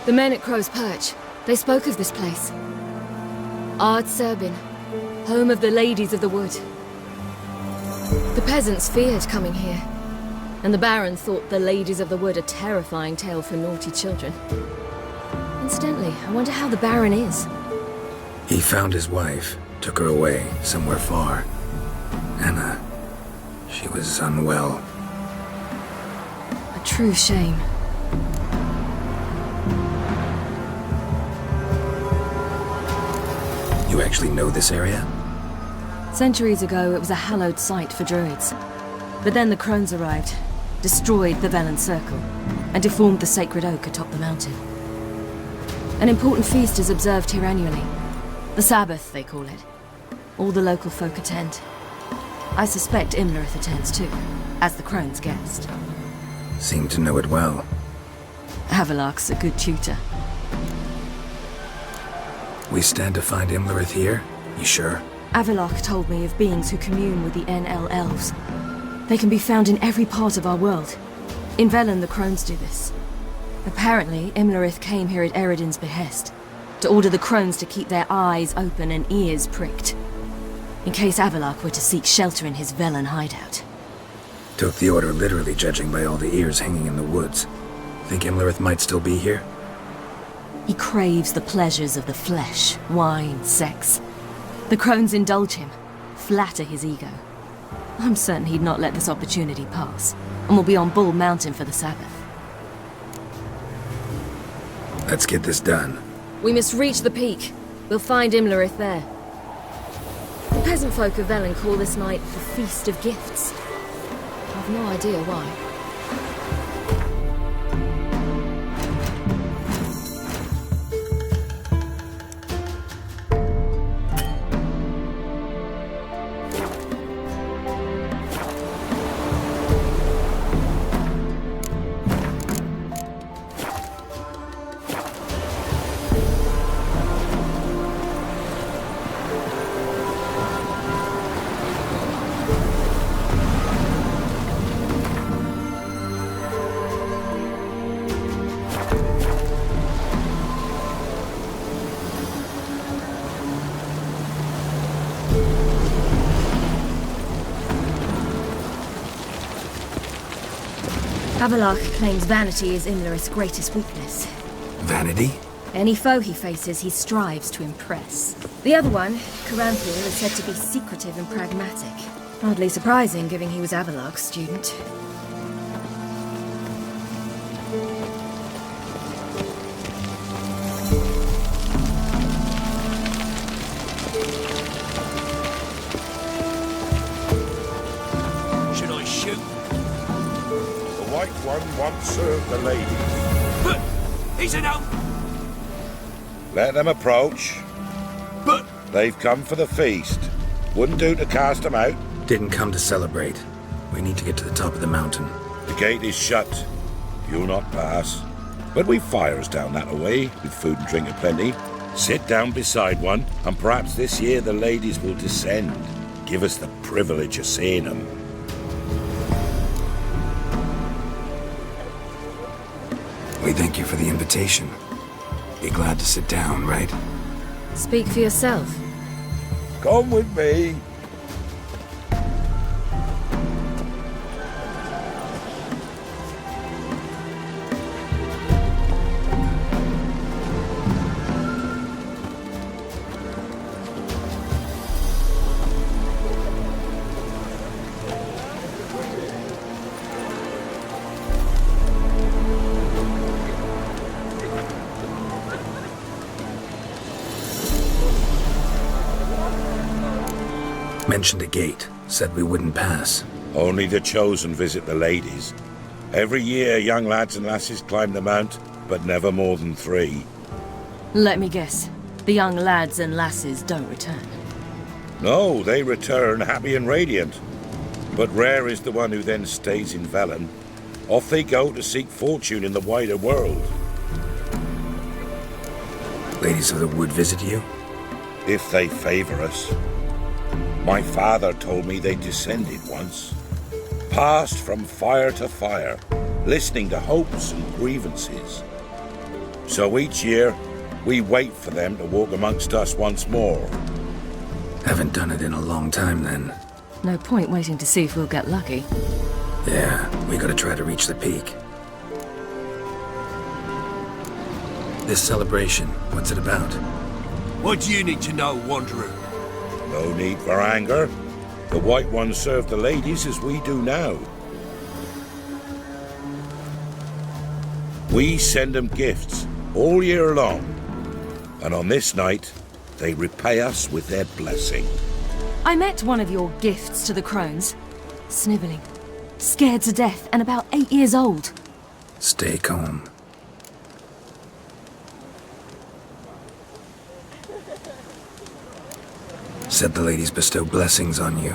The men at Crow's Perch, they spoke of this place. Ard Serbin, home of the Ladies of the Wood. The peasants feared coming here, and the Baron thought the Ladies of the Wood a terrifying tale for naughty children. Incidentally, I wonder how the Baron is. He found his wife, took her away, somewhere far. Anna, she was unwell. A true shame. You actually know this area? Centuries ago, it was a hallowed site for druids. But then the crones arrived, destroyed the Velen Circle, and deformed the sacred oak atop the mountain. An important feast is observed here annually. The Sabbath, they call it. All the local folk attend. I suspect Imlerith attends too, as the crone's guest. Seem to know it well. Avalok's a good tutor. We stand to find Imlerith here? You sure? Avalok told me of beings who commune with the NL elves. They can be found in every part of our world. In Velen, the crones do this. Apparently, Imlerith came here at Eredin's behest, to order the crones to keep their eyes open and ears pricked, in case Avalok were to seek shelter in his Velen hideout. Took the order literally, judging by all the ears hanging in the woods. Think Imlerith might still be here? He craves the pleasures of the flesh, wine, sex. The crones indulge him, flatter his ego. I'm certain he'd not let this opportunity pass, and will be on Bull Mountain for the Sabbath. Let's get this done. We must reach the peak. We'll find Imlerith there. The peasant folk of Velen call this night the Feast of Gifts. I've no idea why. Avalok claims vanity is Imlerith's greatest weakness. Vanity? Any foe he faces, he strives to impress. The other one, Caranthir, is said to be secretive and pragmatic. Hardly surprising, given he was Avalok's student. Should I shoot? The White One once served the lady. But he's an elf. Let them approach. But They've come for the feast. Wouldn't do to cast them out. Didn't come to celebrate. We need to get to the top of the mountain. The gate is shut. You'll not pass. But we've fires down that away, with food and drink aplenty. Sit down beside one, and perhaps this year the ladies will descend. Give us the privilege of seeing them. We thank you for the invitation. Be glad to sit down, right? Speak for yourself. Come with me. Mentioned a gate. Said we wouldn't pass. Only the chosen visit the ladies. Every year, young lads and lasses climb the mount, but never more than 3. Let me guess. The young lads and lasses don't return. No, they return happy and radiant. But rare is the one who then stays in Velen. Off they go to seek fortune in the wider world. Ladies of the Wood visit you? If they favor us. My father told me they descended once. Passed from fire to fire, listening to hopes and grievances. So each year, we wait for them to walk amongst us once more. Haven't done it in a long time then. No point waiting to see if we'll get lucky. Yeah, we gotta try to reach the peak. This celebration, what's it about? What do you need to know, Wanderer? No need for anger. The White Ones serve the ladies as we do now. We send them gifts all year long. And on this night, they repay us with their blessing. I met one of your gifts to the crones. Snivelling. Scared to death and about 8 years old. Stay calm. Said the ladies bestow blessings on you.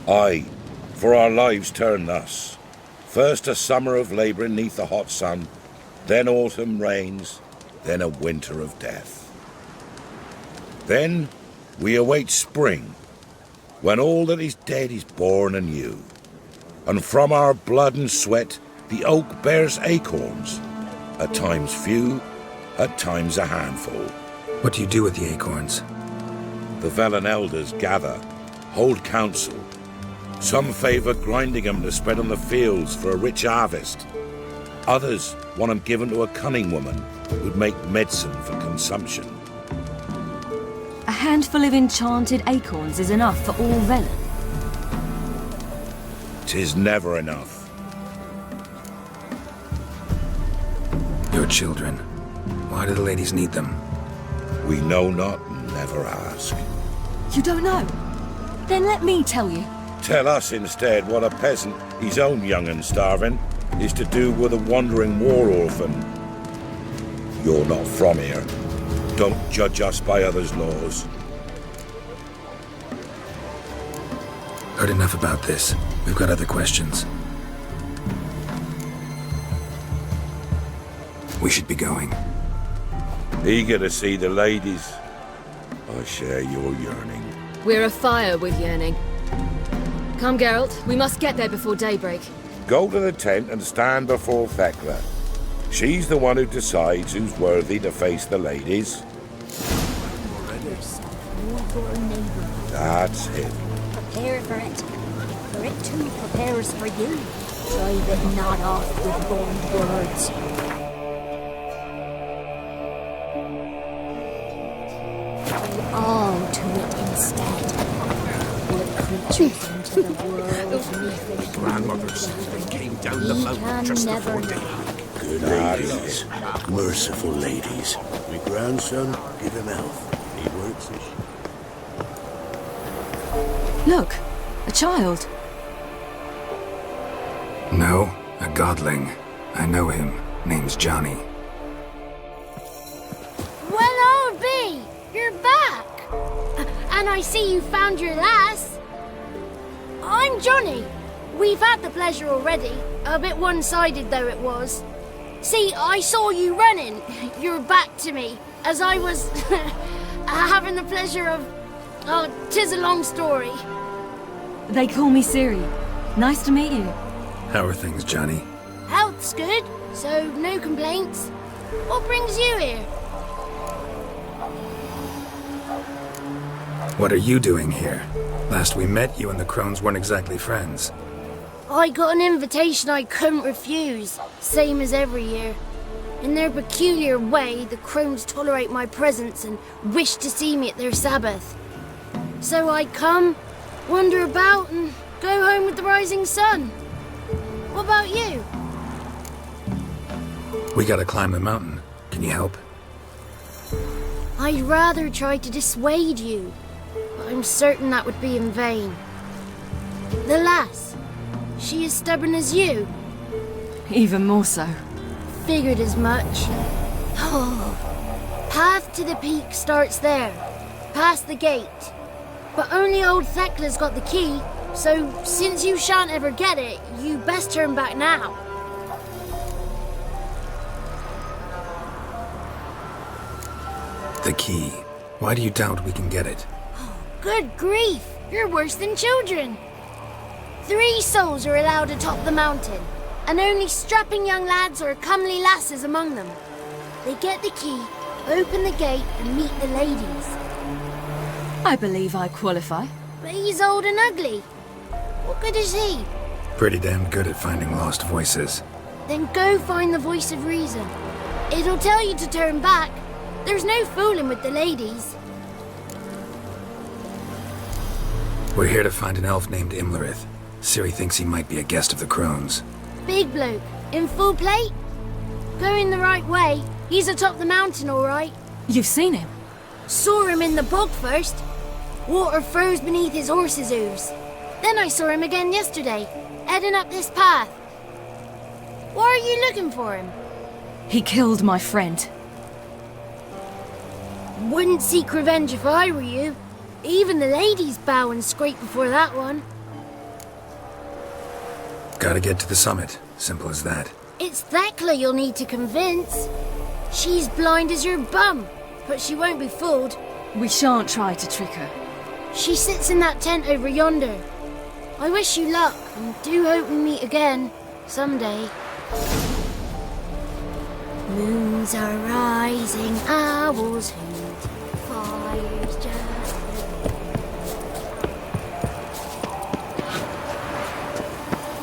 Aye, for our lives turn thus. First a summer of labouring neath the hot sun, then autumn rains, then a winter of death. Then we await spring, when all that is dead is born anew. And from our blood and sweat the oak bears acorns, at times few, at times a handful. What do you do with the acorns? The Velen elders gather, hold council. Some favour grinding them to spread on the fields for a rich harvest. Others want them given to a cunning woman who'd make medicine for consumption. A handful of enchanted acorns is enough for all Velen. 'Tis never enough. Your children. Why do the ladies need them? We know not and never ask. You don't know? Then let me tell you. Tell us instead what a peasant, his own young and starving, is to do with a wandering war orphan. You're not from here. Don't judge us by others' laws. Heard enough about this. We've got other questions. We should be going. Eager to see the ladies. I share your yearning. We're afire with yearning. Come, Geralt. We must get there before daybreak. Go to the tent and stand before Thekla. She's the one who decides who's worthy to face the ladies. That's it. Prepare for it. For it too prepares for you. Drive it not off with bold words. Go all to it instead. Let creatures into the world. Grandmother said they came down the mountain just before daylight. Good ladies, merciful ladies. My grandson, give him health. He works his... Look, a child. No, a godling. I know him. Name's Johnny. Well, old B, you're back. And I see you found your lass. I'm Johnny. We've had the pleasure already. A bit one-sided though it was. See, I saw you running, your back to me, as I was having the pleasure of... Oh, 'tis a long story. They call me Ciri. Nice to meet you. How are things, Johnny? Health's good, so no complaints. What brings you here? What are you doing here? Last we met, you and the crones weren't exactly friends. I got an invitation I couldn't refuse, same as every year. In their peculiar way, the crones tolerate my presence and wish to see me at their Sabbath. So I come, wander about, and go home with the rising sun. What about you? We gotta climb the mountain. Can you help? I'd rather try to dissuade you, but I'm certain that would be in vain. The lass, she as stubborn as you? Even more so. Figured as much. Oh. Path to the peak starts there, past the gate. But only old Thekla's got the key, so since you shan't ever get it, you best turn back now. The key. Why do you doubt we can get it? Good grief, you're worse than children. 3 souls are allowed atop the mountain, and only strapping young lads or comely lasses among them. They get the key, open the gate, and meet the ladies. I believe I qualify. But he's old and ugly. What good is he? Pretty damn good at finding lost voices. Then go find the voice of reason. It'll tell you to turn back. There's no fooling with the ladies. We're here to find an elf named Imlerith. Ciri thinks he might be a guest of the Crones. Big bloke, in full plate? Going the right way. He's atop the mountain, all right. You've seen him? Saw him in the bog first. Water froze beneath his horse's hooves. Then I saw him again yesterday, heading up this path. Why are you looking for him? He killed my friend. Wouldn't seek revenge if I were you. Even the ladies bow and scrape before that one. Gotta get to the summit. Simple as that. It's Thekla you'll need to convince. She's blind as your bum, but she won't be fooled. We shan't try to trick her. She sits in that tent over yonder. I wish you luck, and do hope we meet again, someday. Moons are rising, owls hoot, fires just...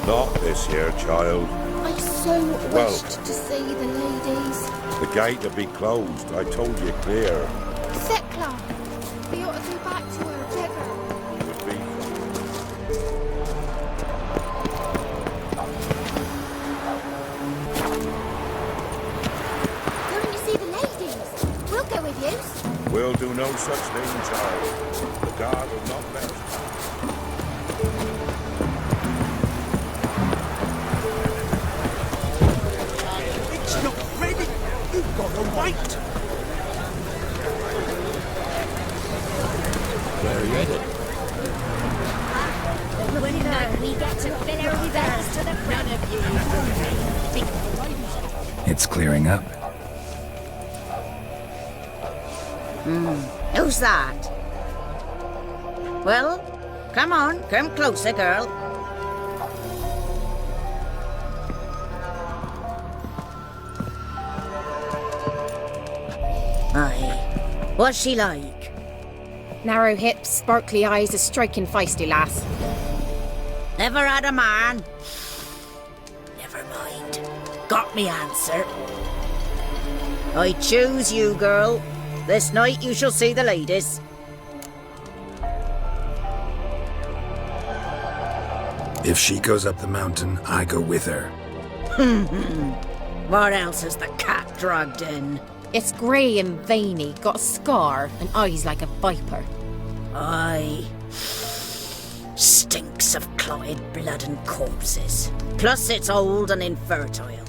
Not this here, child. I so Well. wished to see the ladies. The gate will be closed. I told you clear. Thekla! We ought to go back to her, get her. It would be... Going to see the ladies. We'll go with you. We'll do no such thing, child. The guard will not let us pass. It's not ready. You've got to wait. Where are you headed? Wouldn't know we get to fill our bells to the front of you. It's clearing up. Who's that? Well, come on, come closer, girl. Aye. What's she like? Narrow hips, sparkly eyes, a striking feisty lass. Never had a man. Never mind. Got me answer. I choose you, girl. This night you shall see the ladies. If she goes up the mountain, I go with her. What else has the cat dragged in? It's grey and veiny, got a scar and eyes like a viper. Aye. Stinks of clotted blood and corpses. Plus it's old and infertile.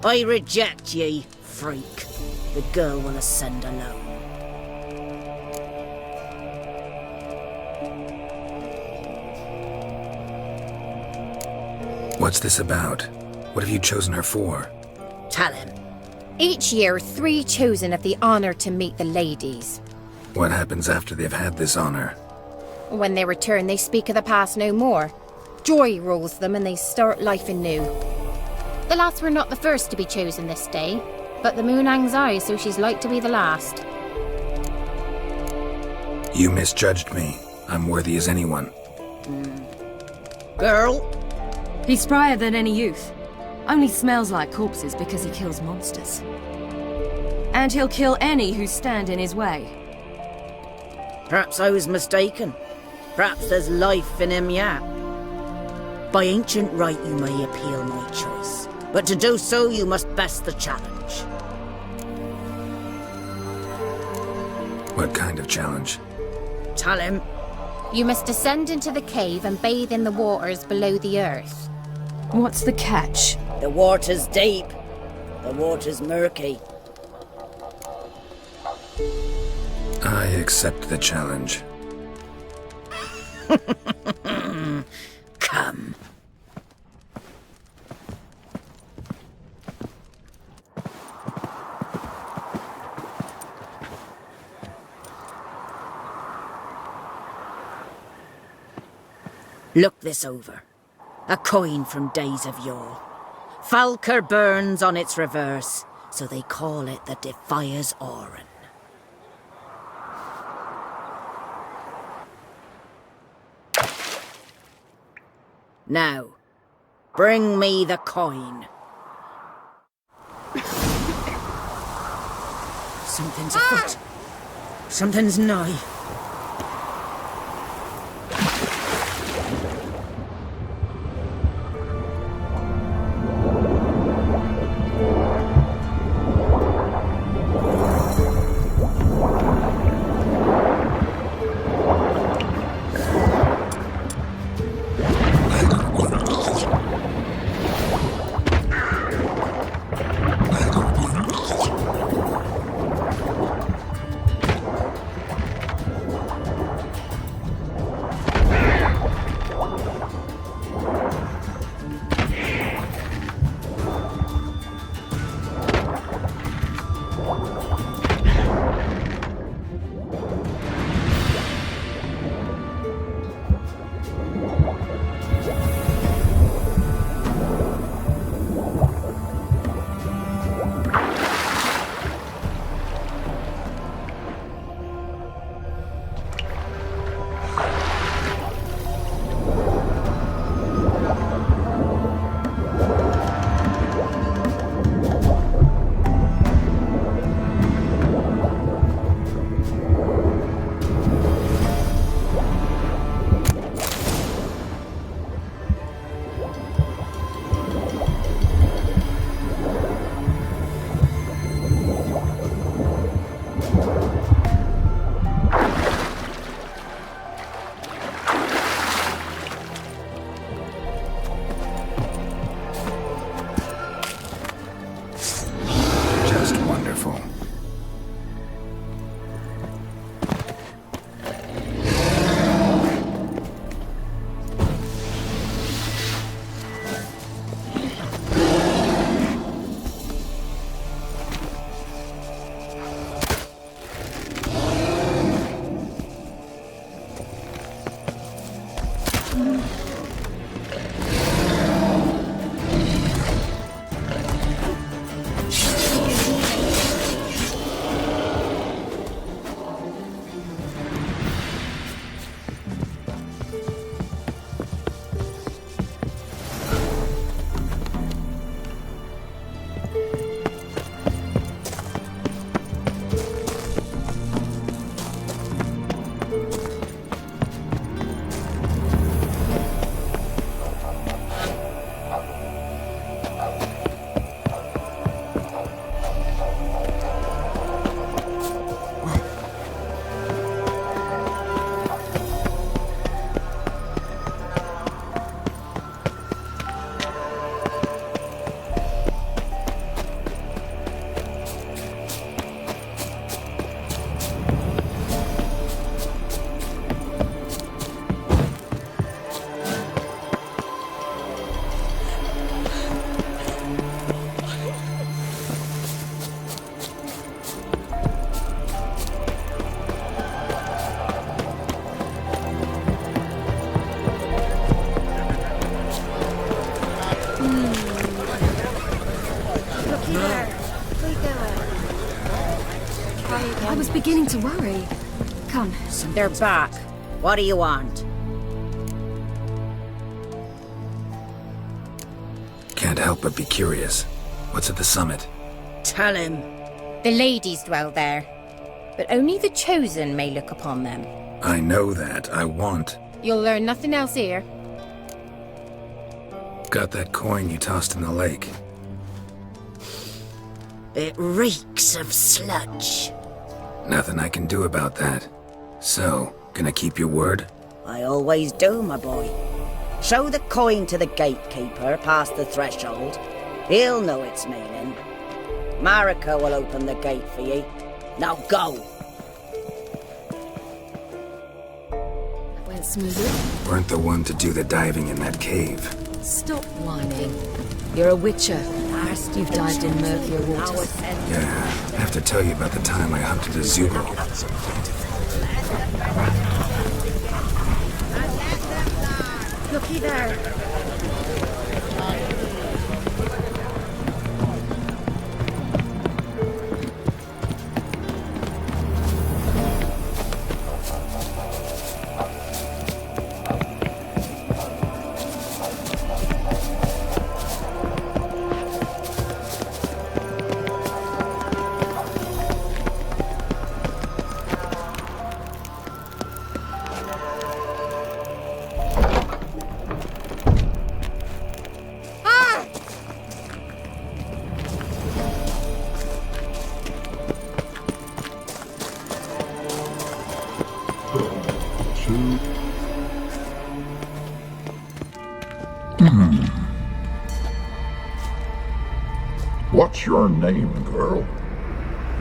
I reject ye, freak. The girl will ascend alone. What's this about? What have you chosen her for? Tell him. Each year, 3 chosen have the honour to meet the ladies. What happens after they've had this honor? When they return, they speak of the past no more. Joy rules them and they start life anew. The lass were not the first to be chosen this day, but the moon hangs high, so she's like to be the last. You misjudged me. I'm worthy as anyone. Girl? He's sprier than any youth. Only smells like corpses because he kills monsters. And he'll kill any who stand in his way. Perhaps I was mistaken. Perhaps there's life in him yet. By ancient right you may appeal my choice, but to do so you must best the challenge. What kind of challenge? Tell him. You must descend into the cave and bathe in the waters below the earth. What's the catch? The water's deep. The water's murky. I accept the challenge. Come. Look this over. A coin from days of yore. Falker burns on its reverse. so they call it the Defiers Oran. Now, bring me the coin. Something's afoot. Something's nigh. I was beginning to worry. Come. They're back. What do you want? Can't help but be curious. What's at the summit? Tell him. The ladies dwell there, but only the chosen may look upon them. I know that. I want. You'll learn nothing else here. Got that coin you tossed in the lake. It reeks of sludge. Nothing I can do about that. So, gonna keep your word? I always do, my boy. Show the coin to the gatekeeper past the threshold. He'll know its meaning. Marika will open the gate for you. Now go! Went smoothly. Weren't the one to do the diving in that cave. Stop whining. You're a witcher. You've dived in murkier waters. Yeah, I have to tell you about the time I hunted a Vigo. Looky there. What's your name, girl?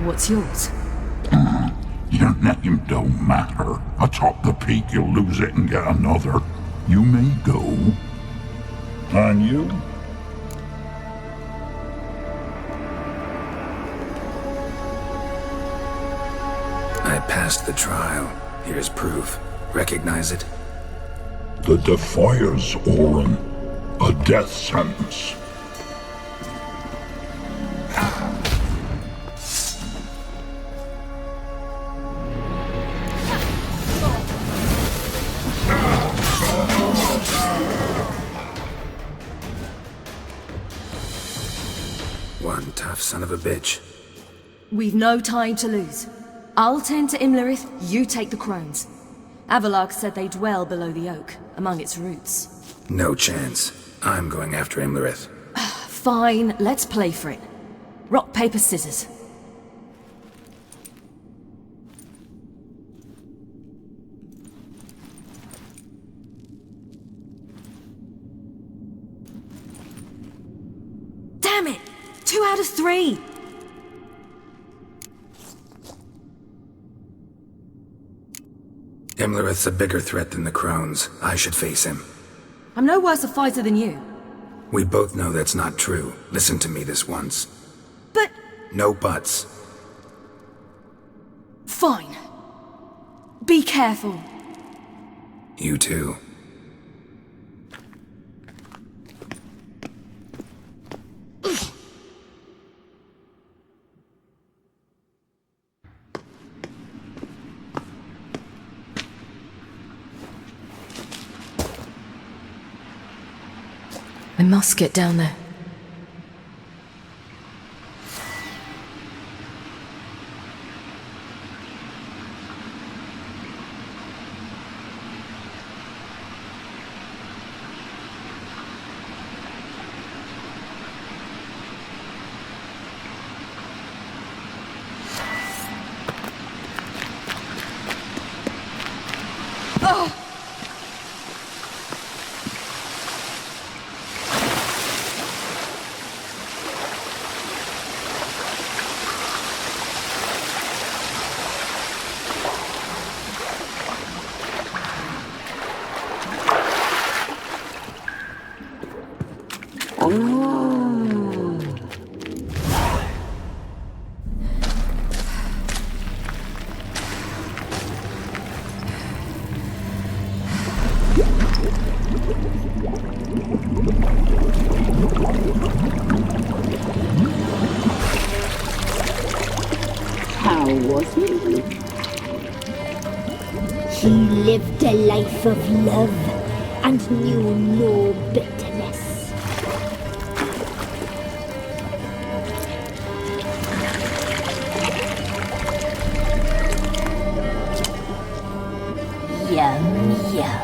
What's yours? Your name don't matter. Atop the peak, you'll lose it and get another. You may go. And you? I passed the trial. Here's proof. Recognize it? The Defier's Orin. A death sentence. One tough son of a bitch. We've no time to lose. I'll tend to Imlerith, you take the crones. Avalark said they dwell below the oak, among its roots. No chance. I'm going after Imlerith. Fine, let's play for it. Rock, paper, scissors. Damn it! 2 out of 3! Imlerith's a bigger threat than the crones. I should face him. I'm no worse a fighter than you. We both know that's not true. Listen to me this once. But... No buts. Fine. Be careful. You too. I must get down there. How was he? He lived a life of love and knew no bitterness. Yum, yum.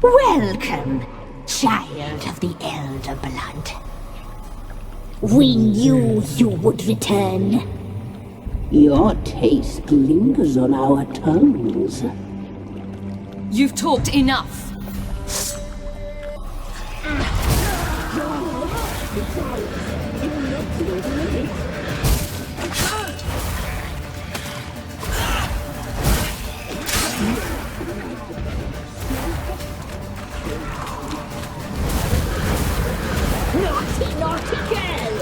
Welcome, child of the Elder Blood. We knew you would return. Your taste lingers on our tongues. You've talked enough. Naughty, naughty girl!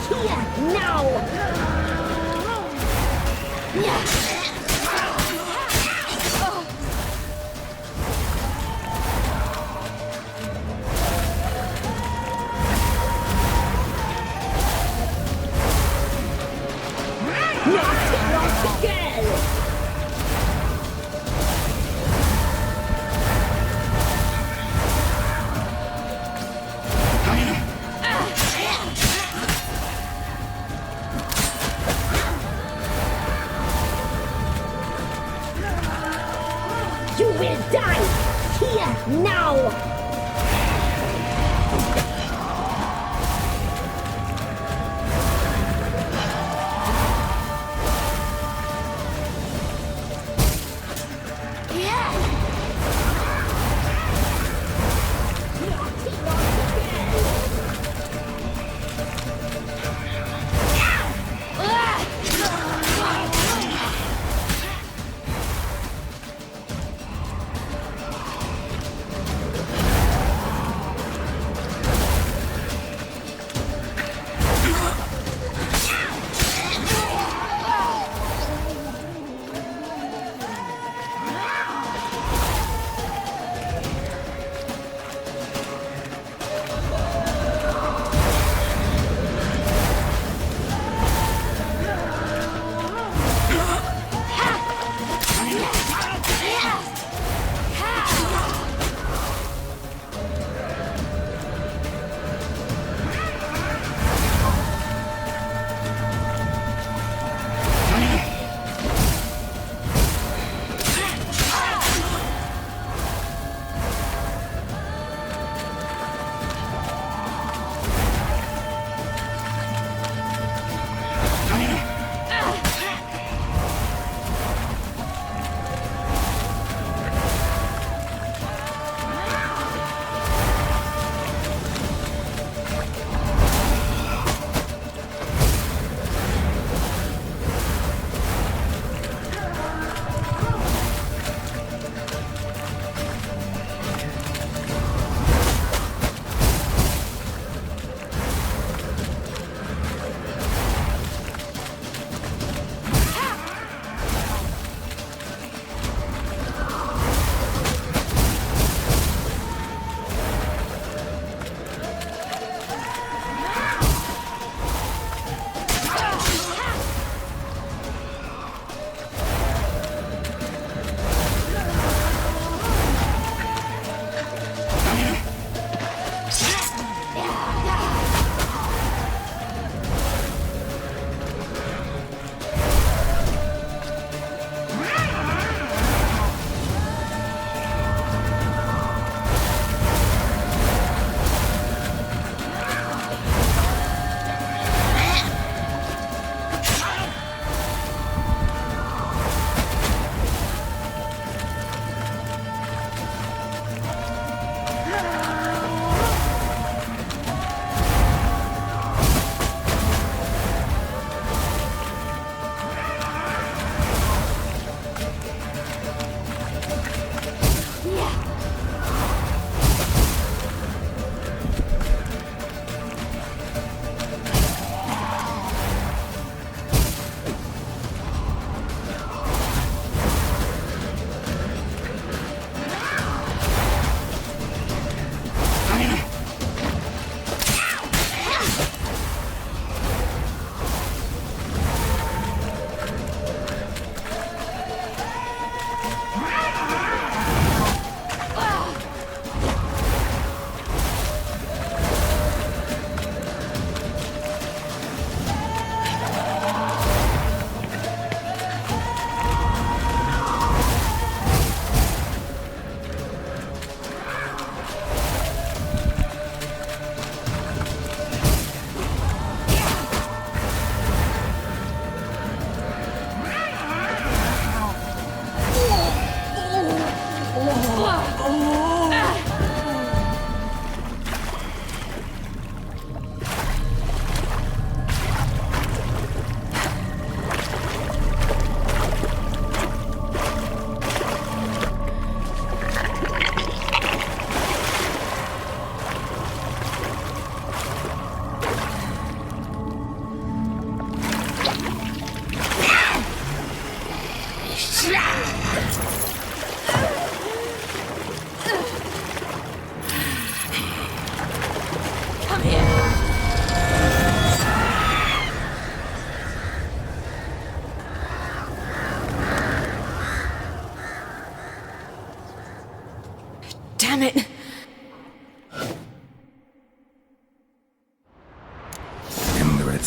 Here, now!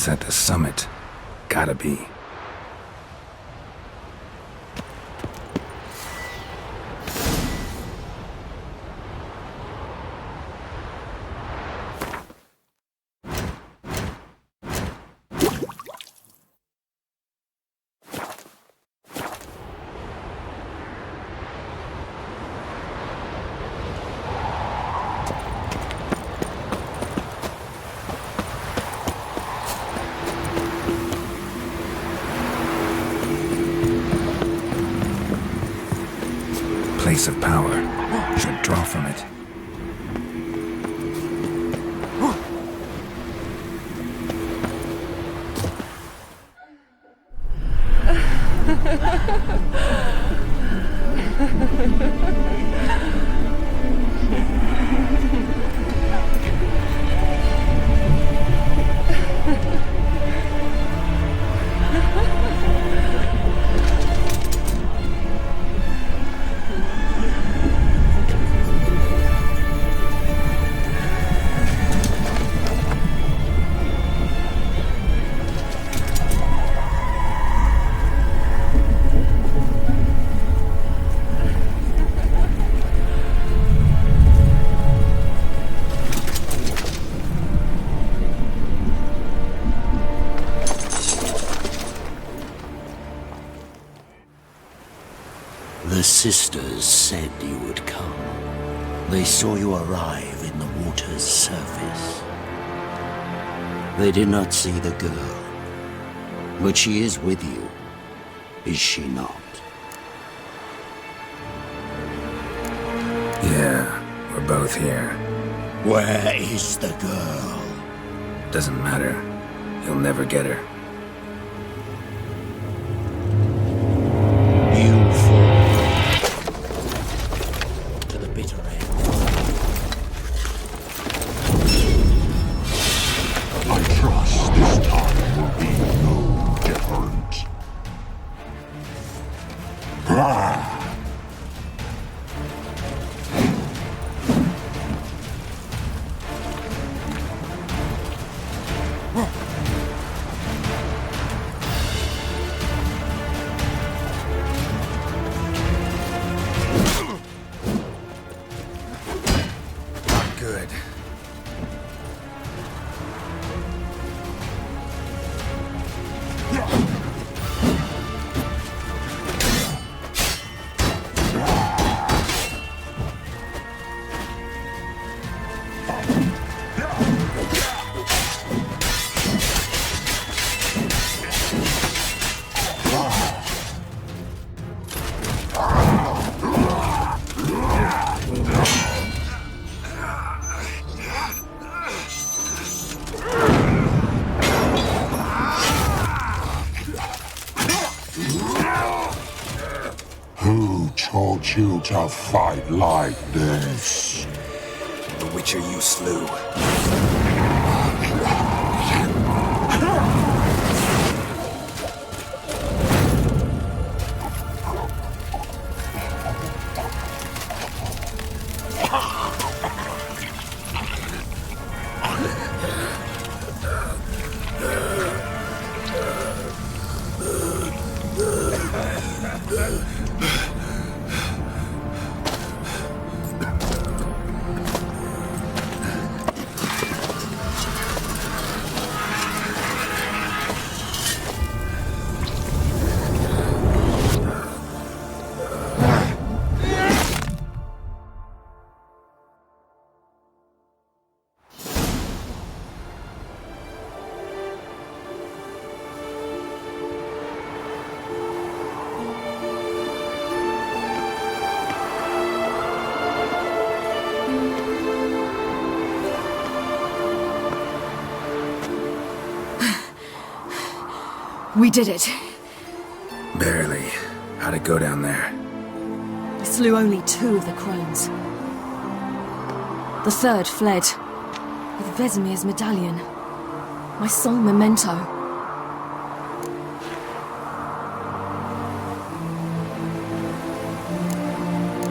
It's at the summit. Gotta be. Place of power. Should draw from it. The sisters said you would come. They saw you arrive in the water's surface. They did not see the girl. But she is with you, is she not? Yeah, we're both here. Where is the girl? Doesn't matter. You'll never get her. You fall to the bitter end. I trust this time will be no different. Ah! Good. Who taught you to fight like this? The Witcher you slew. We did it. Barely. How'd it go down there? We slew only 2 of the crones. The third fled with Vesemir's medallion, my sole memento.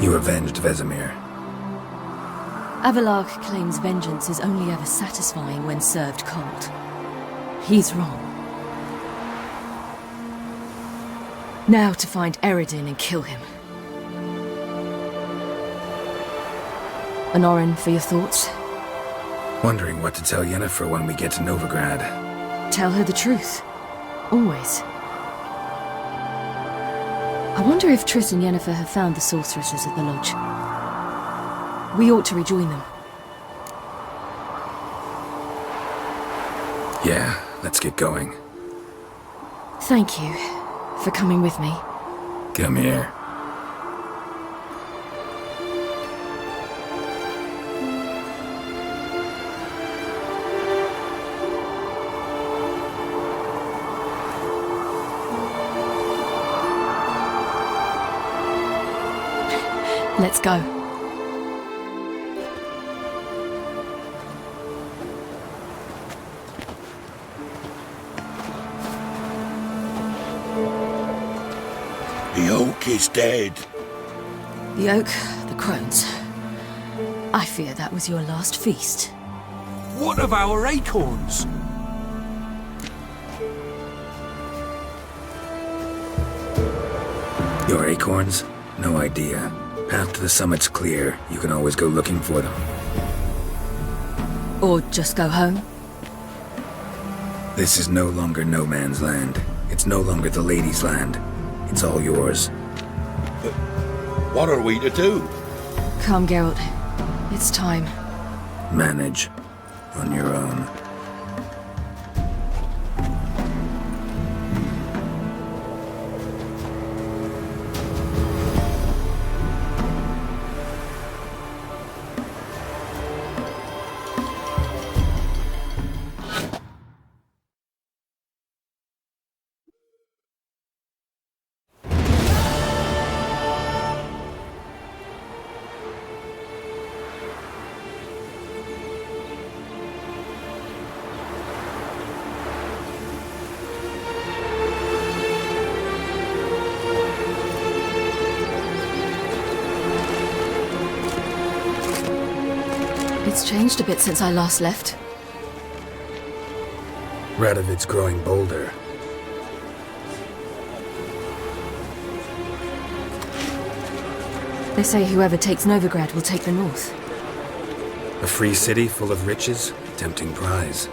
You avenged Vesemir. Avalark claims vengeance is only ever satisfying when served cold. He's wrong. Now to find Eredin and kill him. Honorin, for your thoughts? Wondering what to tell Yennefer when we get to Novigrad. Tell her the truth. Always. I wonder if Triss and Yennefer have found the sorceresses at the lodge. We ought to rejoin them. Yeah, let's get going. Thank you for coming with me. Come here. Let's go. The oak is dead. The oak, the crones. I fear that was your last feast. What of our acorns? Your acorns? No idea. Path to the summit's clear. You can always go looking for them. Or just go home? This is no longer no man's land. It's no longer the lady's land. It's all yours. What are we to do? Come, Geralt. It's time. Manage. On your own. It's changed a bit since I last left. Radovid's growing bolder. They say whoever takes Novigrad will take the north. A free city full of riches, tempting prize.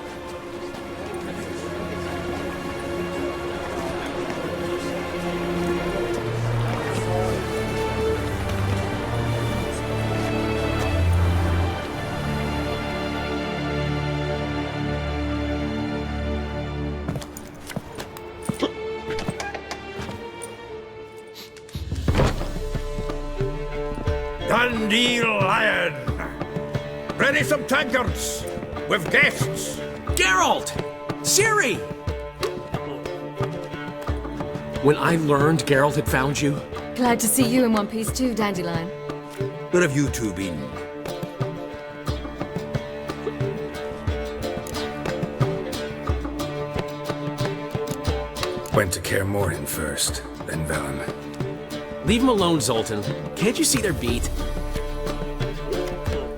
Dandelion! Ready some tankards! With guests! Geralt! Ciri! When I learned Geralt had found you... Glad to see you in one piece too, Dandelion. Where have you two been? Went to Kaer Morhen first, then Velen. Leave them alone, Zoltan. Can't you see they're beat?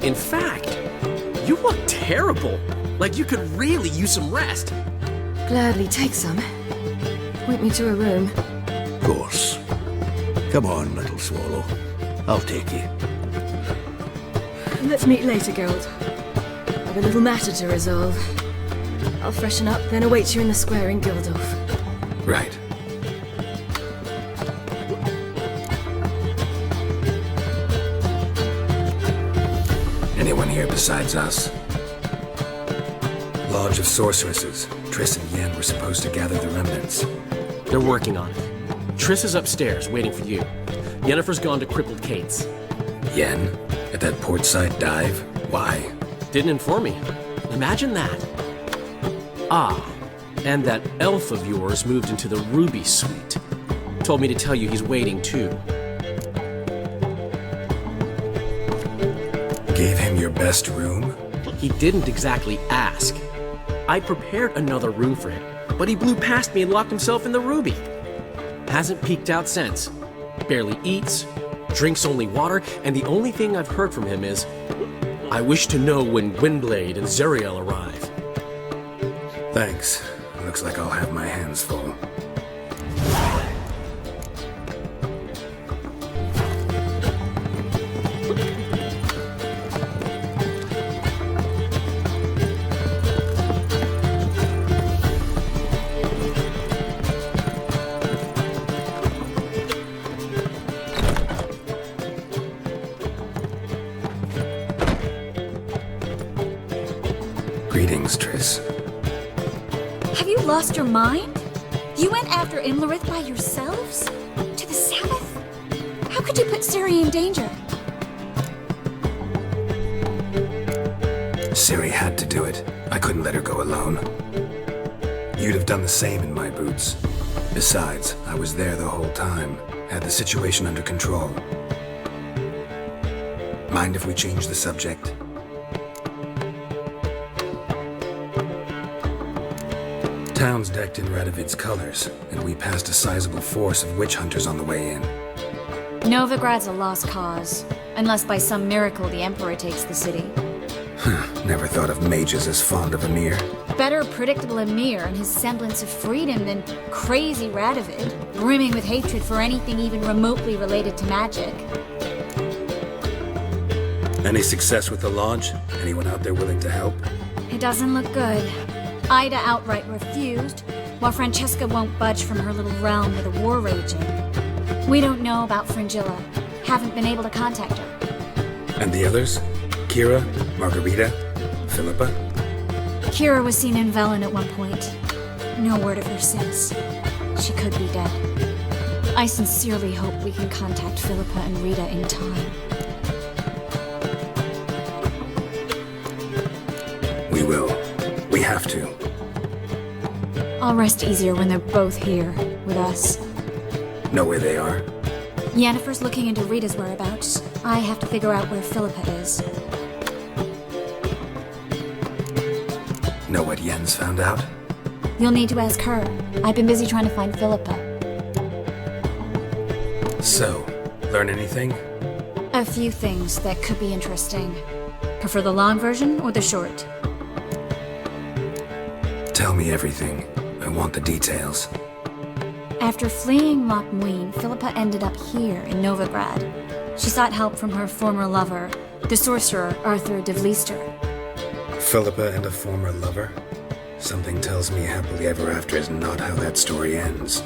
In fact, you look terrible. Like you could really use some rest. Gladly take some. Point me to a room. Of course. Come on, little swallow. I'll take you. Let's meet later, Geralt. I've a little matter to resolve. I'll freshen up, then await you in the square in Gildorf. Right. Anyone here besides us? Lodge of Sorceresses. Triss and Yen were supposed to gather the remnants. They're working on it. Triss is upstairs, waiting for you. Yennefer's gone to Crippled Kate's. Yen? At that portside dive? Why? Didn't inform me. Imagine that. Ah, and that elf of yours moved into the Ruby Suite. Told me to tell you he's waiting too. Gave him your best room? He didn't exactly ask. I prepared another room for him, but he blew past me and locked himself in the Ruby. Hasn't peeked out since. Barely eats, drinks only water, and the only thing I've heard from him is, I wish to know when Gwynblade and Zuriel arrive. Thanks. Looks like I'll have my hands full. Greetings, Triss. Have you lost your mind? You went after Imlerith by yourselves? To the Sabbath? How could you put Ciri in danger? Ciri had to do it. I couldn't let her go alone. You'd have done the same in my boots. Besides, I was there the whole time. Had the situation under control. Mind if we change the subject? Town's decked in Radovid's colors, and we passed a sizable force of witch hunters on the way in. Novigrad's a lost cause. Unless by some miracle the Emperor takes the city. Never thought of mages as fond of Emir. Better predictable Emir and his semblance of freedom than crazy Radovid, brimming with hatred for anything even remotely related to magic. Any success with the Lodge? Anyone out there willing to help? It doesn't look good. Ida outright refused, while Francesca won't budge from her little realm with a war raging. We don't know about Fringilla. Haven't been able to contact her. And the others? Kira? Margarita? Philippa? Kira was seen in Velen at one point. No word of her since. She could be dead. I sincerely hope we can contact Philippa and Rita in time. We will. We have to. I'll rest easier when they're both here, with us. Know where they are? Yennefer's looking into Rita's whereabouts. I have to figure out where Philippa is. Know what Yen's found out? You'll need to ask her. I've been busy trying to find Philippa. So, learn anything? A few things that could be interesting. Prefer the long version or the short? Tell me everything. I want the details. After fleeing Loch Muin, Philippa ended up here in Novigrad. She sought help from her former lover, the sorcerer Arthur de Vlister. Philippa and a former lover? Something tells me happily ever after is not how that story ends.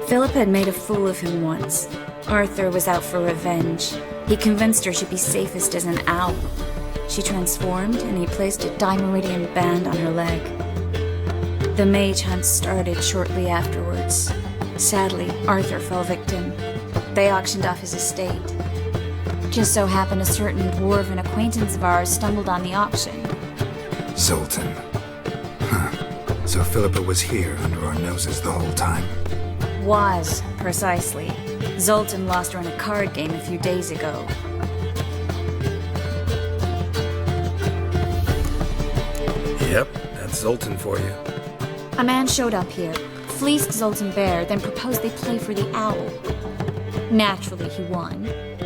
Philippa had made a fool of him once. Arthur was out for revenge. He convinced her she'd be safest as an owl. She transformed, and he placed a Deireadh band on her leg. The mage hunt started shortly afterwards. Sadly, Arthur fell victim. They auctioned off his estate. Just so happened a certain dwarven acquaintance of ours stumbled on the auction. Zoltan. Huh. So Philippa was here under our noses the whole time? Was, precisely. Zoltan lost her in a card game a few days ago. Yep, that's Zoltan for you. A man showed up here, fleeced Zoltan bare, then proposed they play for the owl. Naturally, he won,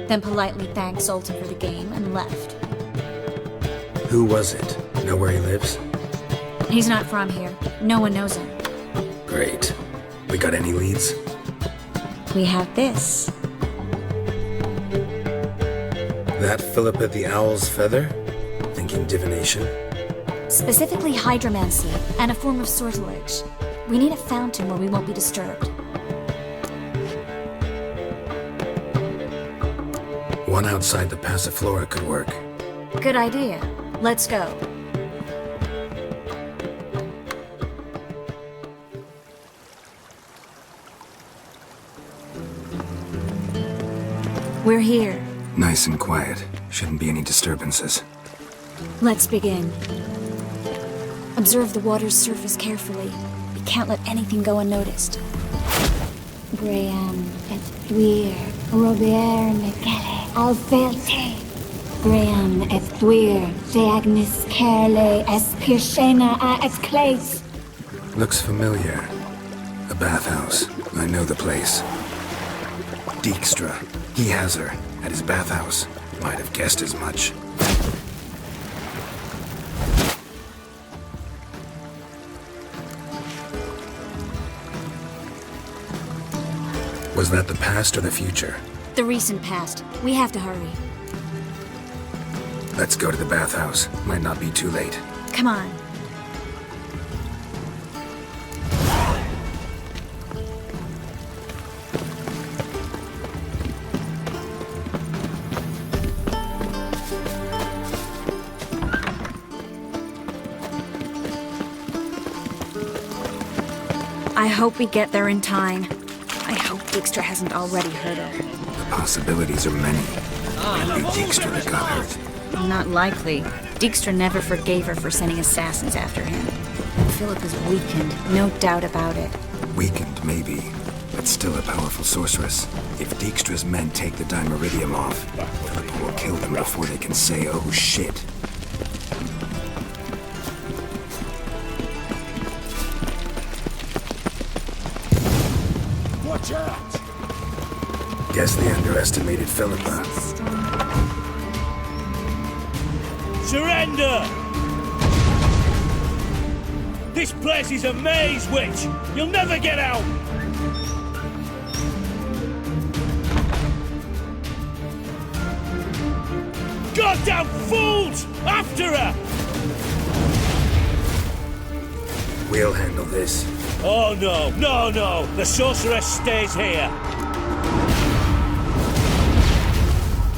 then politely thanked Zoltan for the game and left. Who was it? Know where he lives? He's not from here. No one knows him. Great. We got any leads? We have this. That Philippa the Owl's feather? Thinking divination? Specifically hydromancy, and a form of sortilege. We need a fountain where we won't be disturbed. One outside the Passiflora could work. Good idea. Let's go. We're here. Nice and quiet. Shouldn't be any disturbances. Let's begin. Observe the water's surface carefully. We can't let anything go unnoticed. Graham et Thuir, Robert Mekele, Alfelte. Graham et Thuir, Deagnis Kerle, Espirshena a et Clace. Looks familiar. A bathhouse. I know the place. Dijkstra. He has her. At his bathhouse. Might have guessed as much. Was that the past or the future? The recent past. We have to hurry. Let's go to the bathhouse. Might not be too late. Come on. I hope we get there in time. I hope Dijkstra hasn't already hurt her. The possibilities are many. Maybe Dijkstra that got hurt. Not likely. Dijkstra never forgave her for sending assassins after him. And Philip is weakened, no doubt about it. Weakened, maybe, but still a powerful sorceress. If Dijkstra's men take the Deireadh off, Philip will kill them before they can say, oh shit. Watch out! Guess they underestimated Philippa. Surrender! This place is a maze, witch! You'll never get out! Goddamn fools! After her! We'll handle this. Oh no, no! The sorceress stays here!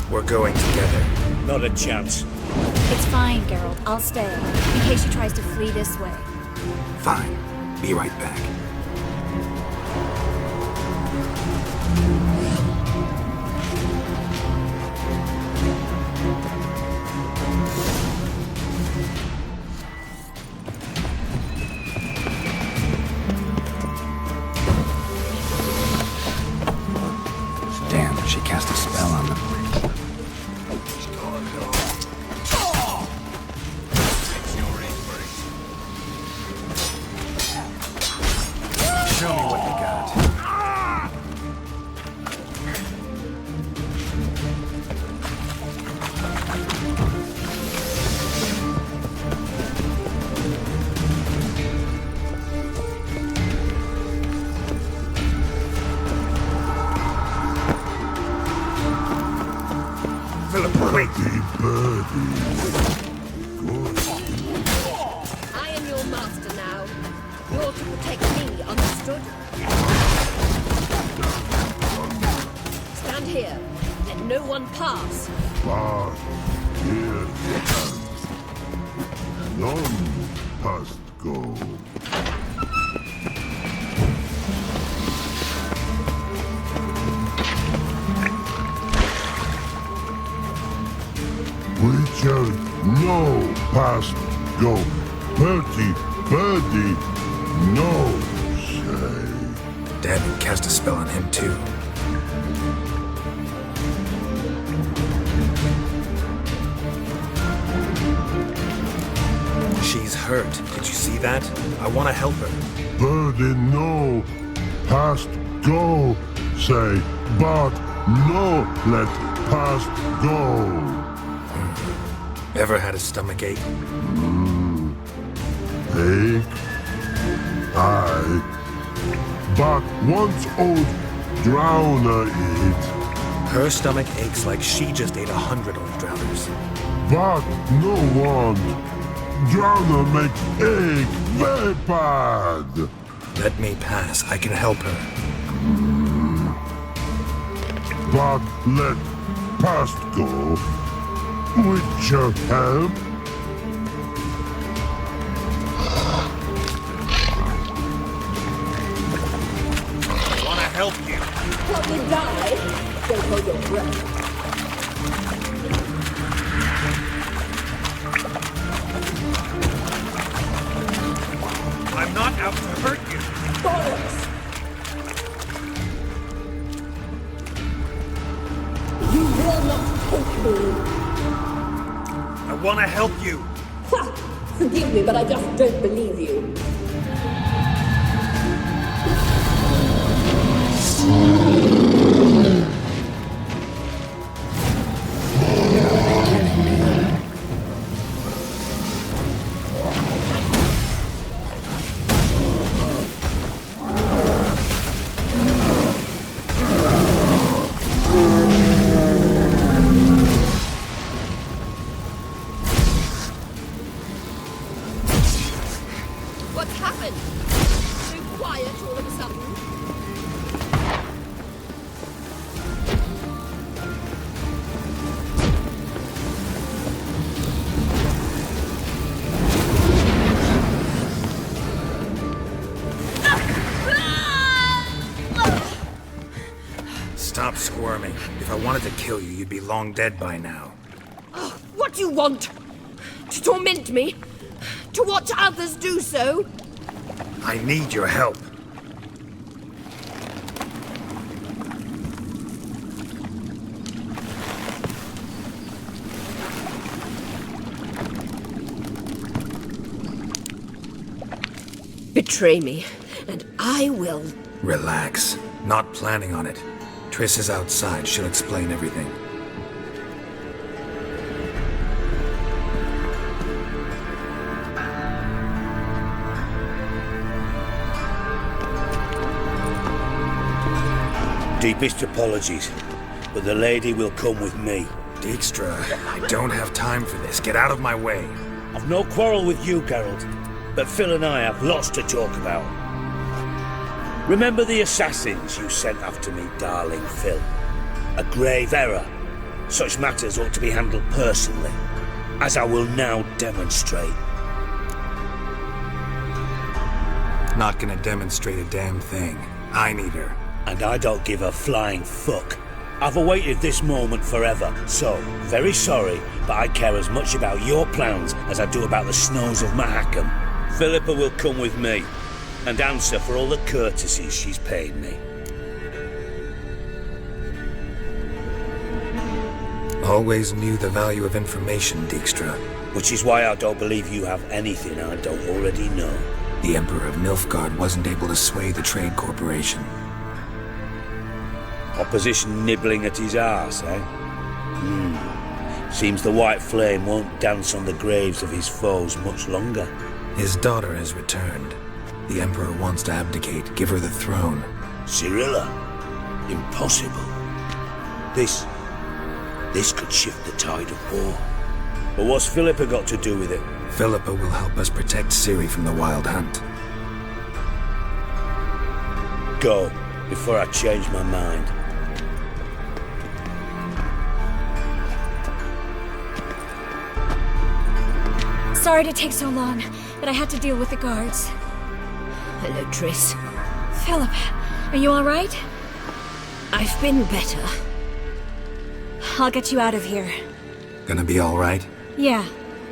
We're going together. Not a chance. It's fine, Geralt. I'll stay, in case she tries to flee this way. Fine. Be right back. Damn, she cast a spell on them. Show me what you got. Philip, wait. I am your master now. You're to protect me, understood? Stand here. Let no one pass. But here none must go. Witcher, no past go. Birdie, no say. Dad would cast a spell on him too. She's hurt. Did you see that? I want to help her. Birdie, no past go say. But no let past go. Ever had a stomach ache? Ache? Aye. But once old drowner eat. Her stomach aches like she just ate 100 old drowners. But no one. Drowner make ache very bad. Let me pass. I can help her. But let past go. Witcher help? Wanna help you? Help me die. Don't hold your breath. I'm not out to hurt you. Bollocks! You will not take me. I wanna help you. Ha! Forgive me, but I just don't believe you. happened? So quiet all of a sudden. Stop squirming. If I wanted to kill you, you'd be long dead by now. Oh, what do you want? To torment me? To watch others do so? I need your help. Betray me, and I will. Relax. Not planning on it. Triss is outside. She'll explain everything. Deepest apologies, but the lady will come with me. Dijkstra, I don't have time for this. Get out of my way. I've no quarrel with you, Geralt, but Phil and I have lots to talk about. Remember the assassins you sent after me, darling Phil? A grave error. Such matters ought to be handled personally, as I will now demonstrate. Not gonna demonstrate a damn thing. I need her. And I don't give a flying fuck. I've awaited this moment forever, so, very sorry, but I care as much about your plans as I do about the snows of Mahakam. Philippa will come with me, and answer for all the courtesies she's paid me. Always knew the value of information, Dijkstra. Which is why I don't believe you have anything I don't already know. The Emperor of Nilfgaard wasn't able to sway the Trade Corporation. Opposition nibbling at his arse, eh? Seems the White Flame won't dance on the graves of his foes much longer. His daughter has returned. The Emperor wants to abdicate, give her the throne. Cyrilla? Impossible. This could shift the tide of war. But what's Philippa got to do with it? Philippa will help us protect Ciri from the Wild Hunt. Go, before I change my mind. Sorry to take so long, but I had to deal with the guards. Hello, Triss. Philip, are you all right? I've been better. I'll get you out of here. Gonna be all right? Yeah,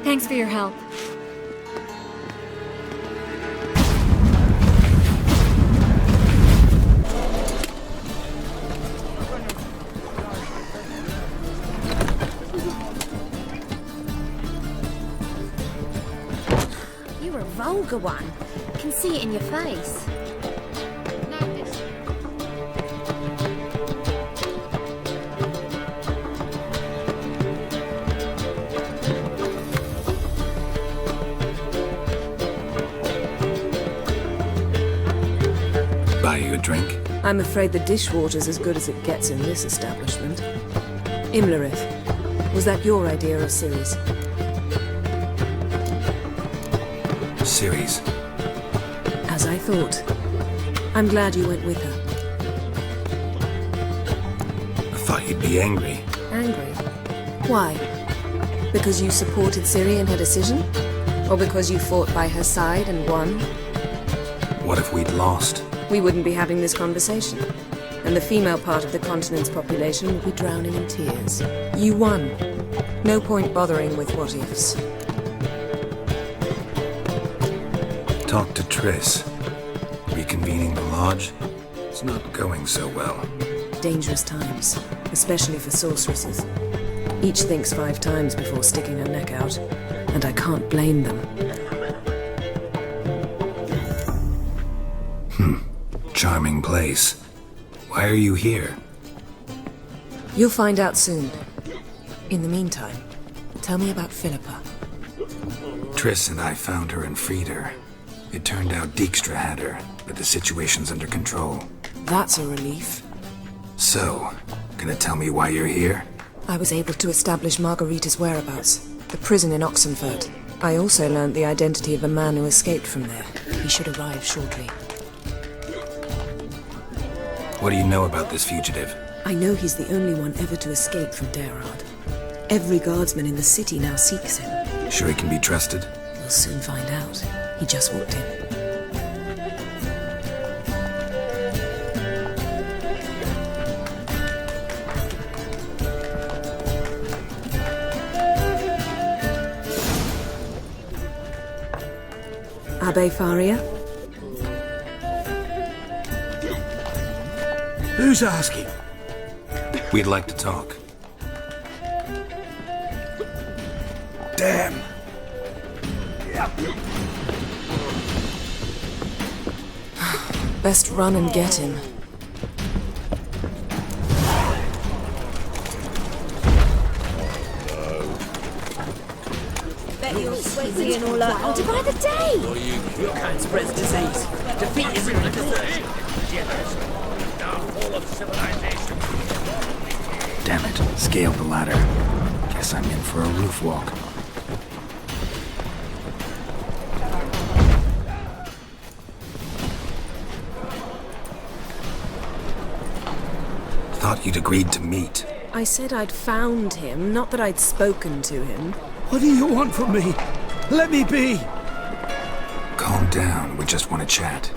thanks for your help. You're a vulgar one. I can see it in your face. Buy you a drink? I'm afraid the dishwater's as good as it gets in this establishment. Imlerith, was that your idea of Ciri's? Ciri's. As I thought. I'm glad you went with her. I thought you'd be angry. Angry? Why? Because you supported Ciri in her decision? Or because you fought by her side and won? What if we'd lost? We wouldn't be having this conversation. And the female part of the continent's population would be drowning in tears. You won. No point bothering with what-ifs. Talk to Triss. Reconvening the lodge? It's not going so well. Dangerous times, especially for sorceresses. Each thinks 5 times before sticking her neck out, and I can't blame them. Charming place. Why are you here? You'll find out soon. In the meantime, tell me about Philippa. Triss and I found her and freed her. It turned out Dijkstra had her, but the situation's under control. That's a relief. So, gonna tell me why you're here? I was able to establish Margarita's whereabouts. The prison in Oxenfurt. I also learned the identity of a man who escaped from there. He should arrive shortly. What do you know about this fugitive? I know he's the only one ever to escape from Deireadh. Every guardsman in the city now seeks him. Sure he can be trusted? We'll soon find out. He just walked in. Abbe Faria? Who's asking? We'd like to talk. Damn. Best run and get him. I'll divide the day! You can't spread disease. Defeat isn't a desertion. Downfall of civilization. Damn it, scaled the ladder. Guess I'm in for a roof walk. Thought you'd agreed to meet. I said I'd found him, not that I'd spoken to him. What do you want from me? Let me be! Calm down, we just want to chat.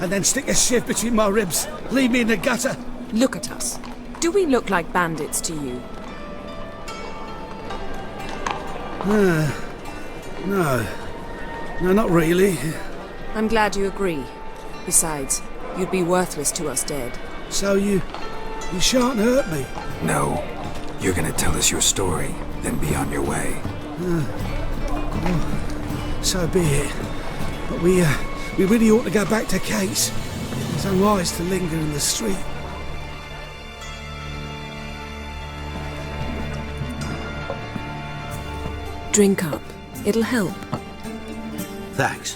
And then stick a sieve between my ribs. Leave me in the gutter. Look at us. Do we look like bandits to you? No. No, not really. I'm glad you agree. Besides, you'd be worthless to us dead. So you shan't hurt me? No. You're gonna tell us your story, then be on your way. So be it. But we really ought to go back to Kate's. It's unwise to linger in the street. Drink up. It'll help. Thanks.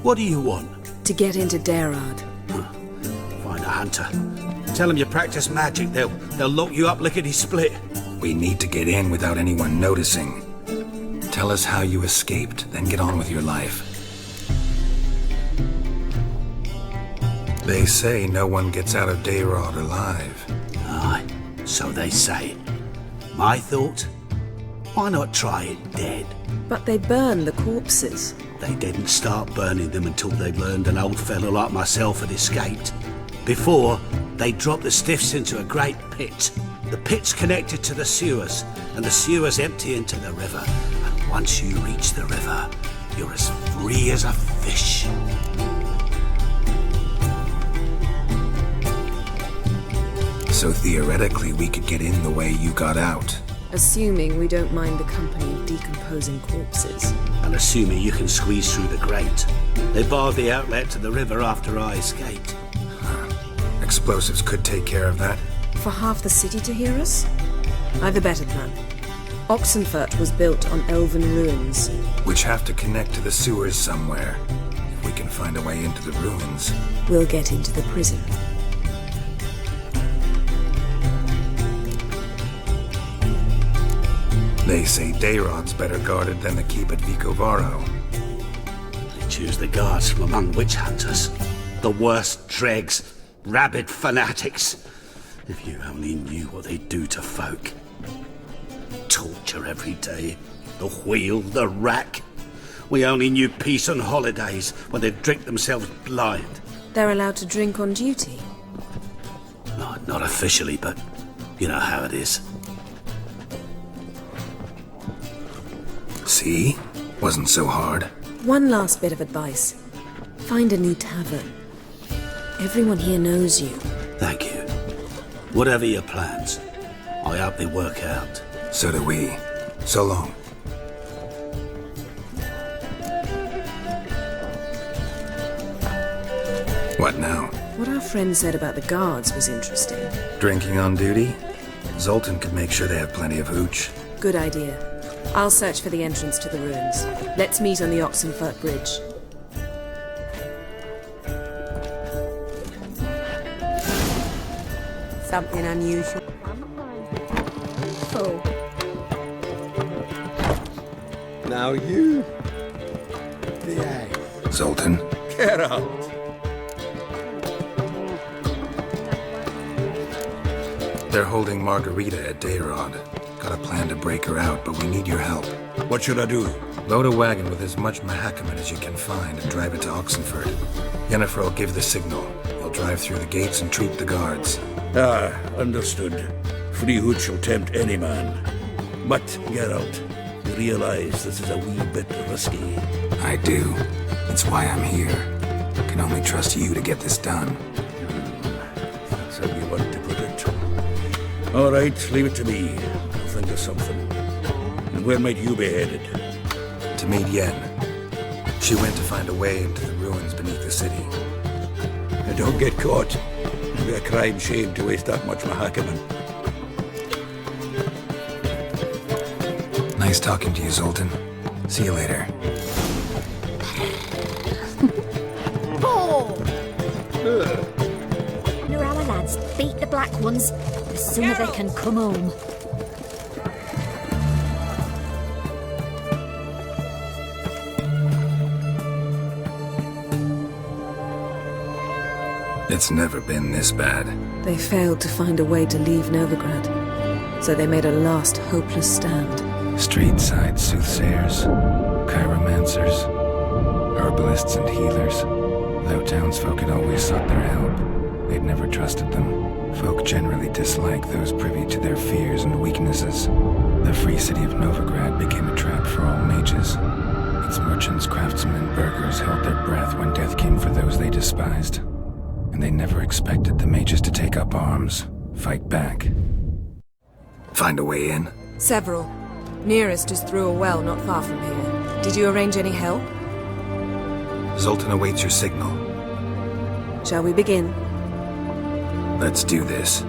What do you want? To get into Deireadh. Find a hunter. Tell them you practice magic. They'll lock you up lickety-split. We need to get in without anyone noticing. Tell us how you escaped, then get on with your life. They say no one gets out of Deireadh alive. Aye, so they say. My thought? Why not try it dead? But they burn the corpses. They didn't start burning them until they'd learned an old fellow like myself had escaped. Before, they dropped the stiffs into a great pit. The pit's connected to the sewers, and the sewers empty into the river. And once you reach the river, you're as free as a fish. So theoretically, we could get in the way you got out. Assuming we don't mind the company of decomposing corpses. And assuming you can squeeze through the grate. They barred the outlet to the river after I escaped. Explosives could take care of that. For half the city to hear us? I've a better plan. Oxenfurt was built on elven ruins. Which have to connect to the sewers somewhere. If we can find a way into the ruins. We'll get into the prison. They say Deireadh's better guarded than the keep at Vigo. They choose the guards from among witch hunters. The worst dregs. Rabid fanatics. If you only knew what they do to folk. Torture every day. The wheel, the rack. We only knew peace on holidays when they'd drink themselves blind. They're allowed to drink on duty? No, not officially, but you know how it is. See? Wasn't so hard. One last bit of advice. Find a new tavern. Everyone here knows you. Thank you. Whatever your plans, I hope they work out. So do we. So long. What now? What our friend said about the guards was interesting. Drinking on duty? Zoltan could make sure they have plenty of hooch. Good idea. I'll search for the entrance to the ruins. Let's meet on the Oxenfurt Bridge. Something unusual. Full. Now you... behave. Zoltan? Geralt! They're holding Margarita at Deireadh. Got a plan to break her out, but we need your help. What should I do? Load a wagon with as much Mahakaman as you can find and drive it to Oxenford. Yennefer will give the signal. You'll drive through the gates and treat the guards. Ah, understood. Freehood shall tempt any man. But, Geralt, you realize this is a wee bit risky. I do. It's why I'm here. Can only trust you to get this done. That's how you want to put it. All right, leave it to me. I'll think of something. And where might you be headed? To meet Yen. She went to find a way into the ruins beneath the city. And don't get caught. It'd be a crime shame to waste that much Mahakaman. Nice talking to you, Zoltan. See you later. Our lads, beat the black ones. The sooner they can come home. It's never been this bad. They failed to find a way to leave Novigrad, so they made a last hopeless stand. Street-side soothsayers, chiromancers, herbalists and healers. Though townsfolk had always sought their help, they'd never trusted them. Folk generally disliked those privy to their fears and weaknesses. The free city of Novigrad became a trap for all mages. Its merchants, craftsmen, and burghers held their breath when death came for those they despised. And they never expected the mages to take up arms, fight back. Find a way in? Several. Nearest is through a well not far from here. Did you arrange any help? Zoltan awaits your signal. Shall we begin? Let's do this.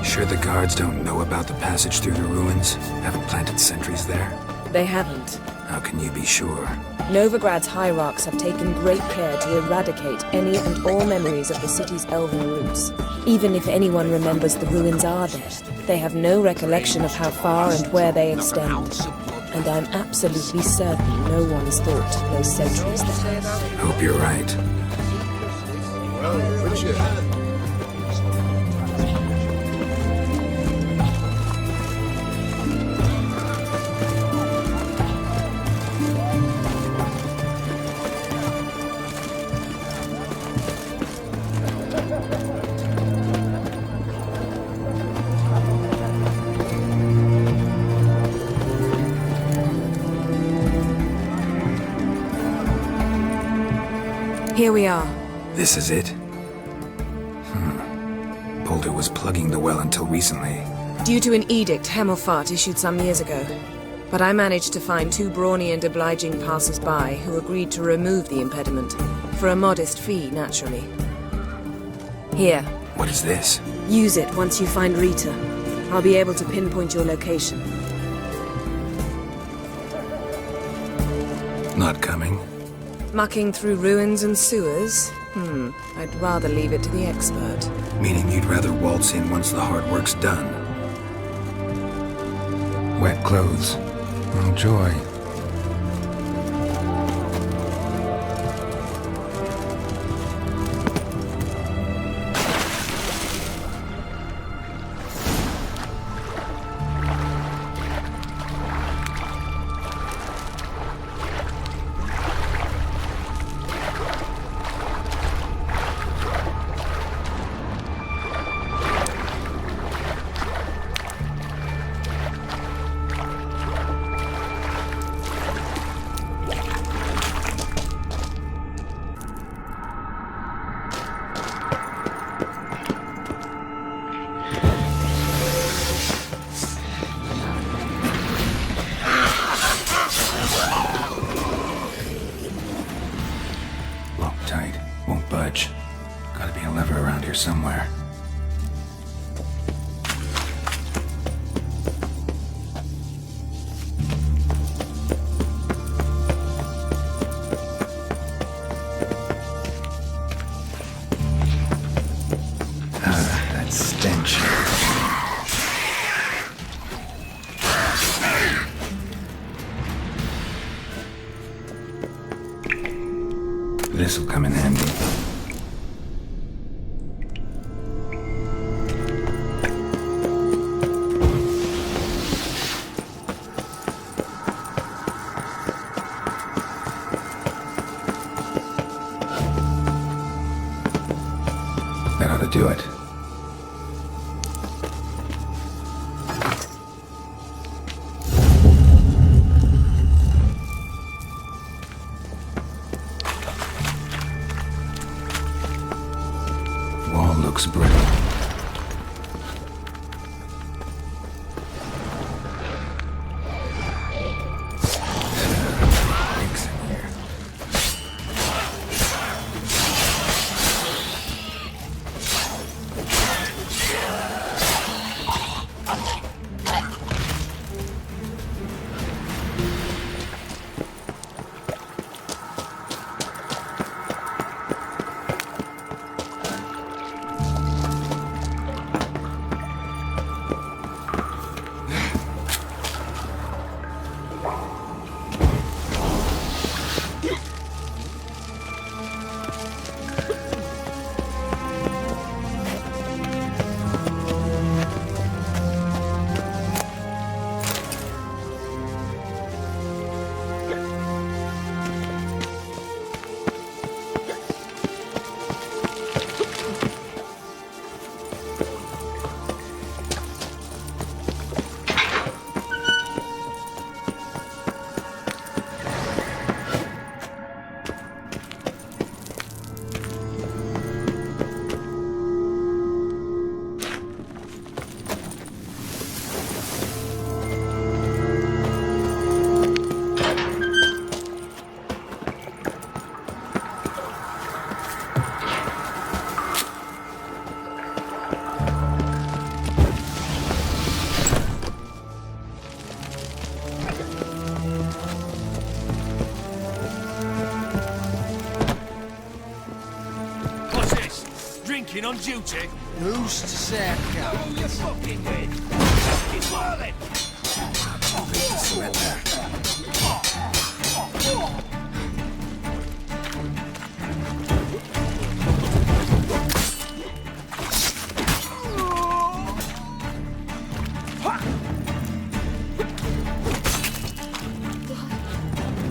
Sure the guards don't know about the passage through the ruins? Haven't planted sentries there? They haven't. How can you be sure? Novigrad's hierarchs have taken great care to eradicate any and all memories of the city's elven roots. Even if anyone remembers the ruins are there, they have no recollection of how far and where they extend. And I'm absolutely certain no one's thought to place sentries there. Hope you're right. Well, Richard. Here we are. This is it? Boulder was plugging the well until recently. Due to an edict Hemelfart issued some years ago. But I managed to find two brawny and obliging passers-by who agreed to remove the impediment. For a modest fee, naturally. Here. What is this? Use it once you find Rita. I'll be able to pinpoint your location. Not coming? Mucking through ruins and sewers? I'd rather leave it to the expert. Meaning you'd rather waltz in once the hard work's done. Wet clothes. Oh, joy. Somewhere. That stench. This'll come in handy. That ought to do it. Looks brittle. On duty? Who's to say I can't? Oh, you fucking did! Fucking swirling!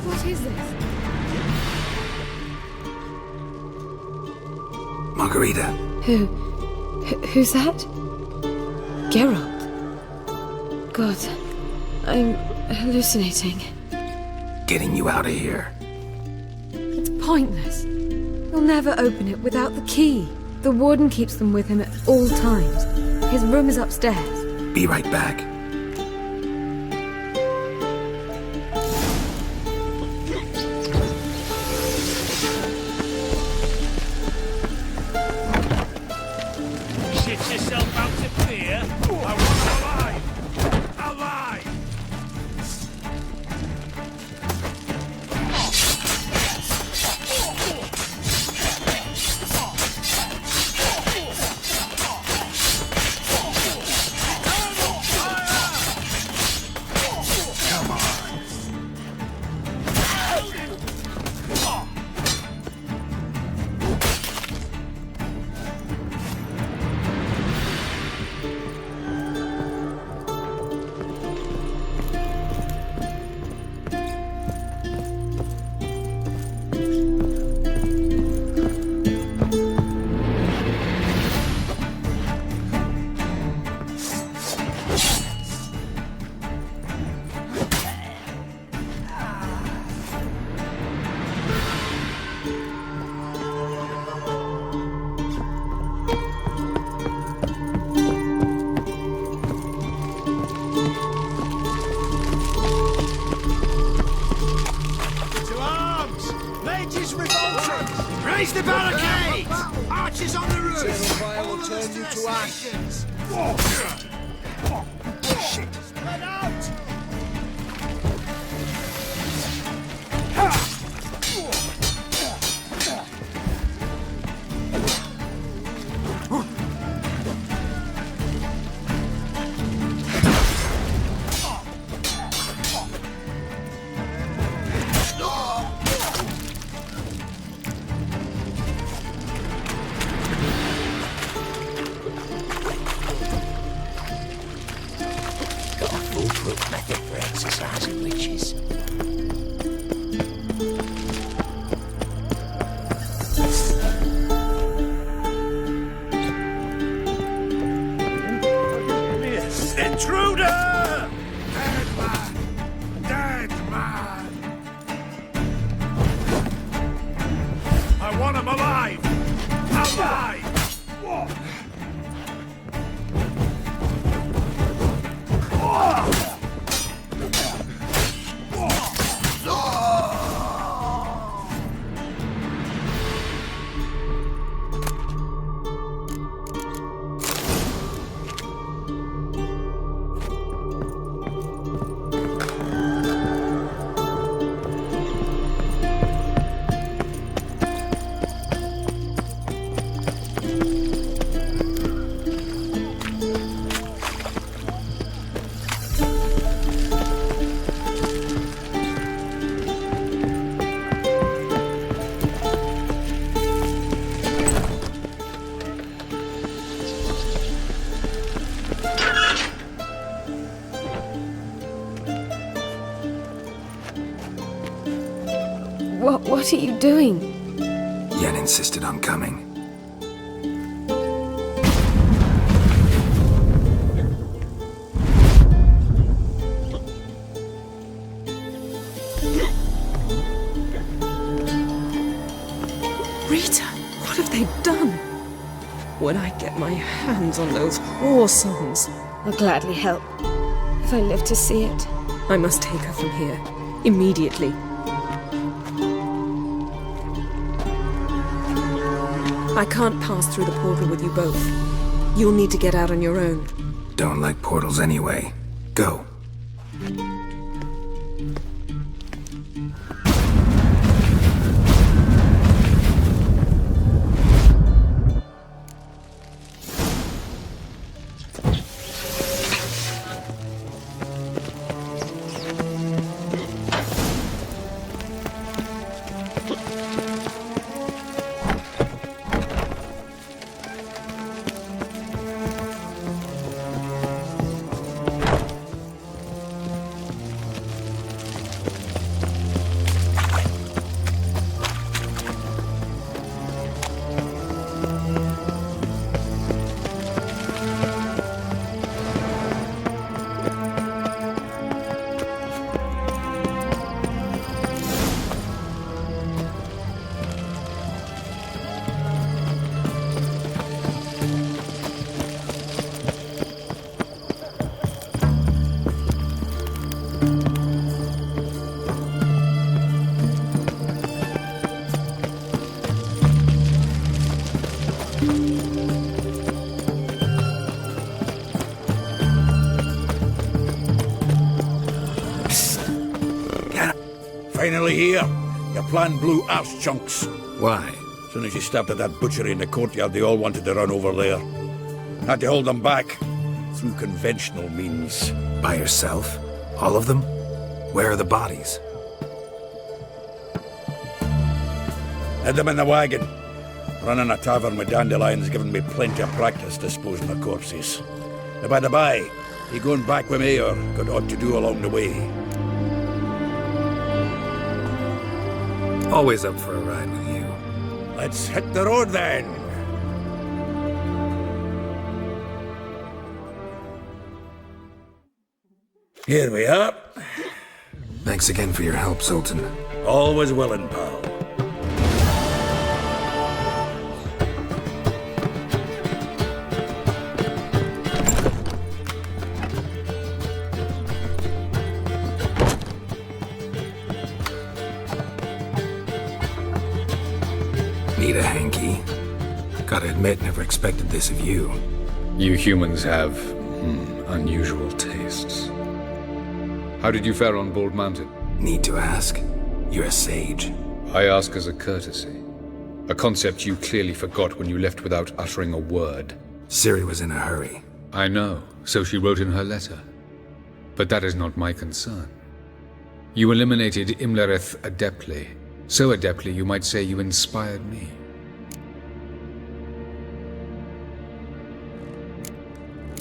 What is this? Margarita. Who's that? Geralt. God, I'm hallucinating. Getting you out of here. It's pointless. He'll never open it without the key. The warden keeps them with him at all times. His room is upstairs. Be right back. Raise the barricades! Archers on the roof! Eternal fire will turn you to ash. Shit! Spread out! good method for exercising witches. Intruder! Dead man! Dead man! I want him alive! Alive! What are you doing? Yen insisted on coming. Rita, what have they done? When I get my hands on those war songs, I'll gladly help. If I live to see it, I must take her from here. Immediately. I can't pass through the portal with you both. You'll need to get out on your own. Don't like portals anyway. Go. Finally here. Your plan blew arse chunks. Why? As soon as you stopped at that butchery in the courtyard, they all wanted to run over there. Had to hold them back. Through conventional means. By yourself? All of them? Where are the bodies? Had them in the wagon. Running a tavern with dandelions given me plenty of practice disposing of corpses. By the by, you going back with me or got aught to do along the way? Always up for a ride with you. Let's hit the road then. Here we are. Thanks again for your help, Sultan. Always willing, pal. Need a hanky? Gotta admit, never expected this of you. You humans have, unusual tastes. How did you fare on Bald Mountain? Need to ask? You're a sage. I ask as a courtesy. A concept you clearly forgot when you left without uttering a word. Ciri was in a hurry. I know, so she wrote in her letter. But that is not my concern. You eliminated Imlerith adeptly. So adeptly you might say you inspired me.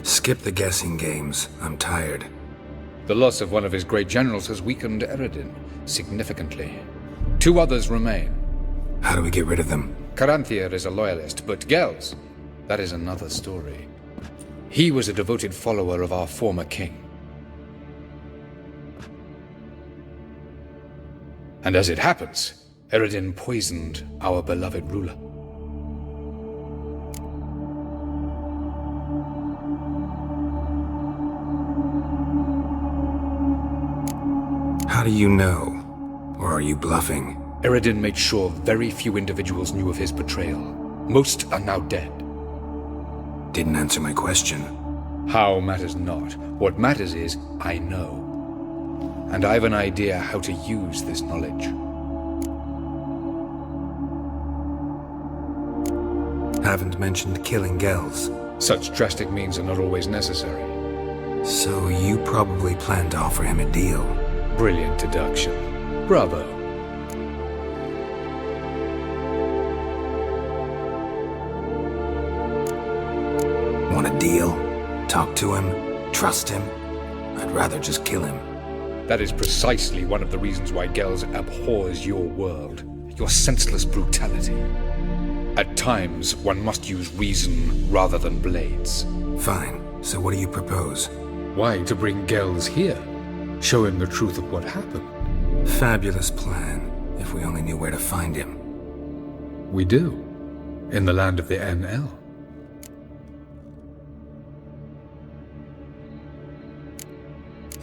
Skip the guessing games. I'm tired. The loss of one of his great generals has weakened Eredin significantly. 2 others remain. How do we get rid of them? Caranthir is a loyalist, but Gels, that is another story. He was a devoted follower of our former king. And as it happens, Eredin poisoned our beloved ruler. How do you know? Or are you bluffing? Eredin made sure very few individuals knew of his betrayal. Most are now dead. Didn't answer my question. How matters not. What matters is, I know. And I have an idea how to use this knowledge. Haven't mentioned killing Gels. Such drastic means are not always necessary. So you probably plan to offer him a deal. Brilliant deduction. Bravo. Want a deal? Talk to him? Trust him? I'd rather just kill him. That is precisely one of the reasons why Gels abhors your world. Your senseless brutality. At times, one must use reason rather than blades. Fine. So what do you propose? Why, to bring Gels here. Show him the truth of what happened. Fabulous plan, if we only knew where to find him. We do. In the land of the NL.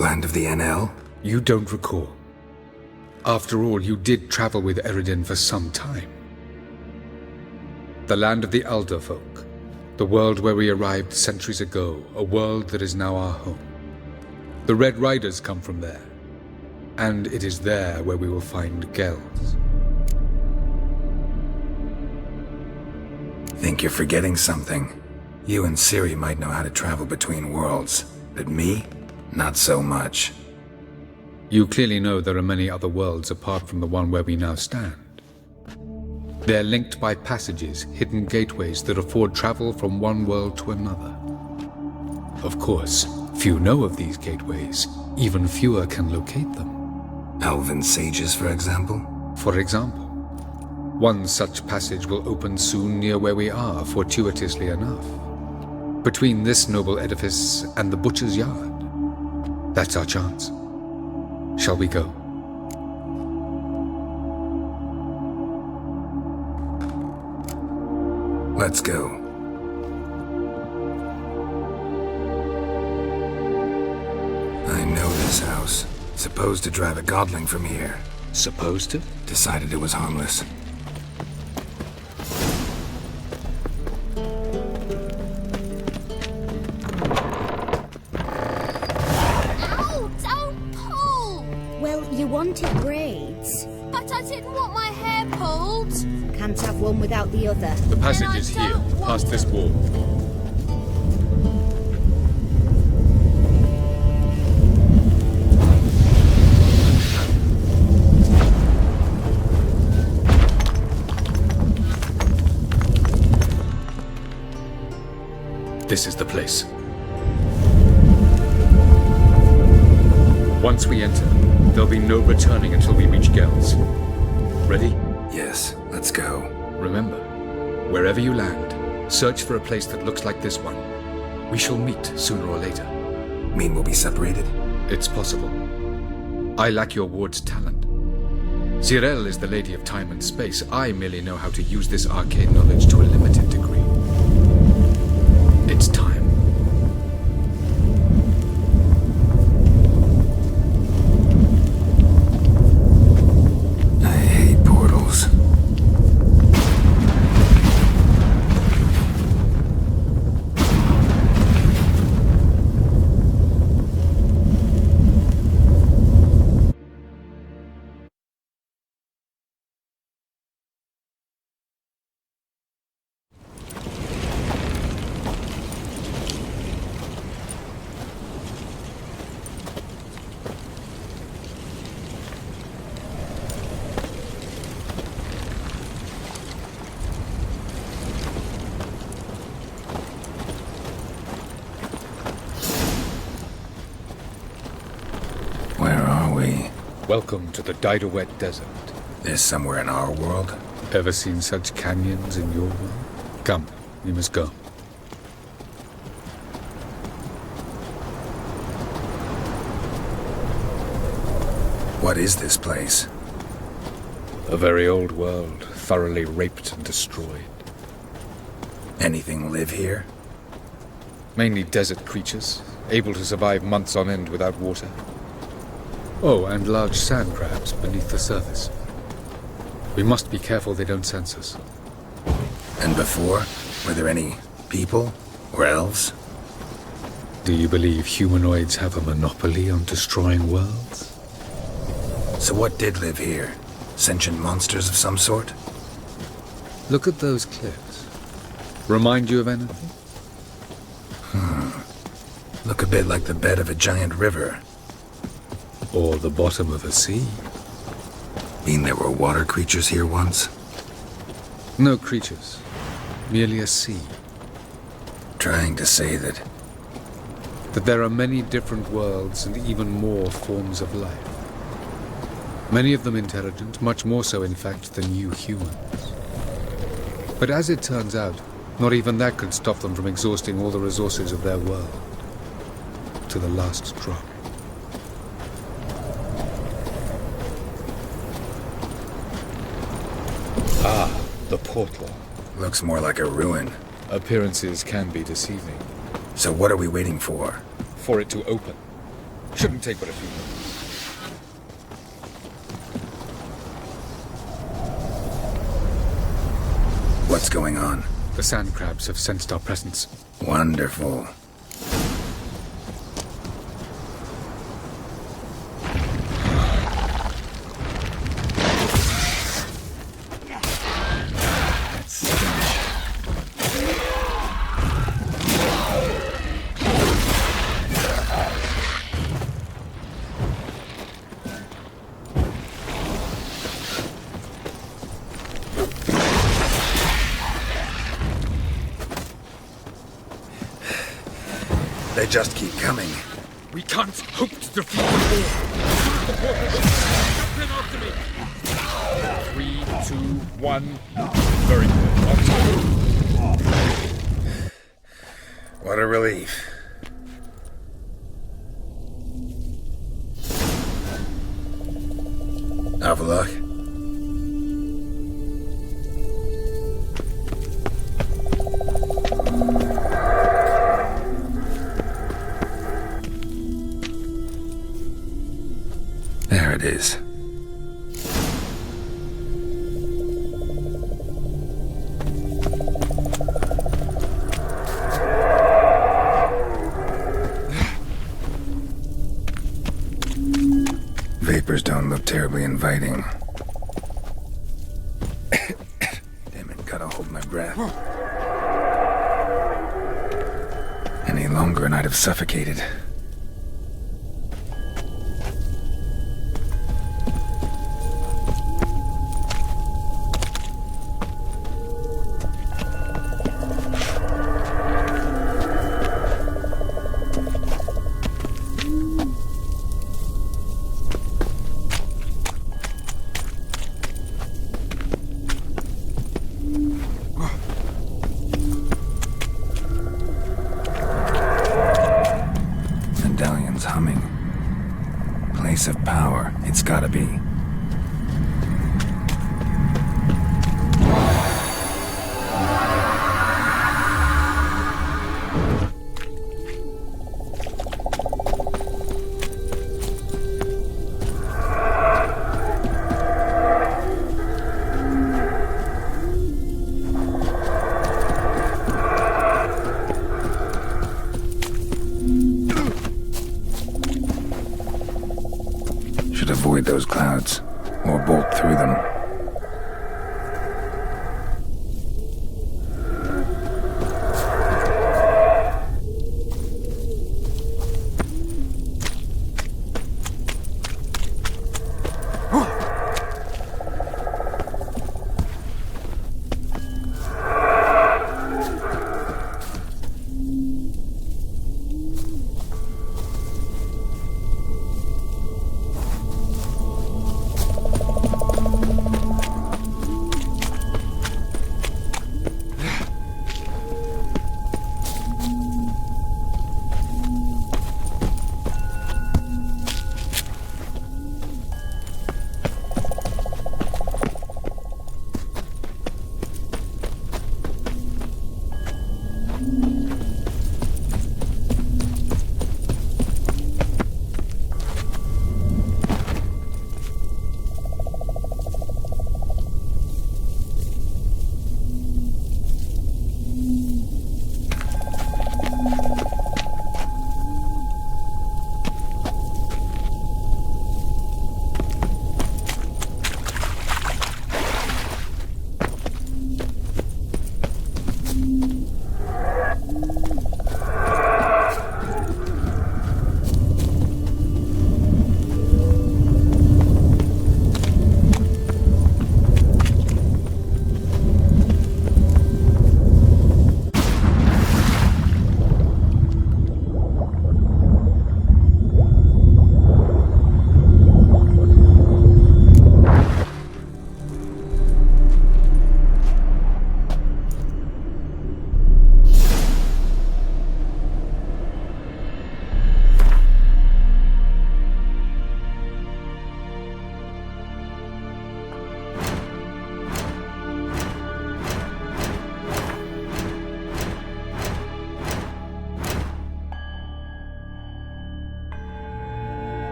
Land of the NL? You don't recall. After all, you did travel with Eredin for some time. The land of the Alder folk. The world where we arrived centuries ago. A world that is now our home. The Red Riders come from there. And it is there where we will find Gels. Think you're forgetting something. You and Ciri might know how to travel between worlds, but me? Not so much. You clearly know there are many other worlds apart from the one where we now stand. They're linked by passages, hidden gateways that afford travel from one world to another. Of course, few know of these gateways. Even fewer can locate them. Elven sages, for example? For example. One such passage will open soon near where we are, fortuitously enough. Between this noble edifice and the butcher's yard. That's our chance. Shall we go? Let's go. I know this house. Supposed to drive a godling from here. Supposed to? Decided it was harmless. Ow! Don't pull! Well, you wanted braids. But I didn't want my hair pulled. Can't have one without the other. The passage is here, past this wall. This is the place. Once we enter, there'll be no returning until we reach Gels. Ready? Yes, let's go. Remember, wherever you land, search for a place that looks like this one. We shall meet sooner or later. Mean we'll be separated? It's possible. I lack your ward's talent. Zirel is the lady of time and space. I merely know how to use this arcane knowledge to a limited degree. It's time. I hate portals. Welcome to the Deireadh Desert. This somewhere in our world? Ever seen such canyons in your world? Come, we must go. What is this place? A very old world, thoroughly raped and destroyed. Anything live here? Mainly desert creatures, able to survive months on end without water. Oh, and large sand crabs beneath the surface. We must be careful they don't sense us. And before, were there any people or elves? Do you believe humanoids have a monopoly on destroying worlds? So what did live here? Sentient monsters of some sort? Look at those cliffs. Remind you of anything? Look a bit like the bed of a giant river. Or the bottom of a sea. Mean there were water creatures here once? No creatures. Merely a sea. Trying to say that there are many different worlds and even more forms of life. Many of them intelligent, much more so in fact than you humans. But as it turns out, not even that could stop them from exhausting all the resources of their world. To the last drop. Ah, the portal. Looks more like a ruin. Appearances can be deceiving. So what are we waiting for? For it to open. Shouldn't take but a few minutes. What's going on? The sand crabs have sensed our presence. Wonderful. They just keep coming. We can't hope to defeat them all. The portal. Jump in after me. 3, 2, 1. Very good. What a relief. Have a look. There it is. Vapors don't look terribly inviting. Damn it, gotta hold my breath. Any longer and I'd have suffocated. Of power, it's gotta be. Avoid those clouds, or bolt through them.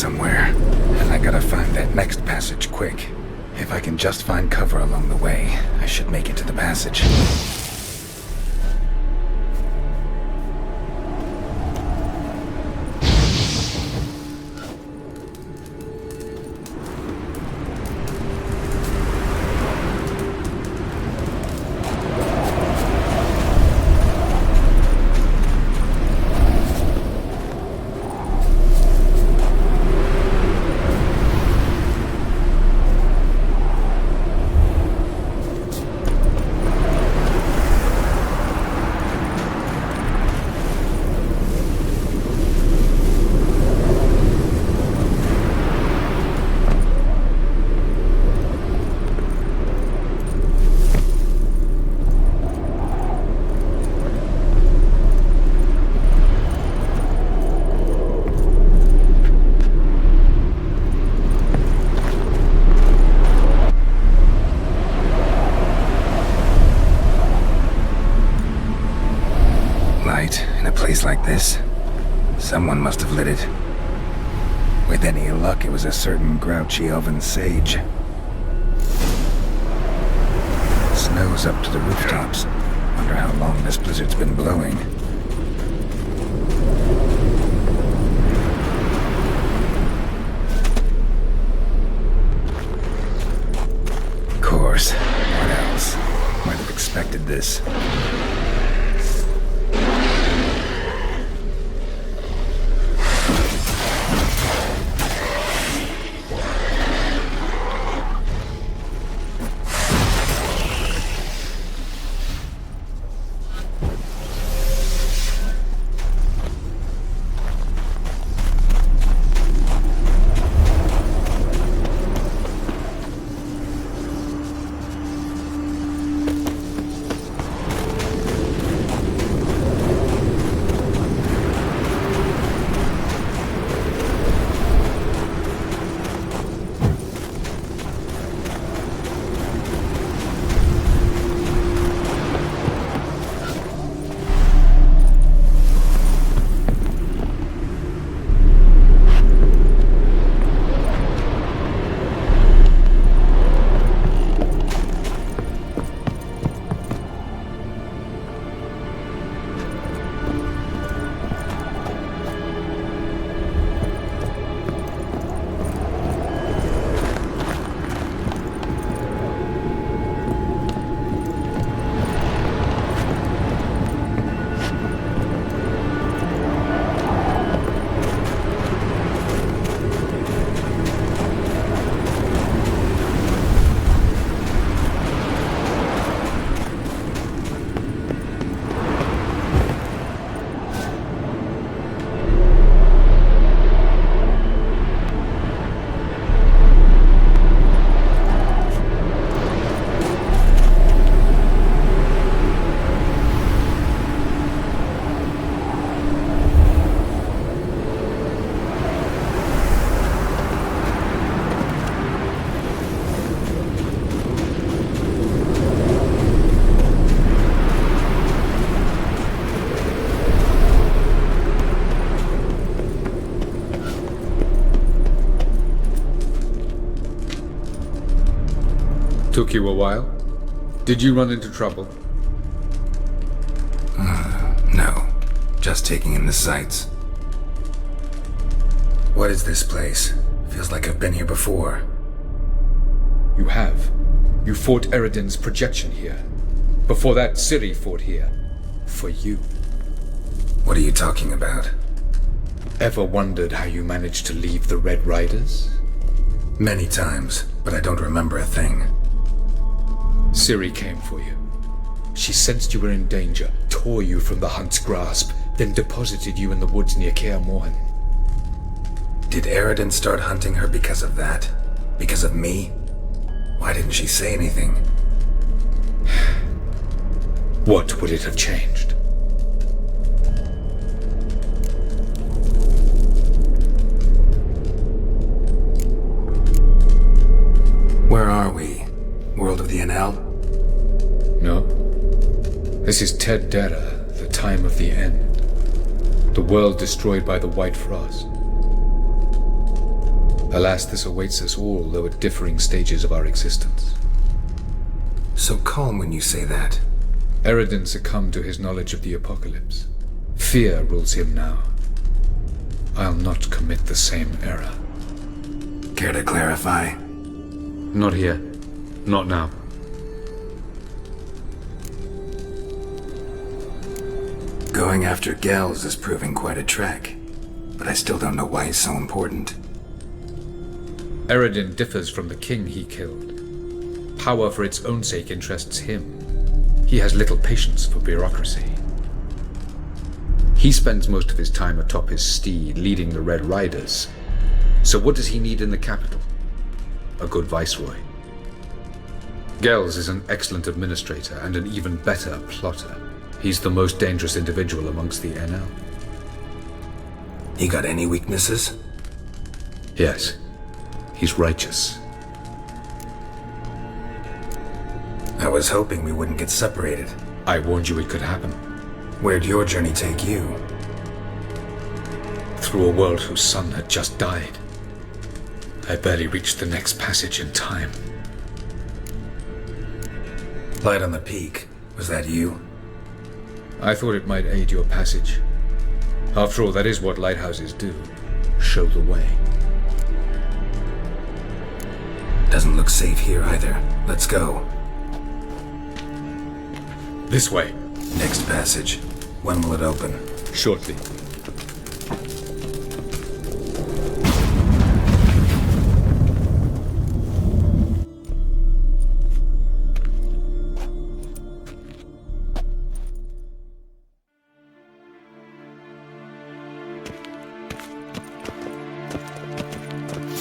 somewhere, and I gotta find that next passage quick. If I can just find cover along the way, I should make it to the passage. Like this, someone must have lit it. With any luck, it was a certain grouchy elven sage. Snow's up to the rooftops. Wonder how long this blizzard's been blowing. Of course. What else? Might have expected this. Took you a while? Did you run into trouble? No. Just taking in the sights. What is this place? Feels like I've been here before. You have. You fought Eredin's projection here. Before that, Ciri fought here. For you. What are you talking about? Ever wondered how you managed to leave the Red Riders? Many times, but I don't remember a thing. Ciri came for you. She sensed you were in danger, tore you from the Hunt's grasp, then deposited you in the woods near Kaer Morhen. Did Eredin start hunting her because of that? Because of me? Why didn't she say anything? What would it have changed? Where are we? World of the Enel? No. This is Deireadh, the time of the end. The world destroyed by the White Frost. Alas, this awaits us all, though at differing stages of our existence. So calm when you say that. Eredin succumbed to his knowledge of the apocalypse. Fear rules him now. I'll not commit the same error. Care to clarify? Not here. Not now. Going after Gels is proving quite a trek, but I still don't know why he's so important. Eredin differs from the king he killed. Power for its own sake interests him. He has little patience for bureaucracy. He spends most of his time atop his steed, leading the Red Riders. So what does he need in the capital? A good viceroy. Gels is an excellent administrator and an even better plotter. He's the most dangerous individual amongst the NL. He got any weaknesses? Yes. He's righteous. I was hoping we wouldn't get separated. I warned you it could happen. Where'd your journey take you? Through a world whose son had just died. I barely reached the next passage in time. Light on the peak. Was that you? I thought it might aid your passage. After all, that is what lighthouses do. Show the way. Doesn't look safe here either. Let's go. This way. Next passage. When will it open? Shortly.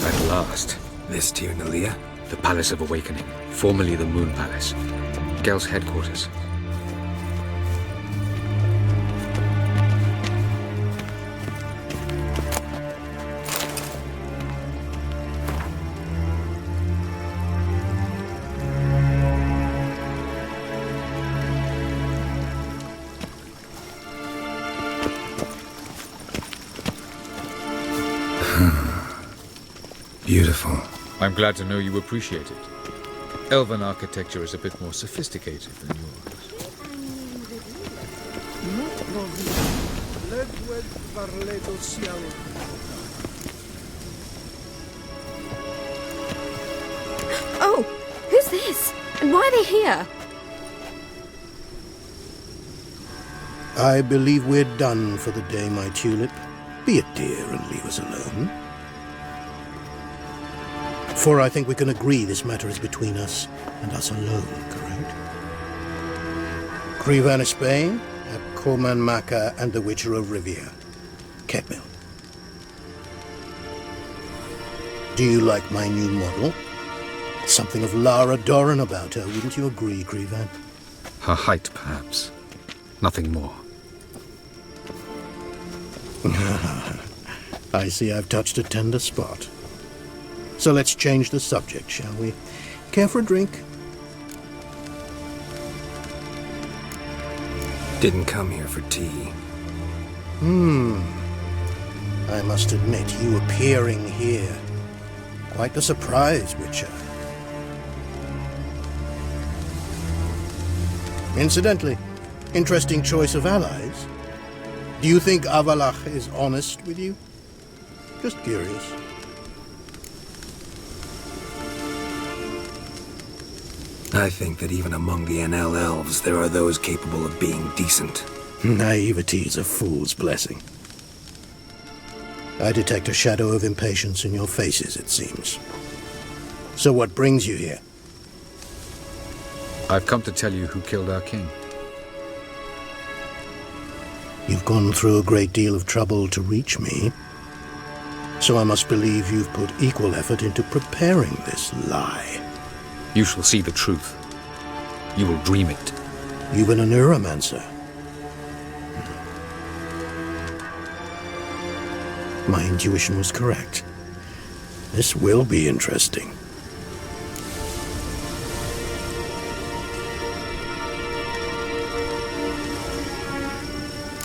At last. This Tir Nalia? The Palace of Awakening, formerly the Moon Palace. Gel's headquarters. Beautiful. I'm glad to know you appreciate it. Elven architecture is a bit more sophisticated than yours. Oh, who's this? And why are they here? I believe we're done for the day, my tulip. Be a dear and leave us alone. For I think we can agree this matter is between us and us alone, correct? Crevan of Spain, Coman Maca, and the Witcher of Rivia. Ketmil. Do you like my new model? Something of Lara Doran about her, wouldn't you agree, Crevan? Her height, perhaps. Nothing more. I see I've touched a tender spot. So let's change the subject, shall we? Care for a drink? Didn't come here for tea. I must admit, you appearing here. Quite the surprise, Witcher. Incidentally, interesting choice of allies. Do you think Avalach is honest with you? Just curious. I think that even among the NL elves, there are those capable of being decent. Naivety is a fool's blessing. I detect a shadow of impatience in your faces, it seems. So what brings you here? I've come to tell you who killed our king. You've gone through a great deal of trouble to reach me. So I must believe you've put equal effort into preparing this lie. You shall see the truth. You will dream it. You've been a neuromancer. My intuition was correct. This will be interesting.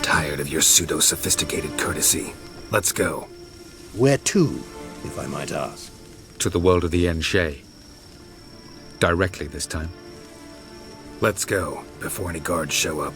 Tired of your pseudo-sophisticated courtesy. Let's go. Where to? if I might ask? To the world of the Enshe. Directly this time. Let's go, before any guards show up.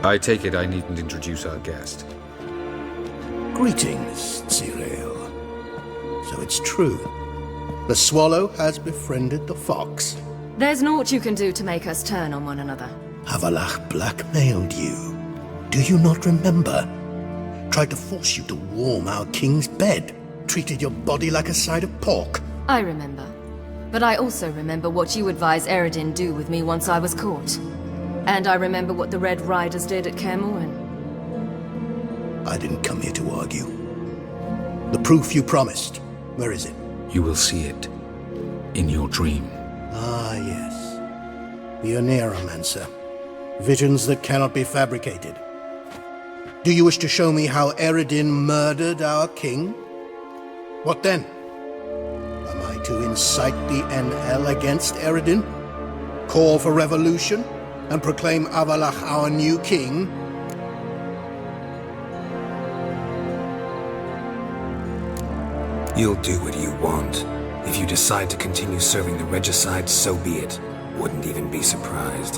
I take it I needn't introduce our guest. Greetings, Deireadh. So it's true. The swallow has befriended the fox. There's naught you can do to make us turn on one another. Avallac'h blackmailed you. Do you not remember? Tried to force you to warm our king's bed. Treated your body like a side of pork. I remember. But I also remember what you advised Eredin do with me once I was caught. And I remember what the Red Riders did at Kaer Morhen. I didn't come here to argue. The proof you promised, where is it? You will see it. In your dream. Ah, yes. The Oneiromancer. Visions that cannot be fabricated. Do you wish to show me how Eredin murdered our king? What then? Am I to incite the NL against Eredin? Call for revolution? And proclaim Avallac'h our new king? You'll do what you want. If you decide to continue serving the regicide, so be it. Wouldn't even be surprised.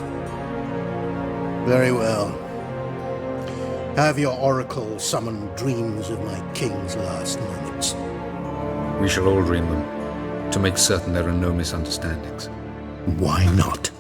Very well. Have your oracle summon dreams of my king's last moments. We shall all dream them, to make certain there are no misunderstandings. Why not?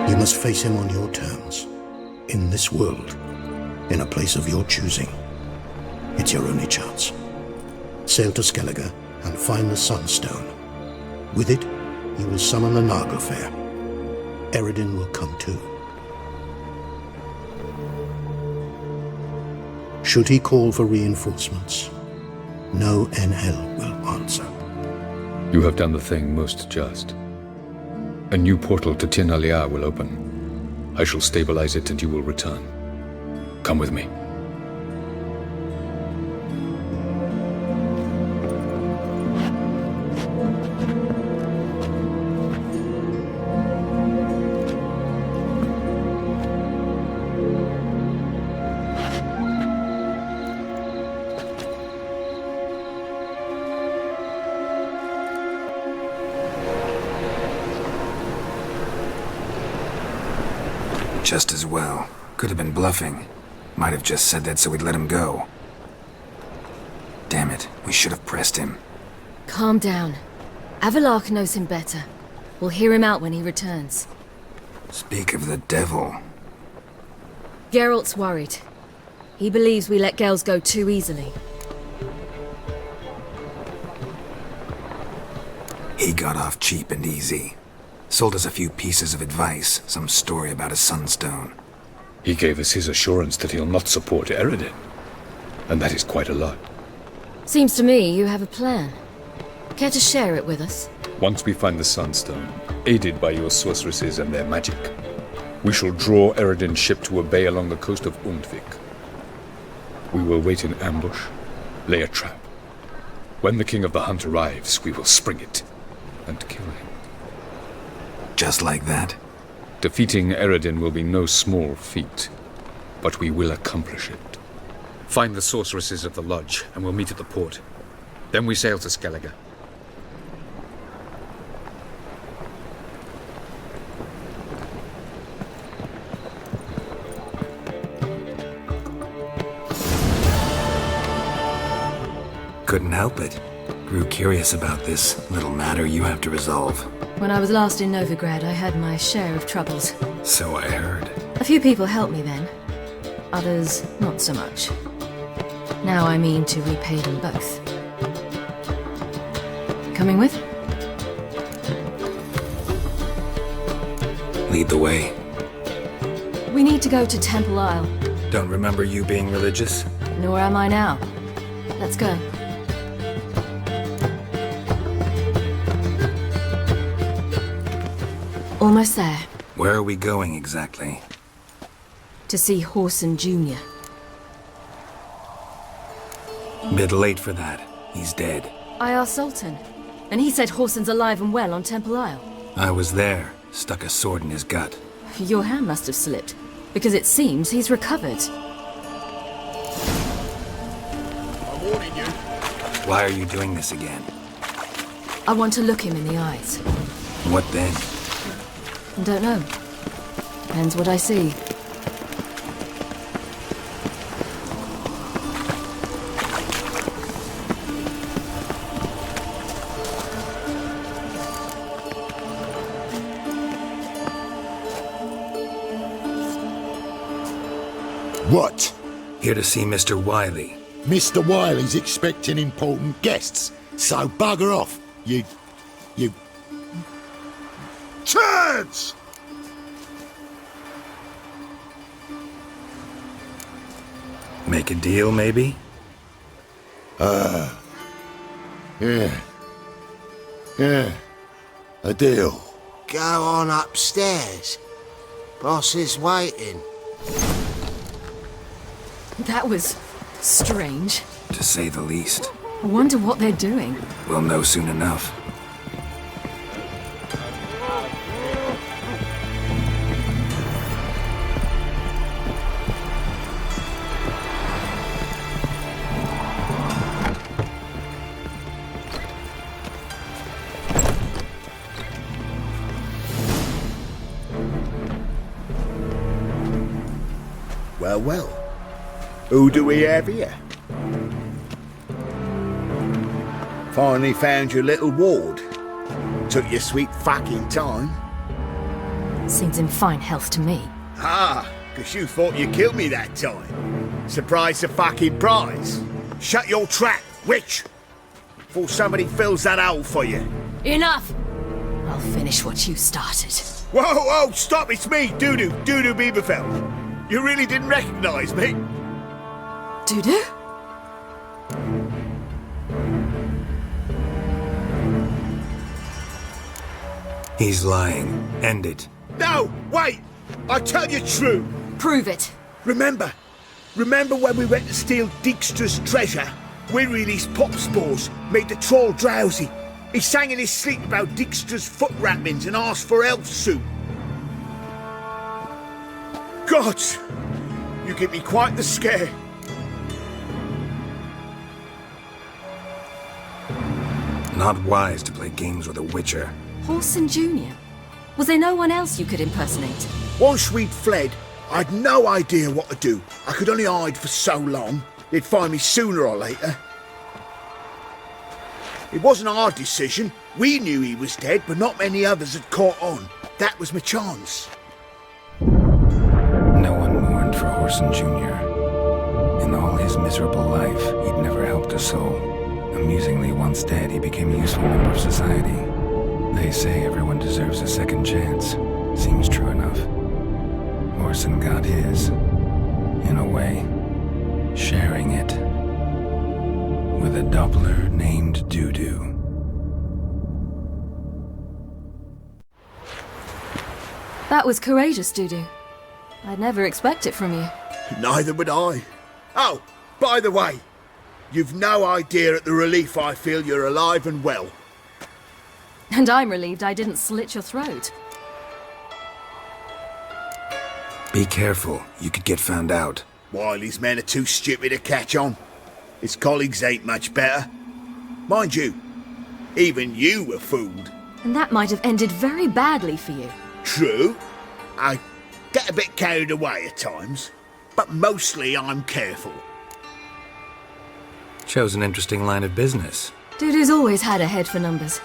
You must face him on your terms. In this world. In a place of your choosing. It's your only chance. Sail to Skellige and find the Sunstone. With it, you will summon the Naga Fair. Eredin will come too. Should he call for reinforcements, no NL will answer. You have done the thing most just. A new portal to Tin Alia will open. I shall stabilize it and you will return. Come with me. Just as well. Could have been bluffing. Might have just said that so we'd let him go. Damn it, we should have pressed him. Calm down. Avallac'h knows him better. We'll hear him out when he returns. Speak of the devil. Geralt's worried. He believes we let girls go too easily. He got off cheap and easy. Sold us a few pieces of advice, some story about a Sunstone. He gave us his assurance that he'll not support Eredin. and that is quite a lot. Seems to me you have a plan. Care to share it with us? Once we find the Sunstone, aided by your sorceresses and their magic, we shall draw Eredin's ship to a bay along the coast of Undvik. We will wait in ambush, lay a trap. When the King of the Hunt arrives, we will spring it and kill him. Just like that? Defeating Eredin will be no small feat, but we will accomplish it. Find the sorceresses of the lodge, and we'll meet at the port. Then we sail to Skellige. Couldn't help it. Grew curious about this little matter you have to resolve. When I was last in Novigrad, I had my share of troubles. So I heard. A few people helped me then. Others, not so much. Now I mean to repay them both. Coming with? Lead the way. We need to go to Temple Isle. Don't remember you being religious? Nor am I now. Let's go. Almost there. Where are we going exactly? To see Ursine Jr. Bit late for that. He's dead. I asked Sultan, and he said Ursine's alive and well on Temple Isle. I was there. Stuck a sword in his gut. Your hand must have slipped, because it seems he's recovered. I'm warning you. Why are you doing this again? I want to look him in the eyes. What then? Don't know. Depends what I see. What? Here to see Mr. Wiley. Mr. Wiley's expecting important guests, so bugger off, you... Turds! Make a deal, maybe? Yeah. A deal. Go on upstairs. Boss is waiting. That was strange. To say the least. I wonder what they're doing. We'll know soon enough. Well. Who do we have here? Finally found your little ward. Took your sweet fucking time. Seems in fine health to me. Ah, because you thought you killed me that time. Surprise the fucking prize. Shut your trap, witch! Before somebody fills that hole for you. Enough! I'll finish what you started. Whoa, stop, it's me, Dudu Bieberfeld. You really didn't recognise me? Dudu? He's lying. End it. No, wait! I'll tell you true. Prove it. Remember when we went to steal Dijkstra's treasure? We released pop spores, made the troll drowsy. He sang in his sleep about Dijkstra's foot wrappings and asked for elf soup. Gods, you give me quite the scare. Not wise to play games with a witcher. Ursine Jr.? Was there no one else you could impersonate? Once we'd fled, I'd no idea what to do. I could only hide for so long. They'd find me sooner or later. It wasn't our decision. We knew he was dead, but not many others had caught on. That was my chance. No one mourned for Ursine Jr. In all his miserable life, he'd never helped a soul. Amusingly, once dead, he became a useful member of society. They say everyone deserves a second chance. Seems true enough. Ursine got his. In a way. Sharing it. Doppler named Doo-Doo. That was courageous, Doo-Doo. I'd never expect it from you. Neither would I. Oh, by the way, you've no idea at the relief I feel you're alive and well. And I'm relieved I didn't slit your throat. Be careful, you could get found out. Wiley's men are too stupid to catch on. His colleagues ain't much better. Mind you, even you were fooled. And that might have ended very badly for you. True. I get a bit carried away at times, but mostly I'm careful. Shows an interesting line of business. Doo-Doo's always had a head for numbers.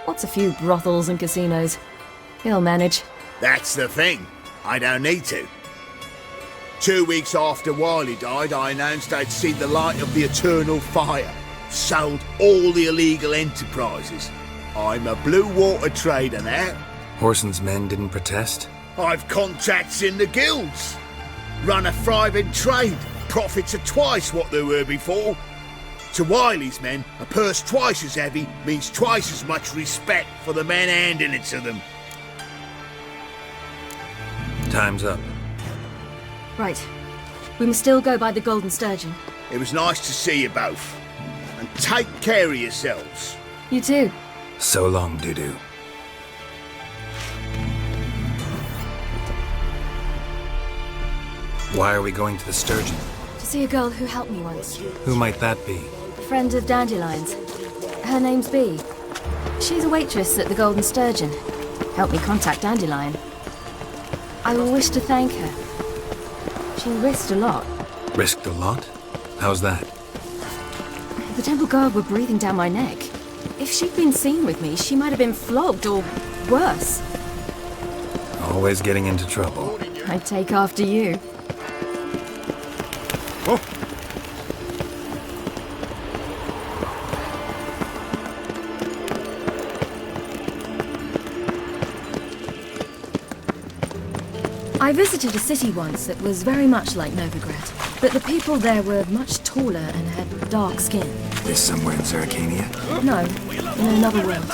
What's a few brothels and casinos? He'll manage. That's the thing. I don't need to. 2 weeks after Wiley died, I announced I'd seen the light of the eternal fire. Sold all the illegal enterprises. I'm a blue water trader now. Horsen's men didn't protest? I've contacts in the guilds. Run a thriving trade. Profits are twice what they were before. To Wiley's men, a purse twice as heavy means twice as much respect for the men handing it to them. Time's up. Right. We must still go by the Golden Sturgeon. It was nice to see you both. And take care of yourselves. You too. So long, Doo-Doo. Why are we going to the Sturgeon? To see a girl who helped me once. Who might that be? A friend of Dandelion's. Her name's Bee. She's a waitress at the Golden Sturgeon. Helped me contact Dandelion. I wish to thank her. She risked a lot. Risked a lot? How's that? The temple guard were breathing down my neck. If she'd been seen with me, she might have been flogged or worse. Always getting into trouble. I'd take after you. Oh. I visited a city once that was very much like Novigrad, but the people there were much taller and had dark skin. This somewhere in Zeracania? No, in another world.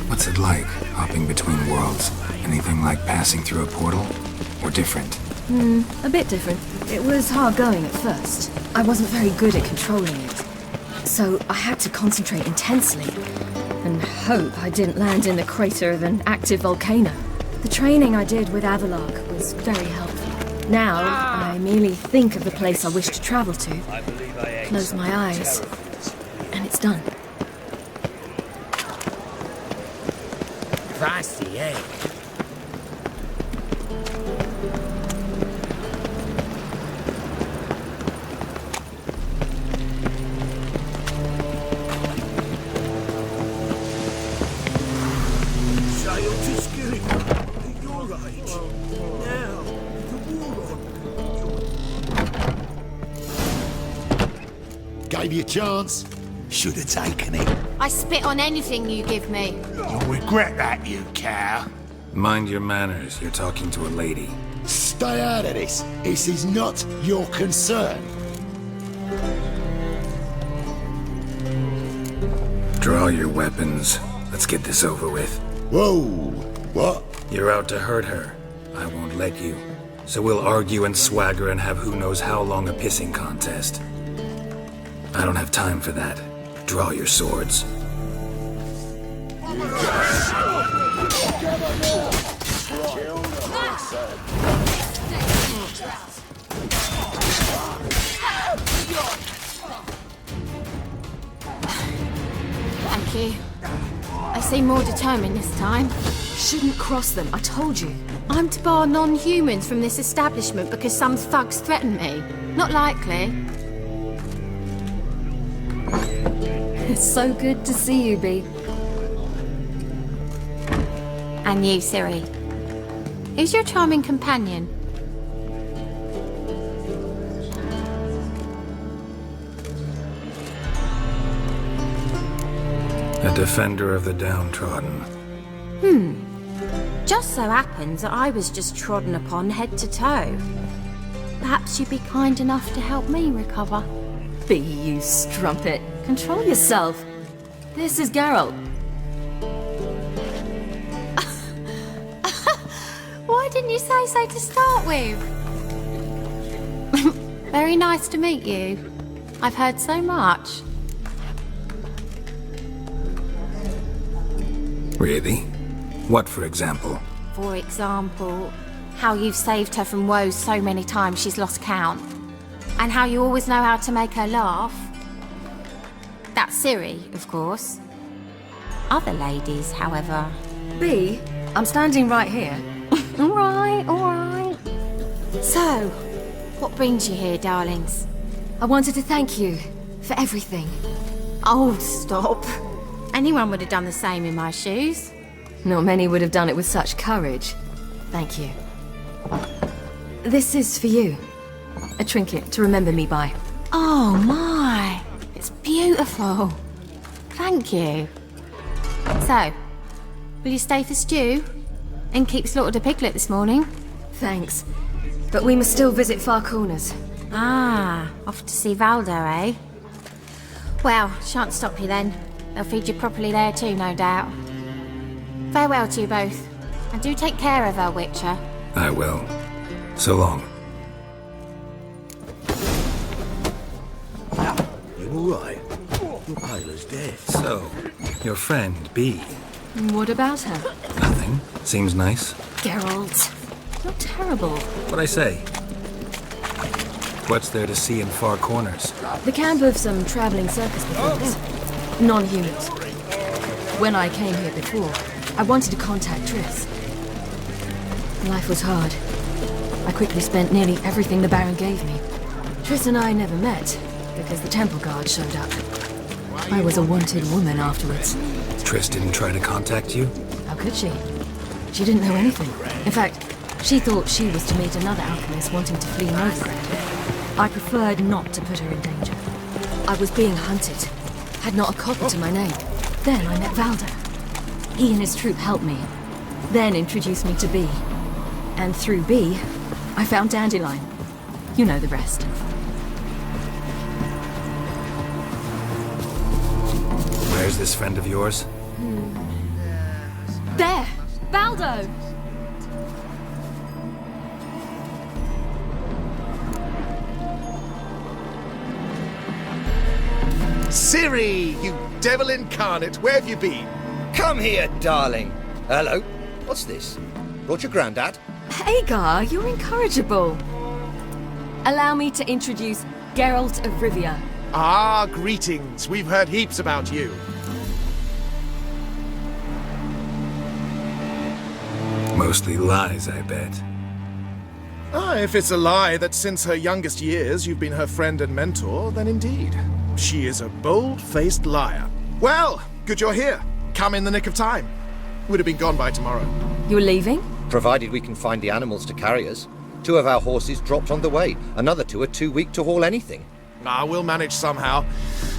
What's it like, hopping between worlds? Anything like passing through a portal? Or different? A bit different. It was hard going at first. I wasn't very good at controlling it. So I had to concentrate intensely, and hope I didn't land in the crater of an active volcano. The training I did with Avalark was very helpful. Now, I merely think of the place I wish to travel to, close my eyes, and it's done. Feisty, eh? Gave you a chance. Should have taken it. I spit on anything you give me. You'll regret that, you cow. Mind your manners, you're talking to a lady. Stay out of this. This is not your concern. Draw your weapons. Let's get this over with. Whoa! What? You're out to hurt her. I won't let you. So we'll argue and swagger and have who knows how long a pissing contest. I don't have time for that. Draw your swords. Thank you. I seem more determined this time. Shouldn't cross them, I told you. I'm to bar non-humans from this establishment because some thugs threaten me. Not likely. It's so good to see you, Bee. And you, Ciri. Who's your charming companion? A defender of the downtrodden. Just so happens that I was just trodden upon head to toe. Perhaps you'd be kind enough to help me recover. Bee, you strumpet. Control yourself. This is Geralt. Why didn't you say so to start with? Very nice to meet you. I've heard so much. Really? What, for example? For example, how you've saved her from woes so many times she's lost count. And how you always know how to make her laugh. That's Ciri, of course. Other ladies, however... B, I'm standing right here. Alright, alright. So, what brings you here, darlings? I wanted to thank you for everything. Oh, stop. Anyone would have done the same in my shoes. Not many would have done it with such courage. Thank you. This is for you. A trinket to remember me by. Oh my, it's beautiful. Thank you. So, will you stay for stew? And keep slaughtered a piglet this morning? Thanks. But we must still visit Far Corners. Ah, off to see Valdo, eh? Well, shan't stop you then. They'll feed you properly there too, no doubt. Farewell to you both. And do take care of her, Witcher. I will. So long. You alright? Your Paler's dead. So, your friend, B. What about her? Nothing. Seems nice. Geralt. Not terrible. What'd I say? What's there to see in Far Corners? The camp of some traveling circus performers. Non-humans. When I came here before, I wanted to contact Triss. Life was hard. I quickly spent nearly everything the Baron gave me. Triss and I never met, because the temple guard showed up. I was a wanted woman afterwards. Triss didn't try to contact you? How could she? She didn't know anything. In fact, she thought she was to meet another alchemist wanting to flee Novigrad. I preferred not to put her in danger. I was being hunted. Had not a copper to my name. Then I met Valdo. He and his troop helped me. Then introduced me to B. And through B, I found Dandelion. You know the rest. Where's this friend of yours? There! Valdo! Ciri, you devil incarnate, where have you been? Come here, darling. Hello. What's this? Brought your granddad? Hagar, you're incorrigible. Allow me to introduce Geralt of Rivia. Ah, greetings. We've heard heaps about you. Mostly lies, I bet. Ah, if it's a lie that since her youngest years you've been her friend and mentor, then indeed. She is a bold-faced liar. Well, good you're here. Come in the nick of time. Would have been gone by tomorrow. You're leaving? Provided we can find the animals to carry us. 2 of our horses dropped on the way. Another 2 are too weak to haul anything. Ah, we'll manage somehow.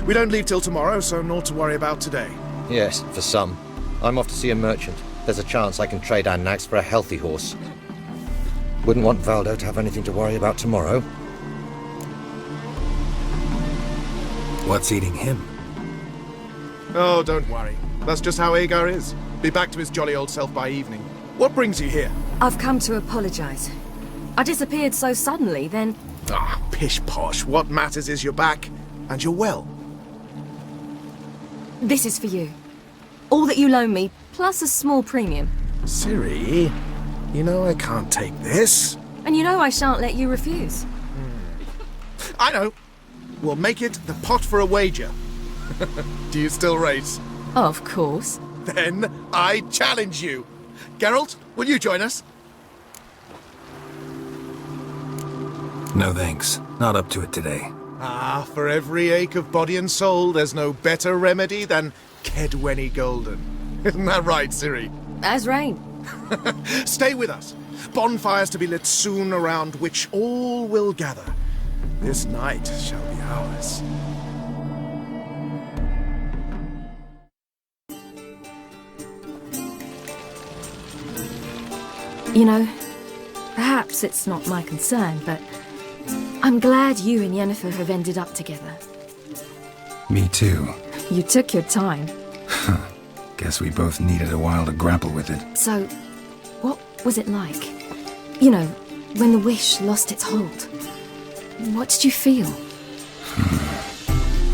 We don't leave till tomorrow, so naught to worry about today. Yes, for some. I'm off to see a merchant. There's a chance I can trade our nags for a healthy horse. Wouldn't want Valdo to have anything to worry about tomorrow. What's eating him? Oh, don't worry. That's just how Agar is. Be back to his jolly old self by evening. What brings you here? I've come to apologize. I disappeared so suddenly, then... Ah, pish-posh. What matters is you're back, and you're well. This is for you. All that you loan me, plus a small premium. Ciri, you know I can't take this. And you know I shan't let you refuse. I know. We'll make it the pot for a wager. Do you still race? Of course. Then I challenge you. Geralt, will you join us? No thanks. Not up to it today. Ah, for every ache of body and soul, there's no better remedy than Kedweni Golden. Isn't that right, Ciri? As rain. Stay with us. Bonfires to be lit soon around which all will gather. This night shall be ours. You know, perhaps it's not my concern, but I'm glad you and Yennefer have ended up together. Me too. You took your time. Guess we both needed a while to grapple with it. So, what was it like? You know, when the wish lost its hold. What did you feel?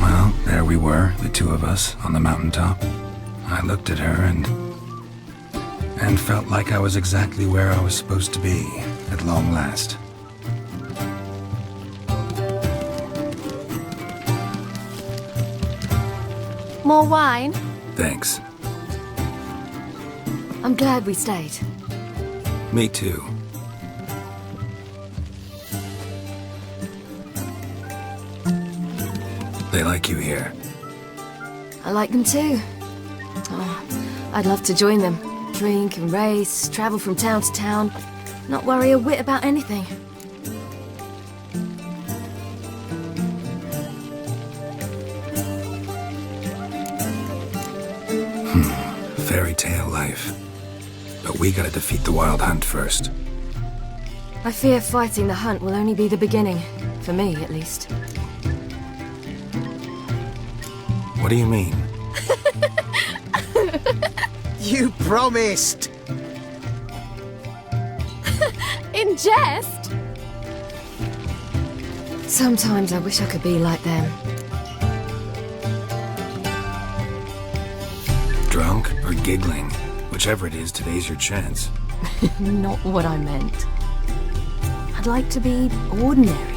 Well, there we were, the two of us, on the mountaintop. I looked at her and felt like I was exactly where I was supposed to be, at long last. More wine? Thanks. I'm glad we stayed. Me too. They like you here. I like them too. Oh, I'd love to join them. Drink and race, travel from town to town, not worry a whit about anything. Fairy tale life. But we gotta defeat the Wild Hunt first. I fear fighting the hunt will only be the beginning. For me, at least. What do you mean? You promised! In jest? Sometimes I wish I could be like them. Drunk or giggling? Whichever it is, today's your chance. Not what I meant. I'd like to be ordinary.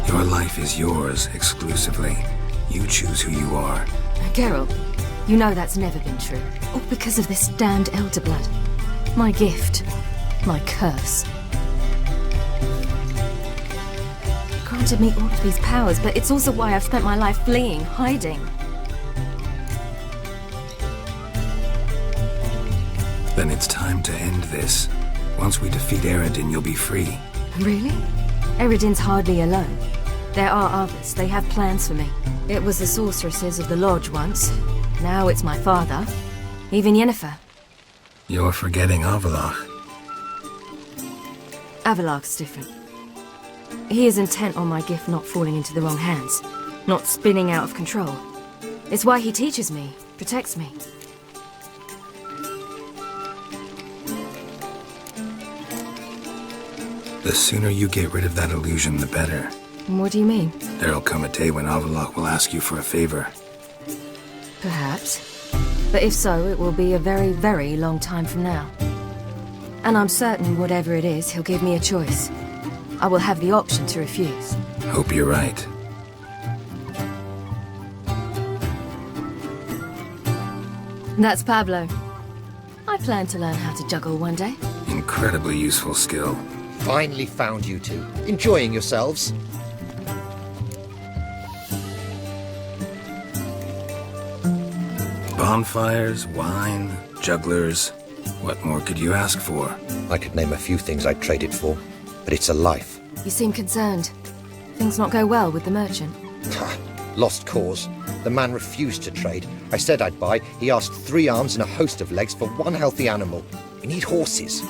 Your life is yours, exclusively. You choose who you are. Geralt, you know that's never been true. All because of this damned elder blood. My gift. My curse. Granted me all of these powers, but it's also why I've spent my life fleeing, hiding. Then it's time to end this. Once we defeat Deireadh, you'll be free. Really? Eredin's hardly alone. There are others. They have plans for me. It was the sorceresses of the Lodge once. Now it's my father. Even Yennefer. You're forgetting Avallac'h. Avallac'h's different. He is intent on my gift not falling into the wrong hands. Not spinning out of control. It's why he teaches me, protects me. The sooner you get rid of that illusion, the better. What do you mean? There'll come a day when Avallac'h will ask you for a favor. Perhaps. But if so, it will be a very, very long time from now. And I'm certain whatever it is, he'll give me a choice. I will have the option to refuse. Hope you're right. That's Pablo. I plan to learn how to juggle one day. Incredibly useful skill. Finally found you two. Enjoying yourselves? Bonfires, wine, jugglers. What more could you ask for? I could name a few things I'd trade it for, but it's a life. You seem concerned. Things not go well with the merchant. Lost cause. The man refused to trade. I said I'd buy. He asked 3 arms and a host of legs for 1 healthy animal. We need horses,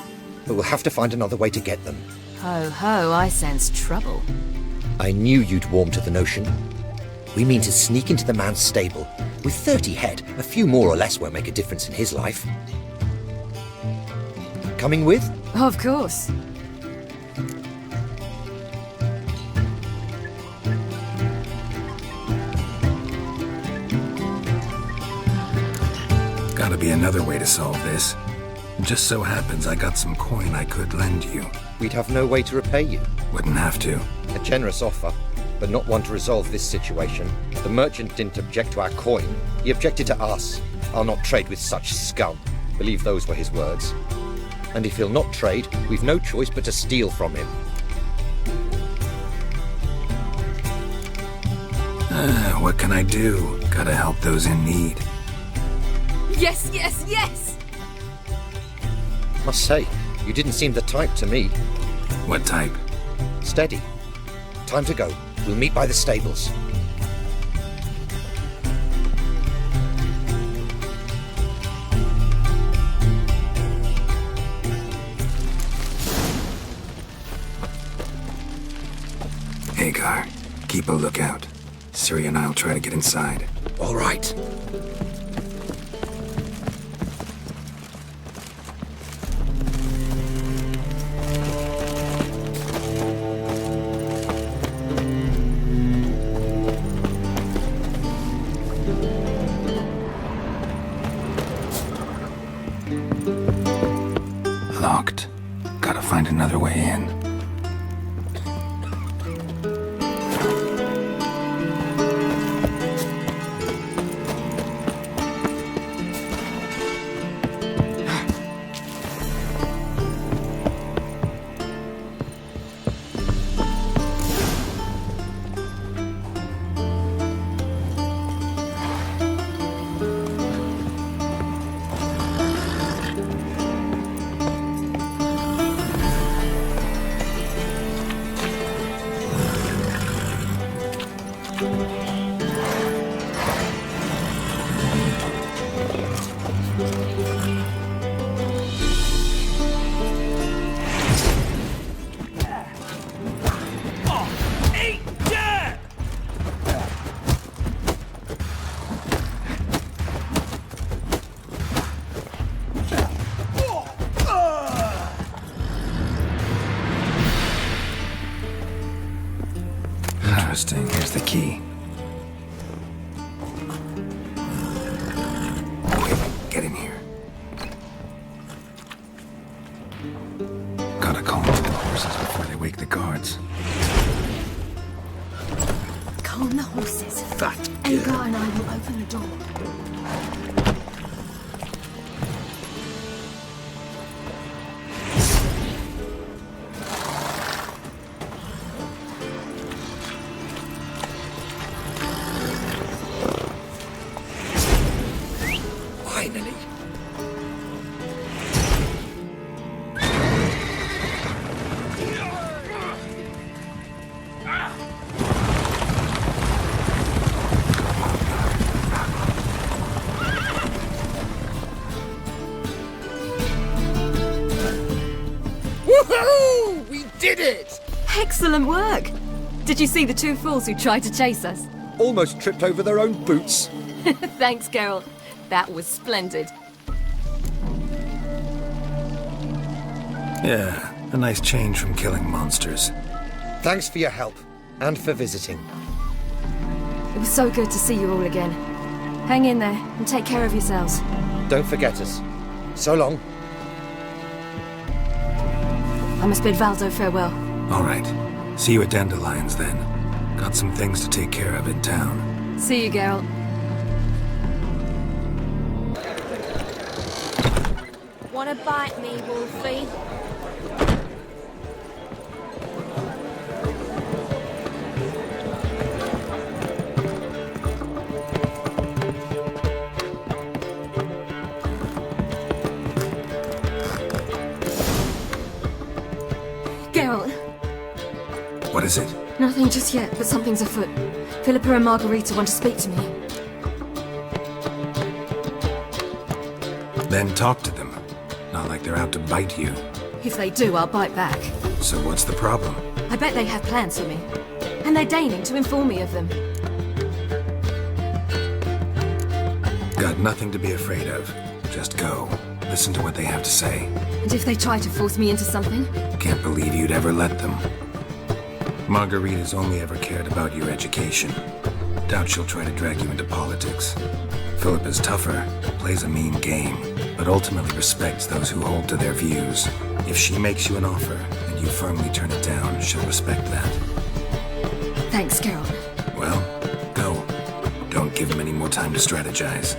but we'll have to find another way to get them. Ho ho, I sense trouble. I knew you'd warm to the notion. We mean to sneak into the man's stable. With 30 head, a few more or less won't make a difference in his life. Coming with? Of course. Gotta be another way to solve this. It just so happens I got some coin I could lend you. We'd have no way to repay you. Wouldn't have to. A generous offer, but not one to resolve this situation. The merchant didn't object to our coin. He objected to us. I'll not trade with such scum. Believe those were his words. And if he'll not trade, we've no choice but to steal from him. What can I do? Gotta help those in need. Yes, yes, yes! Must say, you didn't seem the type to me. What type? Steady. Time to go. We'll meet by the stables. car. Keep a lookout. Ciri and I'll try to get inside. All right. Locked. Gotta find another way in. Interesting. Here's the key. Wait, get in here. Gotta calm the horses before they wake the guards. Calm the horses. Fat Agar and I will open the door. Finally. Woohoo! We did it! Excellent work! Did you see the two fools who tried to chase us? Almost tripped over their own boots. Thanks, Geralt. That was splendid. Yeah, a nice change from killing monsters. Thanks for your help, and for visiting. It was so good to see you all again. Hang in there, and take care of yourselves. Don't forget us. So long. I must bid Valdo farewell. All right. See you at Dandelions, then. Got some things to take care of in town. See you, Geralt. Wanna bite me, Wolfie? Geralt. What is it? Nothing just yet, but something's afoot. Philippa and Margarita want to speak to me. Then talk to them. Not like they're out to bite you. If they do, I'll bite back. So what's the problem? I bet they have plans for me. And they're deigning to inform me of them. Got nothing to be afraid of. Just go. Listen to what they have to say. And if they try to force me into something? Can't believe you'd ever let them. Margarita's only ever cared about your education. Doubt she'll try to drag you into politics. Philippa's tougher, plays a mean game, but ultimately respects those who hold to their views. If she makes you an offer, and you firmly turn it down, she'll respect that. Thanks, Geralt. Well, go. Don't give him any more time to strategize.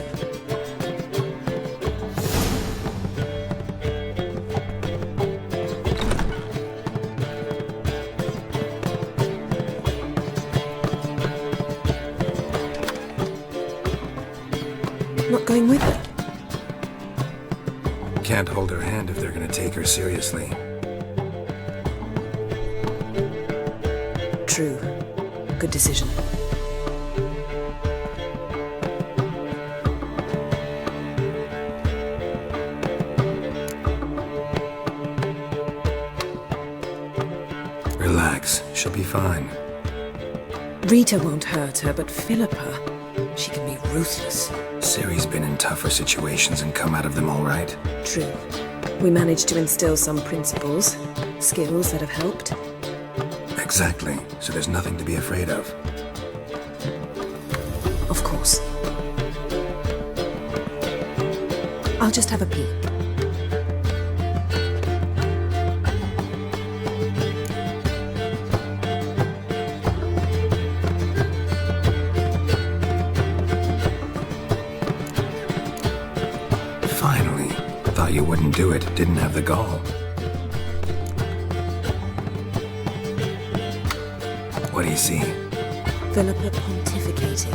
Not going with her? Can't hold her hand if they're gonna take her seriously. True. Good decision. Relax. She'll be fine. Rita won't hurt her, but Philippa, she can be ruthless. Ciri's been in tougher situations and come out of them all right. True. We managed to instill some principles, skills that have helped. Exactly, so there's nothing to be afraid of. Of course. I'll just have a peek. Finally. Thought you wouldn't do it, didn't have the gall. What do you see? Philippa pontificating.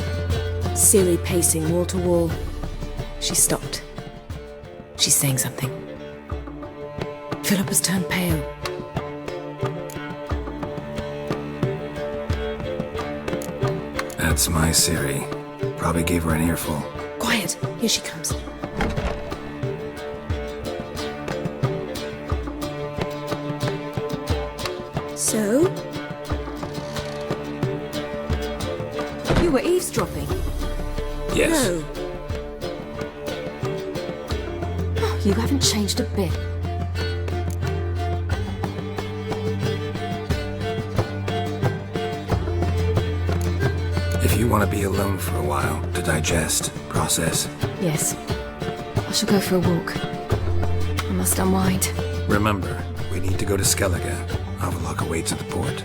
Ciri pacing wall to wall. She stopped. She's saying something. Philippa's turned pale. That's my Ciri. Probably gave her an earful. Quiet! Here she comes. So? You were eavesdropping? Yes. No. Oh, you haven't changed a bit. If you want to be alone for a while, to digest, process. Yes. I shall go for a walk. I must unwind. Remember, we need to go to Skellige. Avallac'h awaits at the port.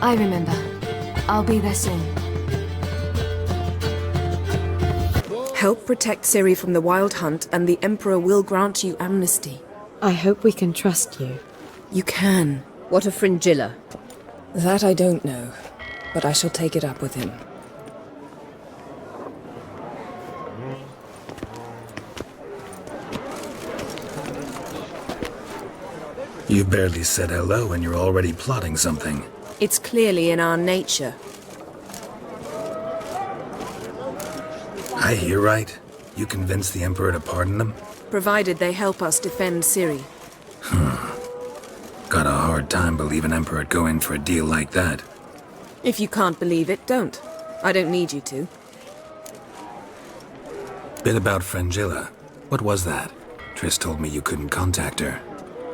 I remember. I'll be there soon. Help protect Ciri from the Wild Hunt, and the Emperor will grant you amnesty. I hope we can trust you. You can. What of Fringilla? That I don't know, but I shall take it up with him. You barely said hello and you're already plotting something. It's clearly in our nature. I hear right? You convinced the Emperor to pardon them? Provided they help us defend Ciri. Got a hard time believing Emperor'd go in for a deal like that. If you can't believe it, don't. I don't need you to. Bit about Fringilla. What was that? Triss told me you couldn't contact her.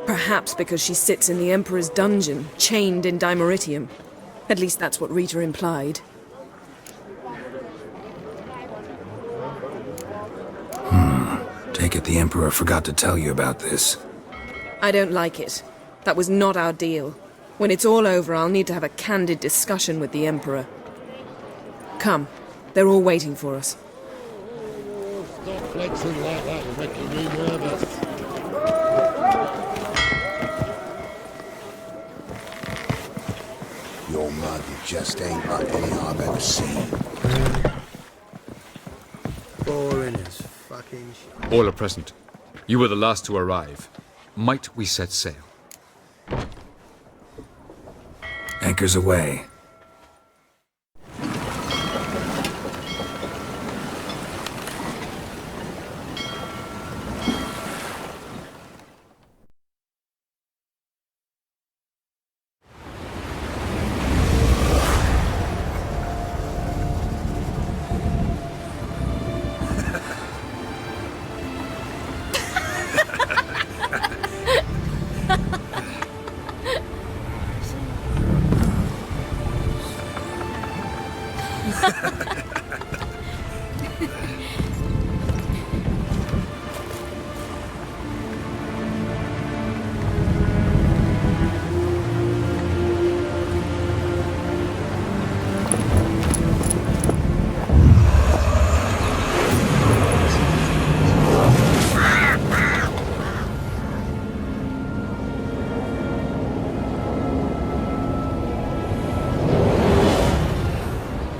Perhaps because she sits in the Emperor's dungeon, chained in Deimeritium. At least that's what Rita implied. Take it the Emperor forgot to tell you about this. I don't like it. That was not our deal. When it's all over, I'll need to have a candid discussion with the Emperor. Come. They're all waiting for us. Stop flexing like that, you're making me nervous. Your mug, it just ain't like any I've ever seen. Boring as fucking shit. All are present. You were the last to arrive. Might we set sail? Anchors away.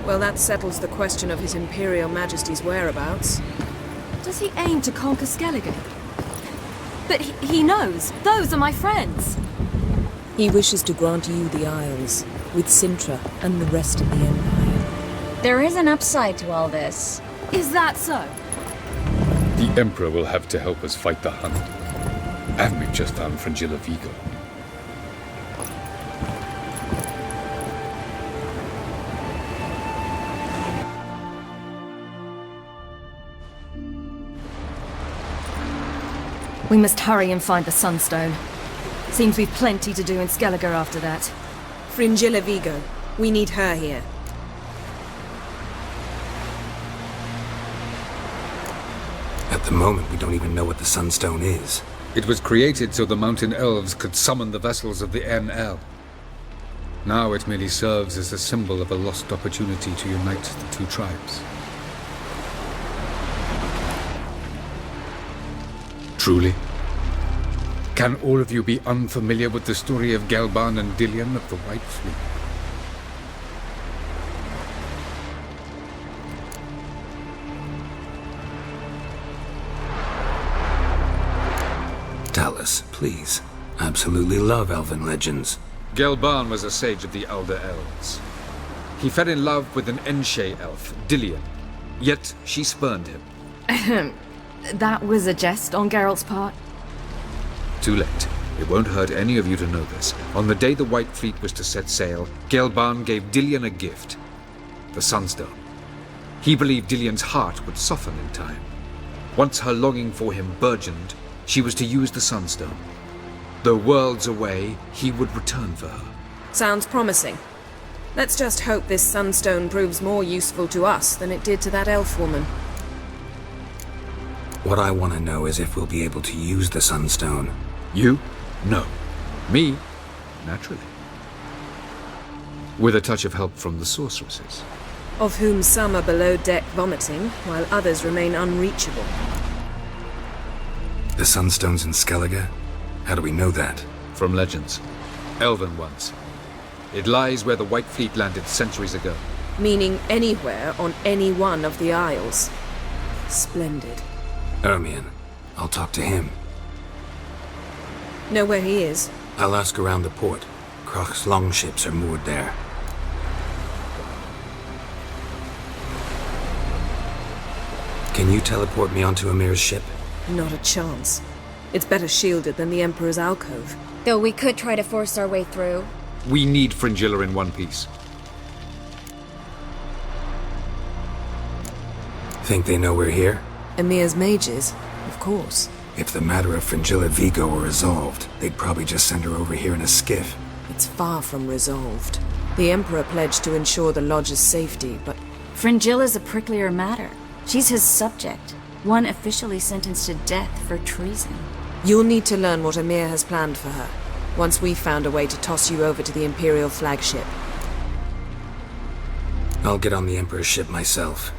Well, that settles the question of His Imperial Majesty's whereabouts. Does he aim to conquer Skellige? But he knows. Those are my friends. He wishes to grant you the Isles, with Sintra and the rest of the Empire. There is an upside to all this. Is that so? The Emperor will have to help us fight the Hunt. And we've just found Fringilla Vigo. We must hurry and find the Sunstone. Seems we've plenty to do in Skellige after that. Fringilla Vigo. We need her here. At the moment, we don't even know what the Sunstone is. It was created so the mountain elves could summon the vessels of the NL. Now it merely serves as a symbol of a lost opportunity to unite the two tribes. Truly? Can all of you be unfamiliar with the story of Gelban and Dillion of the White Fleet? Tell us, please. Absolutely love elven legends. Gelban was a sage of the Elder Elves. He fell in love with an Enshe elf, Dillion, yet she spurned him. That was a jest on Geralt's part? Too late. It won't hurt any of you to know this. On the day the White Fleet was to set sail, Gelban gave Dillion a gift. The Sunstone. He believed Dillion's heart would soften in time. Once her longing for him burgeoned, she was to use the Sunstone. Though worlds away, he would return for her. Sounds promising. Let's just hope this Sunstone proves more useful to us than it did to that elf woman. What I want to know is if we'll be able to use the Sunstone. You? No. Me? Naturally. With a touch of help from the sorceresses. Of whom some are below deck vomiting, while others remain unreachable. The Sunstone's in Skellige? How do we know that? From legends. Elven ones. It lies where the White Fleet landed centuries ago. Meaning anywhere on any one of the Isles. Splendid. Ermion. I'll talk to him. Know where he is? I'll ask around the port. Croc's longships are moored there. Can you teleport me onto Ymir's ship? Not a chance. It's better shielded than the Emperor's alcove. Though we could try to force our way through. We need Fringilla in one piece. Think they know we're here? Ymir's mages? Of course. If the matter of Fringilla Vigo were resolved, they'd probably just send her over here in a skiff. It's far from resolved. The Emperor pledged to ensure the Lodge's safety, but... Fringilla's a pricklier matter. She's his subject. One officially sentenced to death for treason. You'll need to learn what Ymir has planned for her, once we've found a way to toss you over to the Imperial flagship. I'll get on the Emperor's ship myself.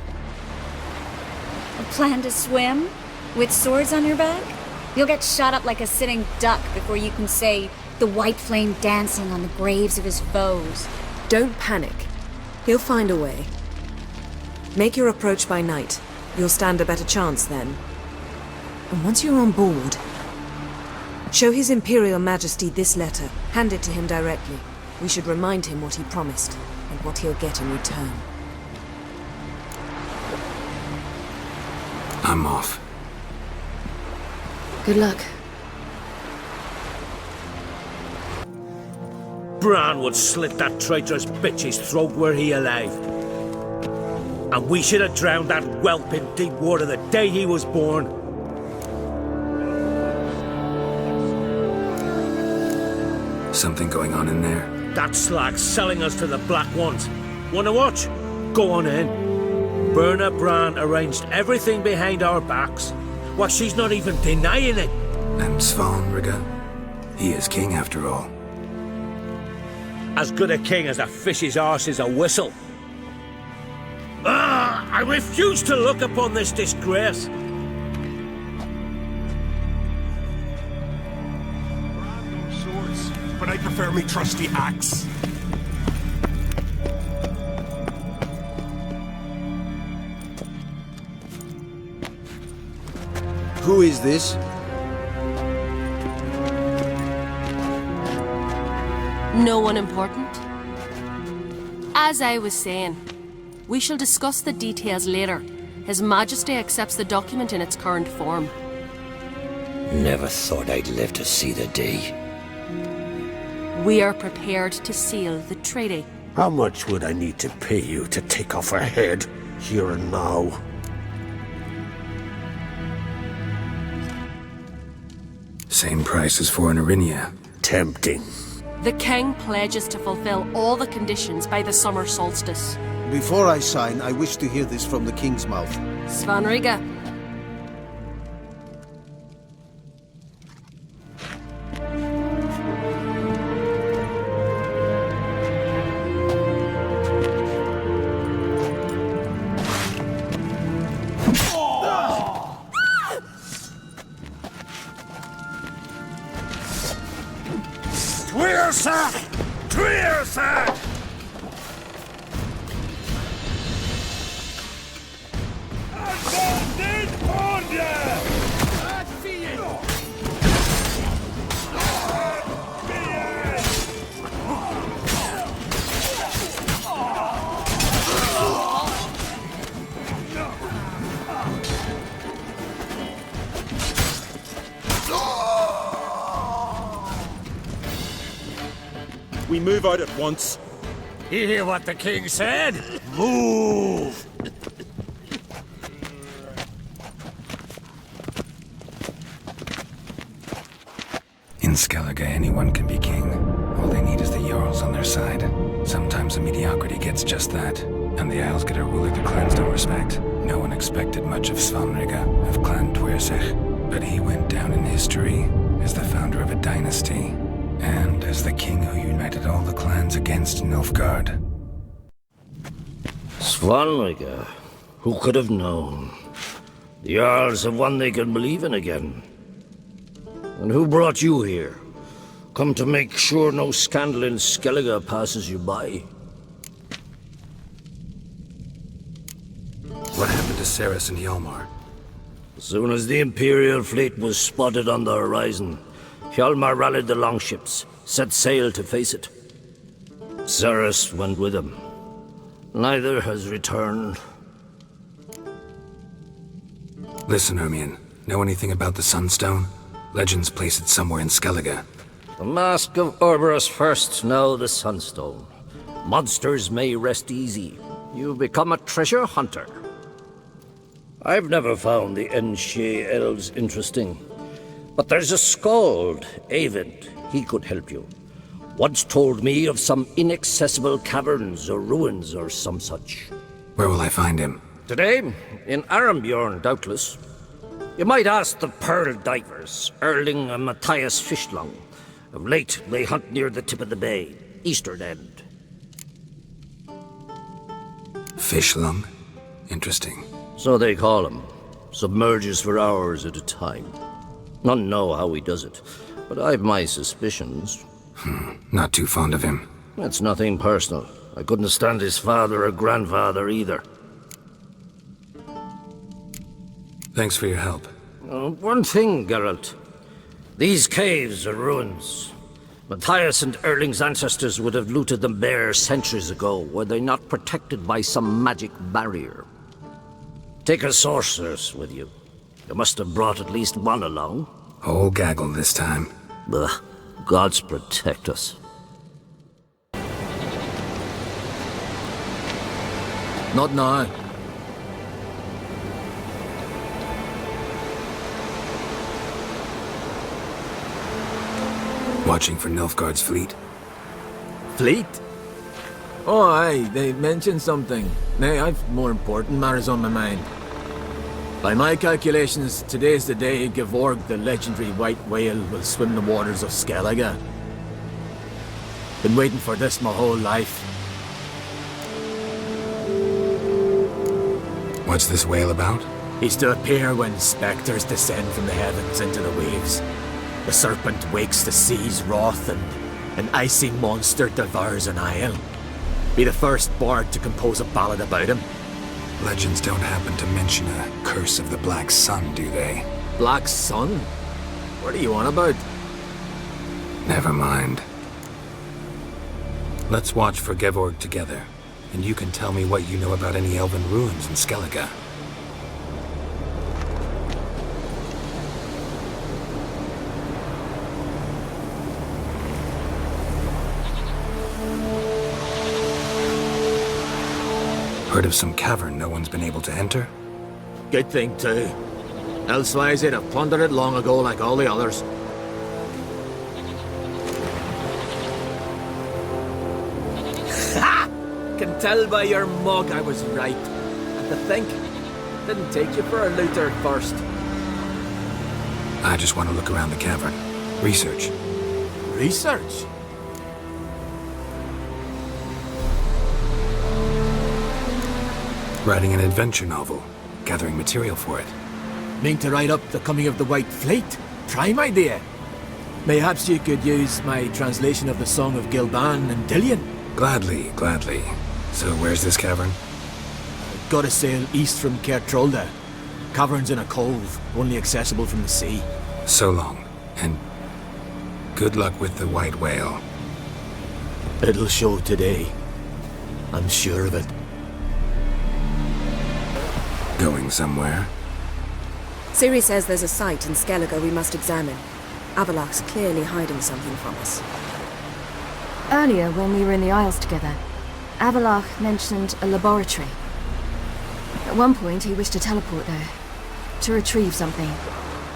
A plan to swim? With swords on your back? You'll get shot up like a sitting duck before you can say, the white flame dancing on the graves of his foes. Don't panic. He'll find a way. Make your approach by night. You'll stand a better chance then. And once you're on board, show His Imperial Majesty this letter. Hand it to him directly. We should remind him what he promised, and what he'll get in return. I'm off. Good luck. Bran would slit that traitorous bitch's throat were he alive. And we should have drowned that whelp in deep water the day he was born. Something going on in there? That slag's selling us to the Black Ones. Wanna watch? Go on in. Berna Bran arranged everything behind our backs. Well, she's not even denying it. And Svanriga? He is king after all. As good a king as a fish's arse is a whistle. I refuse to look upon this disgrace. Swords, but I prefer me trusty axe. Who is this? No one important. As I was saying, we shall discuss the details later. His Majesty accepts the document in its current form. Never thought I'd live to see the day. We are prepared to seal the treaty. How much would I need to pay you to take off her head, here and now? Same price as for an Arinia. Tempting. The king pledges to fulfill all the conditions by the summer solstice. Before I sign, I wish to hear this from the king's mouth. Svanriga. Toussaint! We move out at once. You hear what the king said? Move! In Skellige, anyone can be king. All they need is the Jarls on their side. Sometimes a mediocrity gets just that, and the Isles get a ruler the clans don't respect. No one expected much of Svanriga, of Clan Toussaint, but he went down in history as the founder of a dynasty, and as the king who united all the clans against Nilfgaard. Svanriga, who could have known? The Jarls have one they can believe in again. And who brought you here? Come to make sure no scandal in Skellige passes you by. What happened to Ceres and Hjalmar? As soon as the Imperial fleet was spotted on the horizon, Hjalmar rallied the longships, set sail to face it. Ceres went with him. Neither has returned. Listen, Hermione, know anything about the Sunstone? Legends place it somewhere in Skellige. The Mask of Orberus first, now the Sunstone. Monsters may rest easy. You've become a treasure hunter. I've never found the Enshe elves interesting. But there's a skald, Avid. He could help you. Once told me of some inaccessible caverns or ruins or some such. Where will I find him? Today, in Arambjorn, doubtless. You might ask the Pearl Divers, Erling and Matthias Fishlung. Of late, they hunt near the tip of the bay, eastern end. Fishlung? Interesting. So they call him. Submerges for hours at a time. None know how he does it, but I've my suspicions. Not too fond of him. It's nothing personal. I couldn't stand his father or grandfather either. Thanks for your help. One thing, Geralt. These caves are ruins. Matthias and Erling's ancestors would have looted them bare centuries ago, were they not protected by some magic barrier. Take a sorceress with you. You must have brought at least one along. Whole gaggle this time. Ugh. Gods protect us. Not now. Watching for Nilfgaard's fleet? Fleet? Oh, aye, they mentioned something. Nay, I've more important matters on my mind. By my calculations, today's the day Gevorg, the legendary white whale, will swim the waters of Skellige. Been waiting for this my whole life. What's this whale about? He's to appear when spectres descend from the heavens into the waves. The serpent wakes the sea's wrath, and an icy monster devours an isle. Be the first bard to compose a ballad about him. Legends don't happen to mention a curse of the Black Sun, do they? Black Sun? What are you on about? Never mind. Let's watch for Gevorg together, and you can tell me what you know about any elven ruins in Skellige. Heard of some cavern no one's been able to enter? Good thing too. Elsewise they'd have plundered it long ago like all the others. Can tell by your mug I was right. And to think, didn't take you for a looter at first. I just want to look around the cavern. Research. Research? Writing an adventure novel. Gathering material for it. Mean to write up the coming of the White Fleet? Prime idea. Mayhaps you could use my translation of the Song of Gilban and Dillion. Gladly, gladly. So where's this cavern? Gotta sail east from Cairtrolda. Cavern's in a cove, only accessible from the sea. So long, and good luck with the white whale. It'll show today. I'm sure of it. Going somewhere? Ciri says there's a site in Skellige we must examine. Avallac's clearly hiding something from us. Earlier, when we were in the Isles together, Avallach mentioned a laboratory. At one point, he wished to teleport there, to retrieve something.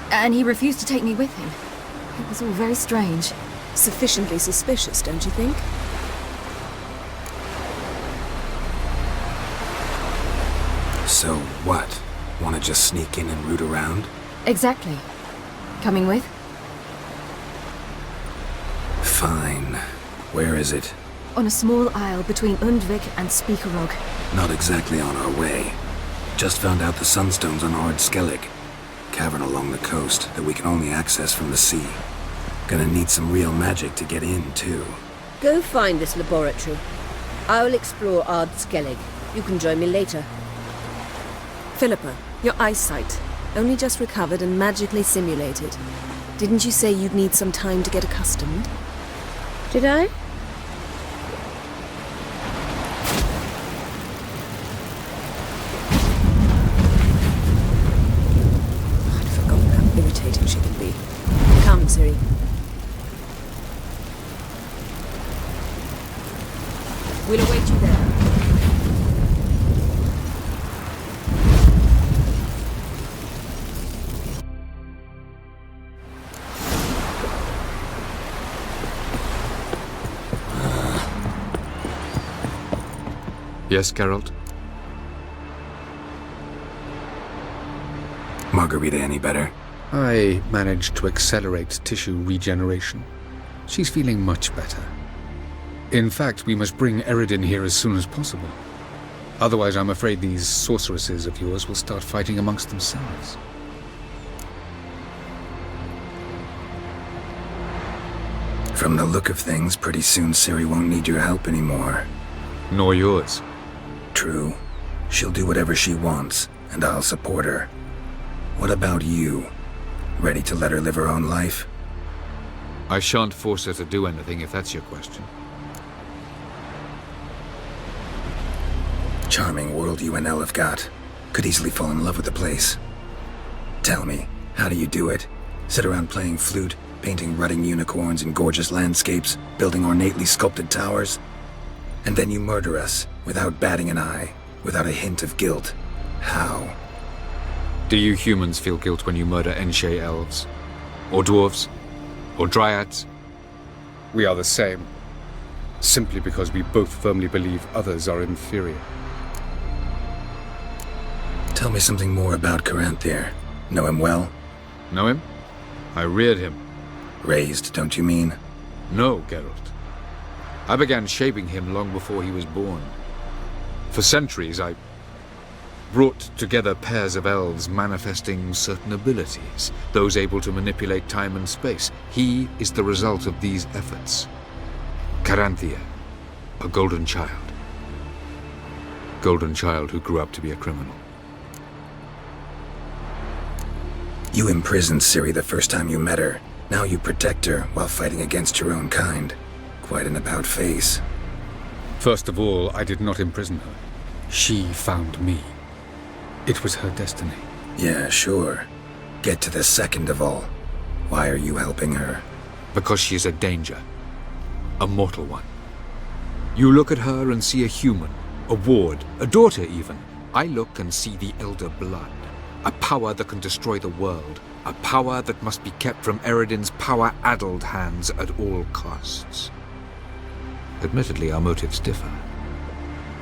And he refused to take me with him. It was all very strange. Sufficiently suspicious, don't you think? So what? Want to just sneak in and root around? Exactly. Coming with? Fine. Where is it? On a small isle between Undvik and Speakerog. Not exactly on our way. Just found out the Sunstone's on Ard Skellig. Cavern along the coast that we can only access from the sea. Gonna need some real magic to get in, too. Go find this laboratory. I'll explore Ard Skellig. You can join me later. Philippa, your eyesight. Only just recovered and magically simulated. Didn't you say you'd need some time to get accustomed? Did I? I'd forgotten how irritating she can be. Come, Ciri. We'll await you there. Yes, Geralt? Margarita any better? I managed to accelerate tissue regeneration. She's feeling much better. In fact, we must bring Eredin here as soon as possible. Otherwise, I'm afraid these sorceresses of yours will start fighting amongst themselves. From the look of things, pretty soon Ciri won't need your help anymore. Nor yours. True. She'll do whatever she wants, and I'll support her. What about you? Ready to let her live her own life? I shan't force her to do anything, if that's your question. Charming world you and Elle have got. Could easily fall in love with the place. Tell me, how do you do it? Sit around playing flute, painting rutting unicorns in gorgeous landscapes, building ornately sculpted towers? And then you murder us, without batting an eye, without a hint of guilt. How? Do you humans feel guilt when you murder Enshe elves? Or dwarves? Or dryads? We are the same. Simply because we both firmly believe others are inferior. Tell me something more about Caranthir. Know him well? Know him? I reared him. Raised, don't you mean? No, Geralt. I began shaping him long before he was born. For centuries, I brought together pairs of elves manifesting certain abilities, those able to manipulate time and space. He is the result of these efforts. Caranthir, a golden child. Golden child who grew up to be a criminal. You imprisoned Ciri the first time you met her. Now you protect her while fighting against your own kind. Quite an about-face. First of all, I did not imprison her. She found me. It was her destiny. Yeah, sure. Get to the second of all. Why are you helping her? Because she is a danger. A mortal one. You look at her and see a human, a ward, a daughter even. I look and see the Elder Blood. A power that can destroy the world. A power that must be kept from Eredin's power-addled hands at all costs. Admittedly, our motives differ.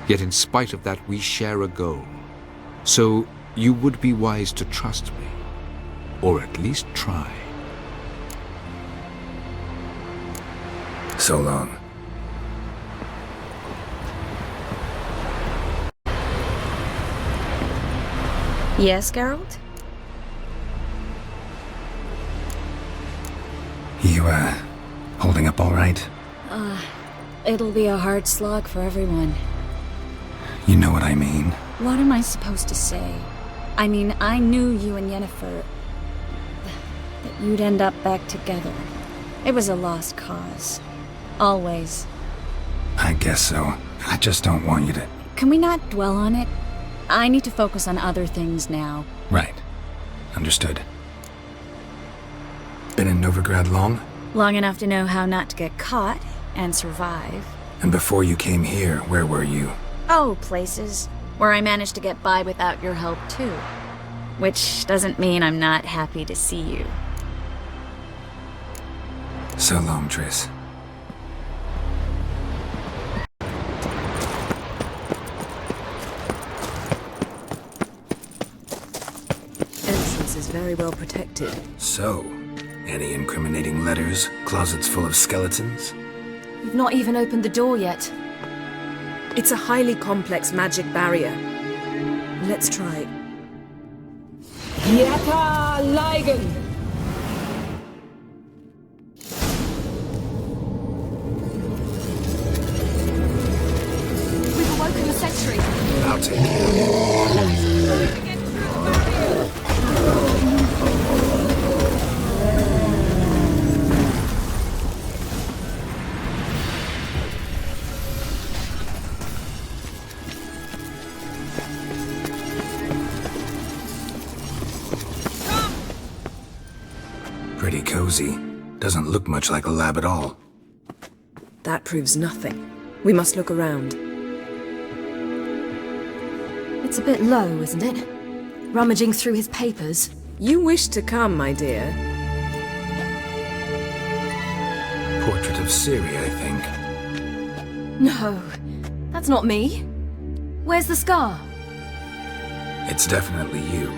Yet in spite of that, we share a goal. So you would be wise to trust me. Or at least try. So long. Yes, Geralt? You, holding up all right? It'll be a hard slog for everyone. You know what I mean. What am I supposed to say? I mean, I knew you and Yennefer... that you'd end up back together. It was a lost cause. Always. I guess so. I just don't want you to... Can we not dwell on it? I need to focus on other things now. Right. Understood. Been in Novigrad long? Long enough to know how not to get caught and survive. And before you came here, where were you? Oh, places where I managed to get by without your help, too. Which doesn't mean I'm not happy to see you. So long, Triss. Entrance is very well protected. So, any incriminating letters? Closets full of skeletons? You've not even opened the door yet. It's a highly complex magic barrier. Let's try. Yata Ligen! We've awoken the sentry. I'll take it. Pretty cozy. Doesn't look much like a lab at all. That proves nothing. We must look around. It's a bit low, isn't it? Rummaging through his papers. You wish to come, my dear. Portrait of Ciri, I think. No, that's not me. Where's the scar? It's definitely you.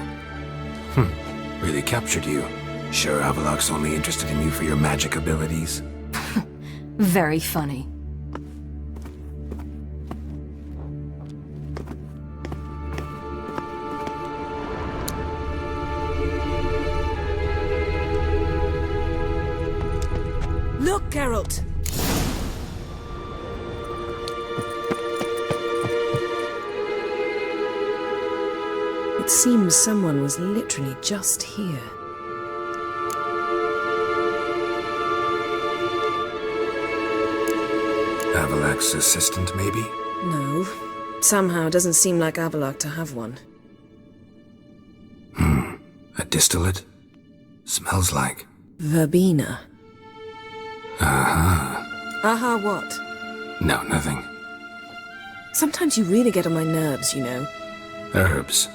Really captured you. Sure Avallac'h's only interested in you for your magic abilities? Very funny. Look, Geralt! It seems someone was literally just here. Avallac'h's assistant, maybe? No. Somehow doesn't seem like Avallac'h to have one. A distillate? Smells like... Verbena. Aha. Aha what? No, nothing. Sometimes you really get on my nerves, you know. Herbs.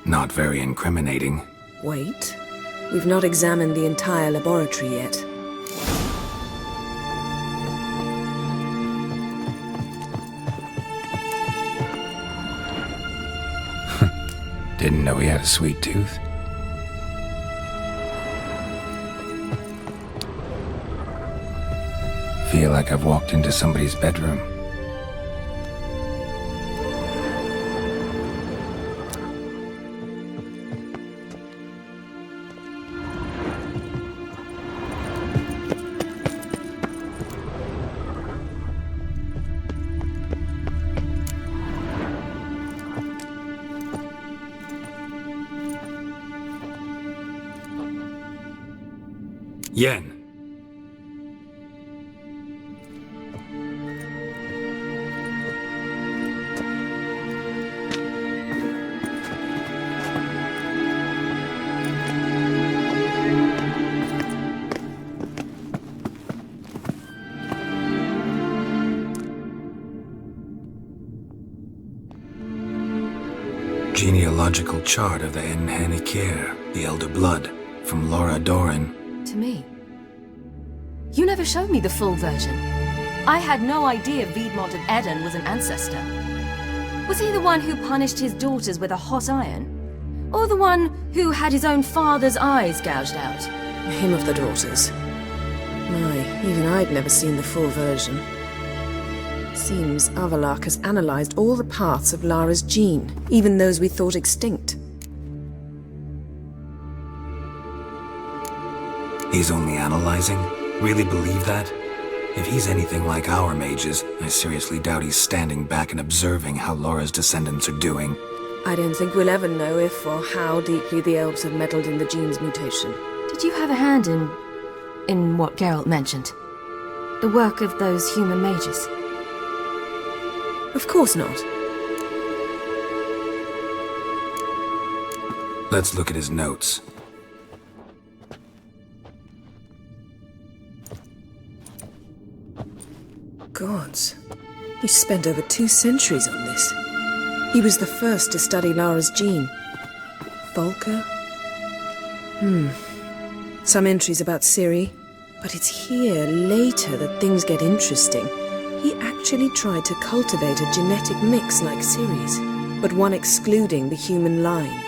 Not very incriminating. Wait. We've not examined the entire laboratory yet. Didn't know he had a sweet tooth. Feel like I've walked into somebody's bedroom. Yen. Genealogical chart of the Ekhidna, the Elder Blood, from Laura Doran. To me. You never showed me the full version. I had no idea Viedmont of Eden was an ancestor. Was he the one who punished his daughters with a hot iron? Or the one who had his own father's eyes gouged out? Him of the daughters. My, even I'd never seen the full version. Seems Avallac'h has analyzed all the parts of Lara's gene, even those we thought extinct. He's only analyzing? Really believe that? If he's anything like our mages, I seriously doubt he's standing back and observing how Laura's descendants are doing. I don't think we'll ever know if or how deeply the elves have meddled in the gene's mutation. Did you have a hand in what Geralt mentioned? The work of those human mages? Of course not. Let's look at his notes. Gods. He spent over 2 centuries on this. He was the first to study Lara's gene. Volker? Some entries about Ciri, but it's here, later, that things get interesting. He actually tried to cultivate a genetic mix like Ciri's, but one excluding the human line.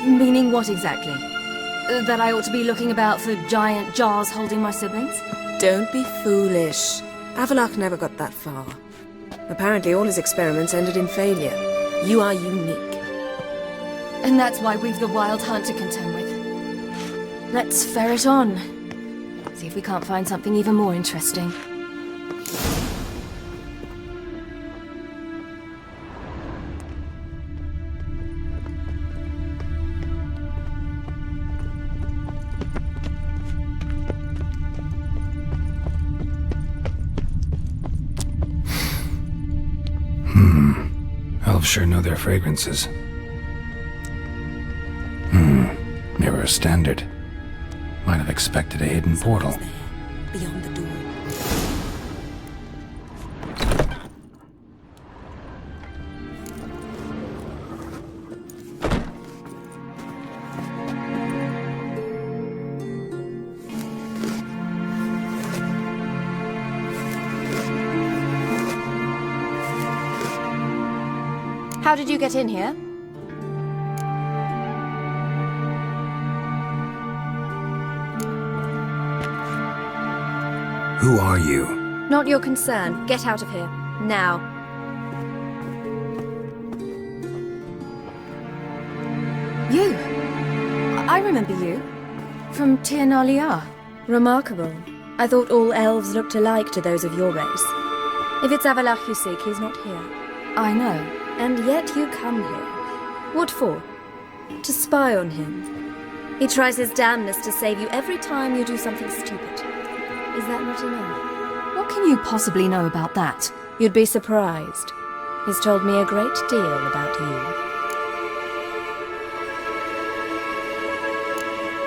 Meaning what exactly? That I ought to be looking about for giant jars holding my siblings? Don't be foolish. Avallac'h never got that far. Apparently all his experiments ended in failure. You are unique. And that's why we've the Wild Hunt to contend with. Let's ferret on. See if we can't find something even more interesting. Elves sure know their fragrances. Mirror standard. Might have expected a hidden portal. Beyond the door. How did you get in here? Who are you? Not your concern. Get out of here. Now. You? I remember you. From Tir Nalia. Remarkable. I thought all elves looked alike to those of your race. If it's Avallac'h you seek, he's not here. I know. And yet you come here. What for? To spy on him. He tries his damnedest to save you every time you do something stupid. Is that not enough? What can you possibly know about that? You'd be surprised. He's told me a great deal about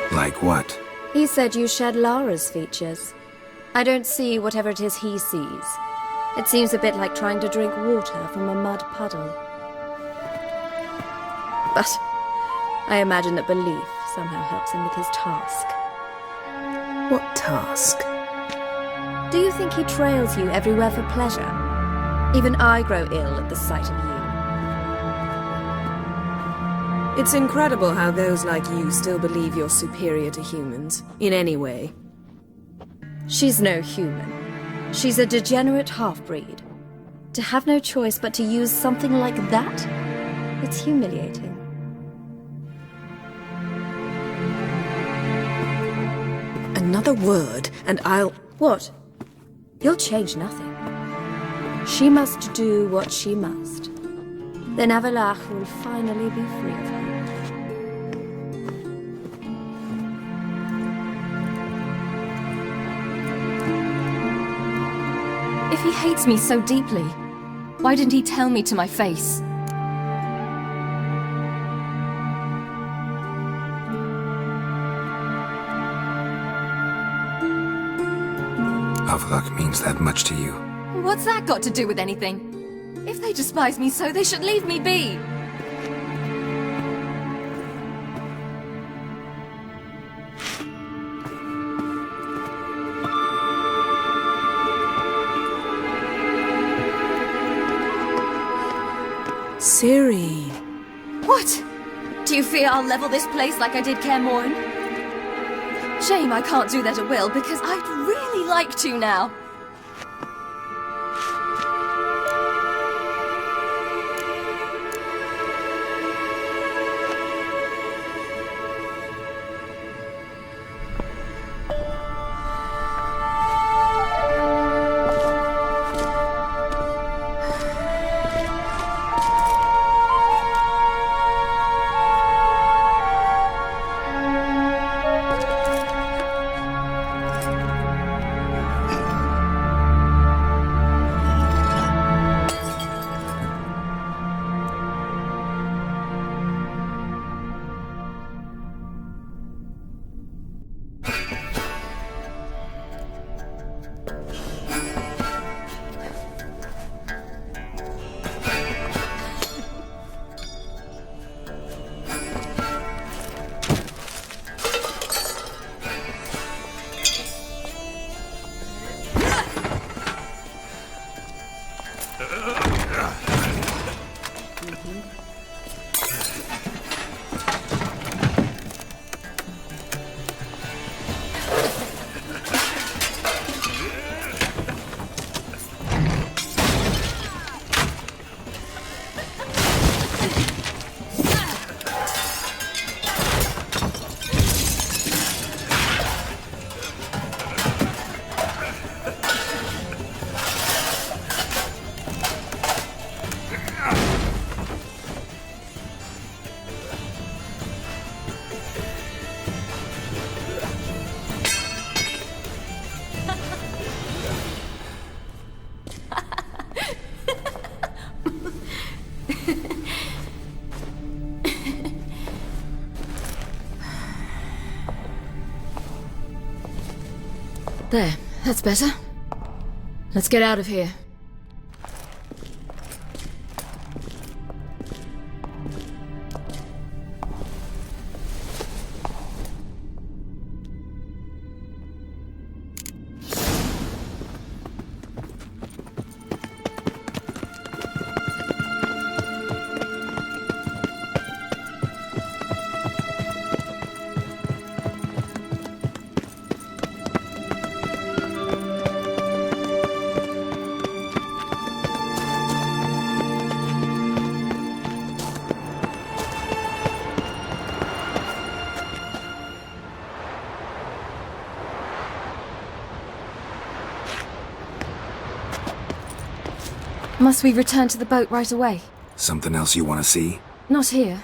you. Like what? He said you shared Lara's features. I don't see whatever it is he sees. It seems a bit like trying to drink water from a mud puddle. But I imagine that belief somehow helps him with his task. What task? Do you think he trails you everywhere for pleasure? Even I grow ill at the sight of you. It's incredible how those like you still believe you're superior to humans, in any way. She's no human. She's a degenerate half-breed. To have no choice but to use something like that? It's humiliating. Another word, and I'll... What? You'll change nothing. She must do what she must. Then Avallac'h will finally be free of her. If he hates me so deeply, why didn't he tell me to my face? Avallac'h means that much to you. What's that got to do with anything? If they despise me so, they should leave me be. Ciri. What? Do you fear I'll level this place like I did Kaer Morhen? Shame I can't do that at will, because I'd really like to now. There, that's better. Let's get out of here. Must we return to the boat right away? Something else you want to see? Not here.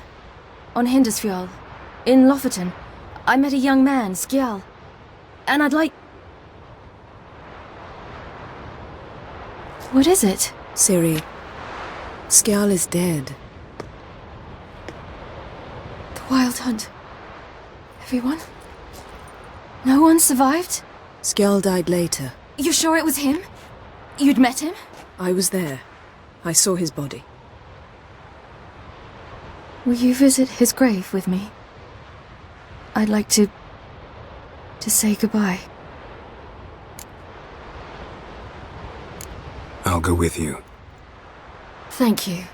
On Hindisfjall. In Lofoten. I met a young man, Skjal. And I'd like... What is it? Ciri, Skjal is dead. The Wild Hunt. Everyone? No one survived? Skjal died later. You sure it was him? You'd met him? I was there. I saw his body. Will you visit his grave with me? I'd like to say goodbye. I'll go with you. Thank you.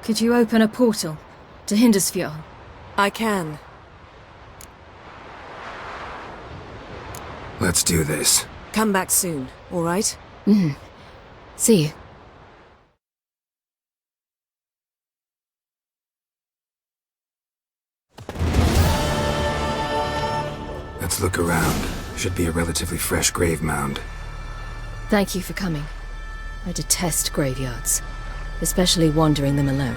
Could you open a portal to Hindisfjall? I can. Let's do this. Come back soon, all right? See you. Let's look around. Should be a relatively fresh grave mound. Thank you for coming. I detest graveyards, especially wandering them alone.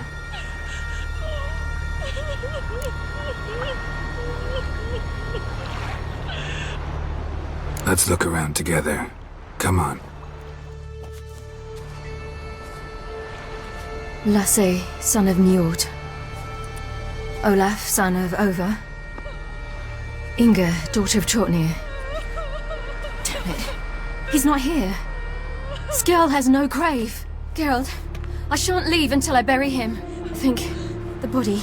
Let's look around together. Come on. Lasse, son of Njord. Olaf, son of Over. Inga, daughter of Trotnir. Damn it. He's not here. Skjal has no grave. Geralt, I shan't leave until I bury him. Think, the body.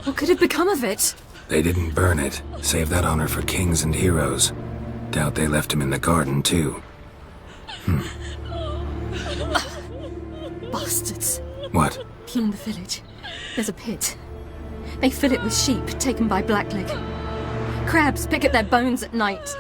What could have become of it? They didn't burn it. Save that honor for kings and heroes. Doubt they left him in the garden, too. Bastards. What? Beyond the village, there's a pit. They fill it with sheep taken by Blackleg. Crabs pick at their bones at night.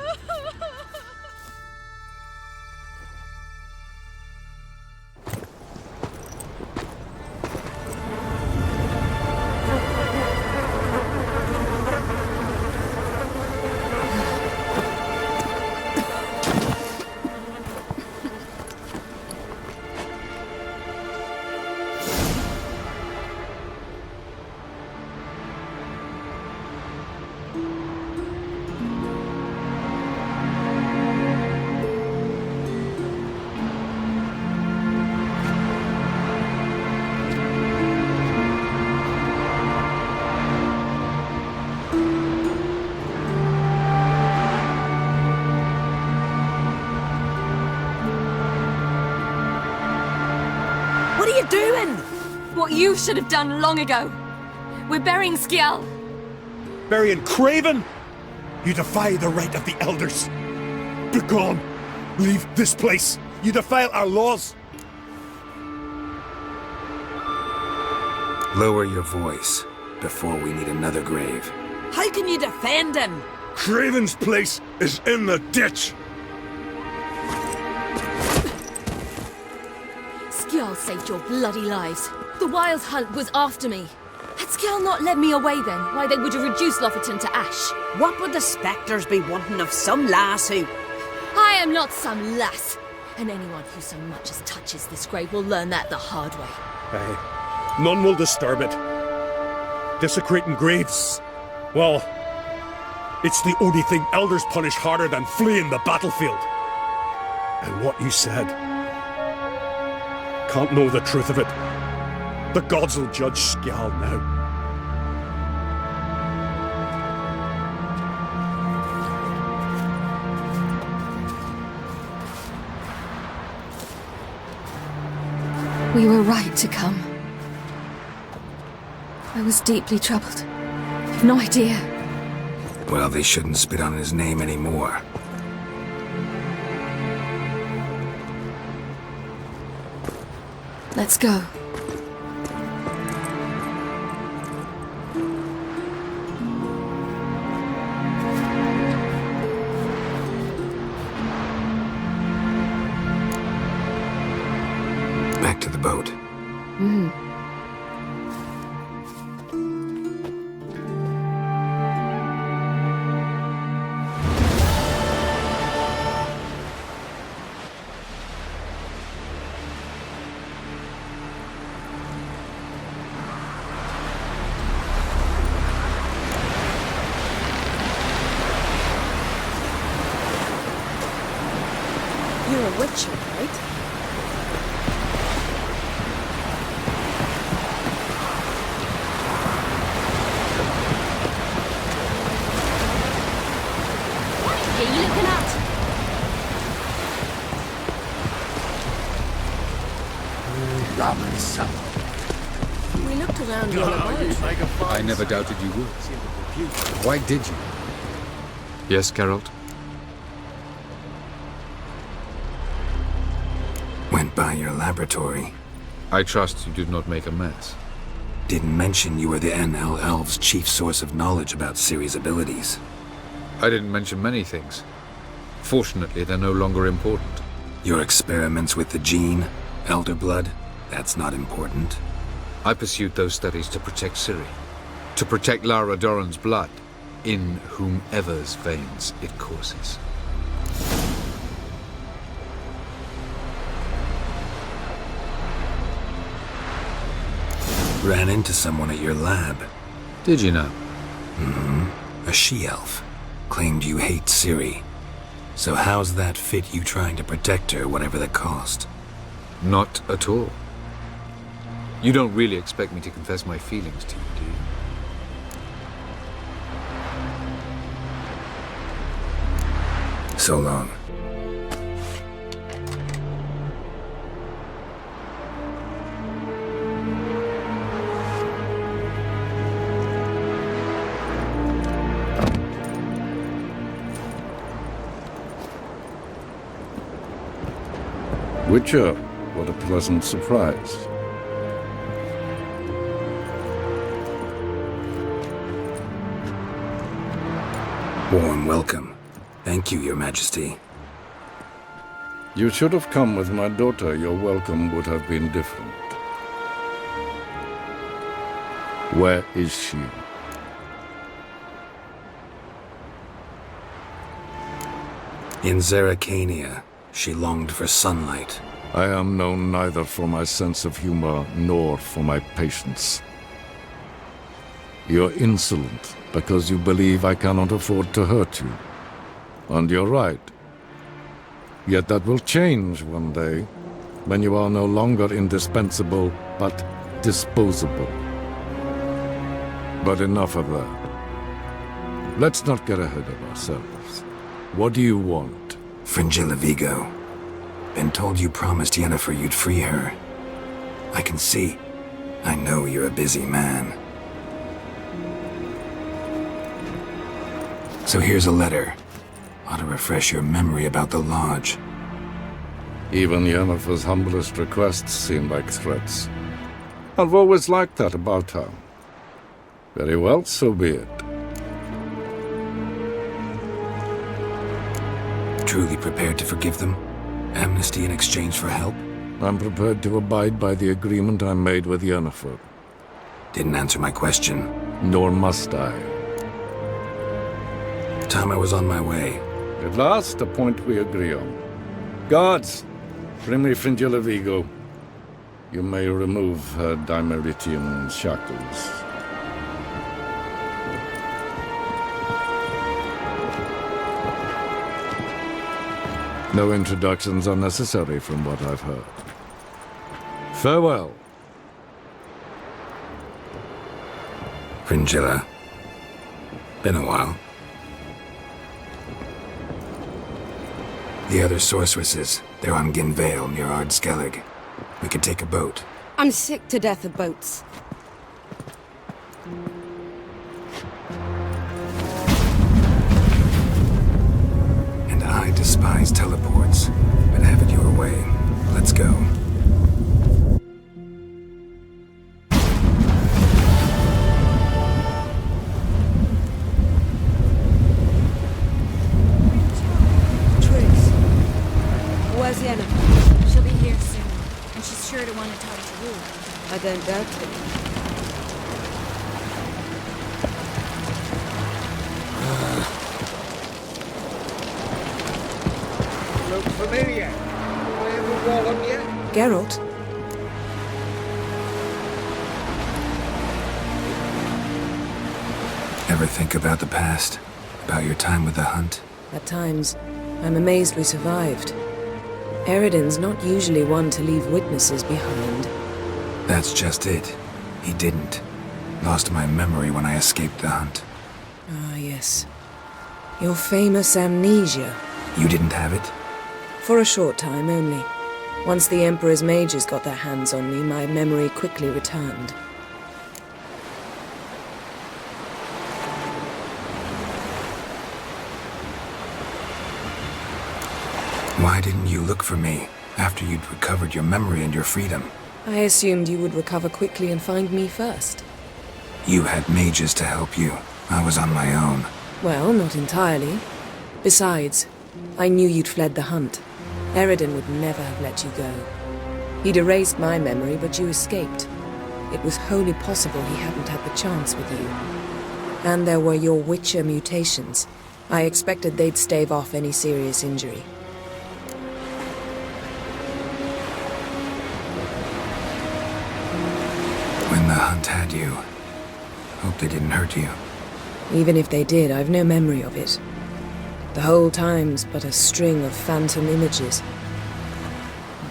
What are you doing? What you should have done long ago. We're burying Skjall. Burying Craven? You defy the right of the elders. Begone! Leave this place! You defile our laws! Lower your voice before we need another grave. How can you defend him? Craven's place is in the ditch! Skjall saved your bloody lives. The Wild Hunt was after me. Had Skjall not led me away then, why they would have reduced Lofferton to ash. What would the spectres be wanting of some lass who... I am not some lass. And anyone who so much as touches this grave will learn that the hard way. Aye. None will disturb it. Desecrating graves. Well, it's the only thing elders punish harder than fleeing the battlefield. And what you said... Can't know the truth of it. The gods will judge Skjall now. We were right to come. I was deeply troubled. You've no idea. Well, they shouldn't spit on his name anymore. Let's go. Back to the boat. You're a witcher, right? What are you looking at? Robinson. We looked around all about. I never doubted you would. Why did you? Yes, Geralt? Went by your laboratory. I trust you did not make a mess. Didn't mention you were the NL Elves' chief source of knowledge about Ciri's abilities. I didn't mention many things. Fortunately, they're no longer important. Your experiments with the gene, Elder Blood, that's not important. I pursued those studies to protect Ciri. To protect Lara Doran's blood, in whomever's veins it courses. Ran into someone at your lab. Did you know? Mm-hmm. A she-elf. Claimed you hate Ciri. So how's that fit you trying to protect her, whatever the cost? Not at all. You don't really expect me to confess my feelings to you, do you? So long. Witcher, what a pleasant surprise. Warm welcome. Thank you, Your Majesty. You should have come with my daughter. Your welcome would have been different. Where is she? In Zeracania, she longed for sunlight. I am known neither for my sense of humor nor for my patience. You're insolent because you believe I cannot afford to hurt you. And you're right. Yet that will change one day, when you are no longer indispensable, but disposable. But enough of that. Let's not get ahead of ourselves. What do you want? Fringilla Vigo. Been told you promised Yennefer you'd free her. I can see. I know you're a busy man. So here's a letter. Ought to refresh your memory about the Lodge. Even Yennefer's humblest requests seem like threats. I've always liked that about her. Very well, so be it. Truly prepared to forgive them? Amnesty in exchange for help? I'm prepared to abide by the agreement I made with Yennefer. Didn't answer my question. Nor must I. Time I was on my way. At last, a point we agree on. Guards, bring me Fringilla Vigo. You may remove her Deimeritian shackles. No introductions are necessary from what I've heard. Farewell. Fringilla. Been a while. The other sorceresses, they're on Ginvale near Ard Skellig. We could take a boat. I'm sick to death of boats. And I despise teleports, but have it your way. Let's go. Where's Yennefer? She'll be here soon, and she's sure to want to talk to you. I don't doubt it. Look familiar. I ever wallop yet? Geralt? Ever think about the past? About your time with the Hunt? At times, I'm amazed we survived. Eredin's not usually one to leave witnesses behind. That's just it. He didn't. Lost my memory when I escaped the Hunt. Ah, yes. Your famous amnesia. You didn't have it? For a short time only. Once the Emperor's mages got their hands on me, my memory quickly returned. Why didn't you look for me after you'd recovered your memory and your freedom? I assumed you would recover quickly and find me first. You had mages to help you. I was on my own. Well, not entirely. Besides, I knew you'd fled the Hunt. Eredin would never have let you go. He'd erased my memory, but you escaped. It was wholly possible he hadn't had the chance with you. And there were your Witcher mutations. I expected they'd stave off any serious injury. When the Hunt had you, hope they didn't hurt you. Even if they did, I've no memory of it. The whole time's but a string of phantom images.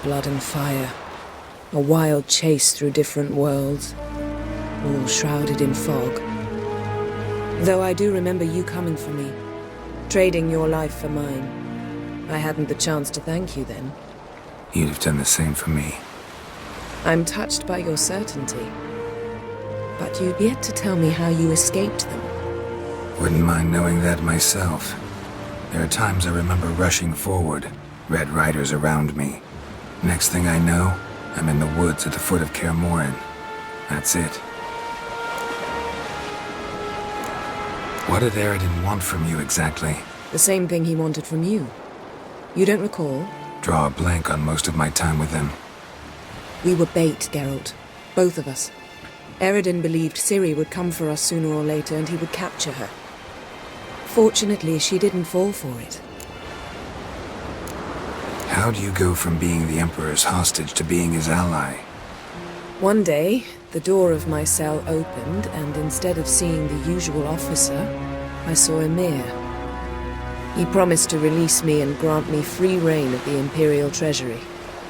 Blood and fire. A wild chase through different worlds. All shrouded in fog. Though I do remember you coming for me. Trading your life for mine. I hadn't the chance to thank you then. You'd have done the same for me. I'm touched by your certainty. But you've yet to tell me how you escaped them. Wouldn't mind knowing that myself. There are times I remember rushing forward, red riders around me. Next thing I know, I'm in the woods at the foot of Kaer Morhen. That's it. What did Deireadh want from you exactly? The same thing he wanted from you. You don't recall? Draw a blank on most of my time with him. We were bait, Geralt. Both of us. Deireadh believed Ciri would come for us sooner or later and he would capture her. Fortunately, she didn't fall for it. How do you go from being the Emperor's hostage to being his ally? One day, the door of my cell opened, and instead of seeing the usual officer, I saw Emir. He promised to release me and grant me free reign of the Imperial Treasury,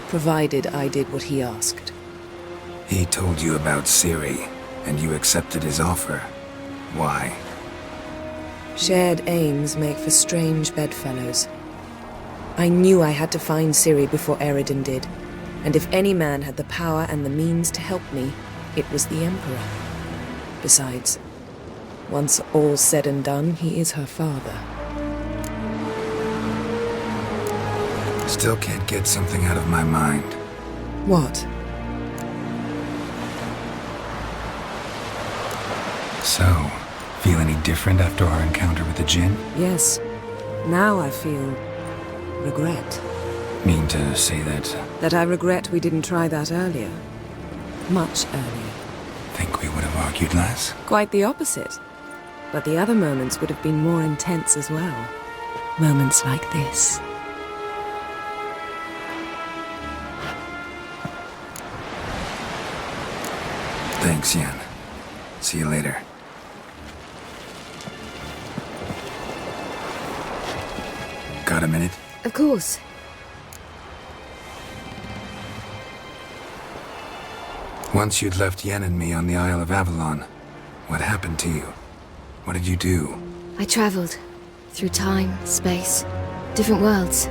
provided I did what he asked. He told you about Ciri, and you accepted his offer. Why? Shared aims make for strange bedfellows. I knew I had to find Ciri before Deireadh did, and if any man had the power and the means to help me, it was the Emperor. Besides, once all's said and done, he is her father. Still can't get something out of my mind. What? So, feel any different after our encounter with the Djinn? Yes. Now I feel regret. Mean to say that? That I regret we didn't try that earlier. Much earlier. Think we would have argued less? Quite the opposite. But the other moments would have been more intense as well. Moments like this. Thanks, Yen. See you later. Got a minute? Of course. Once you'd left Yen and me on the Isle of Avalon, what happened to you? What did you do? I traveled. Through time, space, different worlds.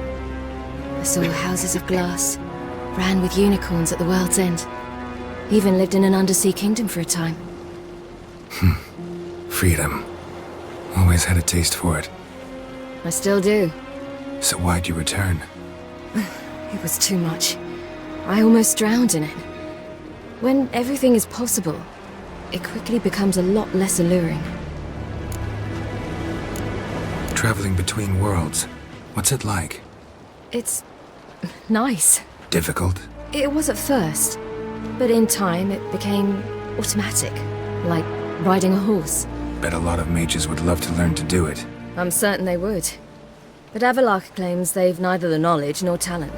I saw houses of glass, ran with unicorns at the world's end. Even lived in an undersea kingdom for a time. Freedom. Always had a taste for it. I still do. So why'd you return? It was too much. I almost drowned in it. When everything is possible, it quickly becomes a lot less alluring. Traveling between worlds, what's it like? It's nice. Difficult? It was at first, but in time it became automatic, like riding a horse. Bet a lot of mages would love to learn to do it. I'm certain they would. But Avallac'h claims they've neither the knowledge nor talent.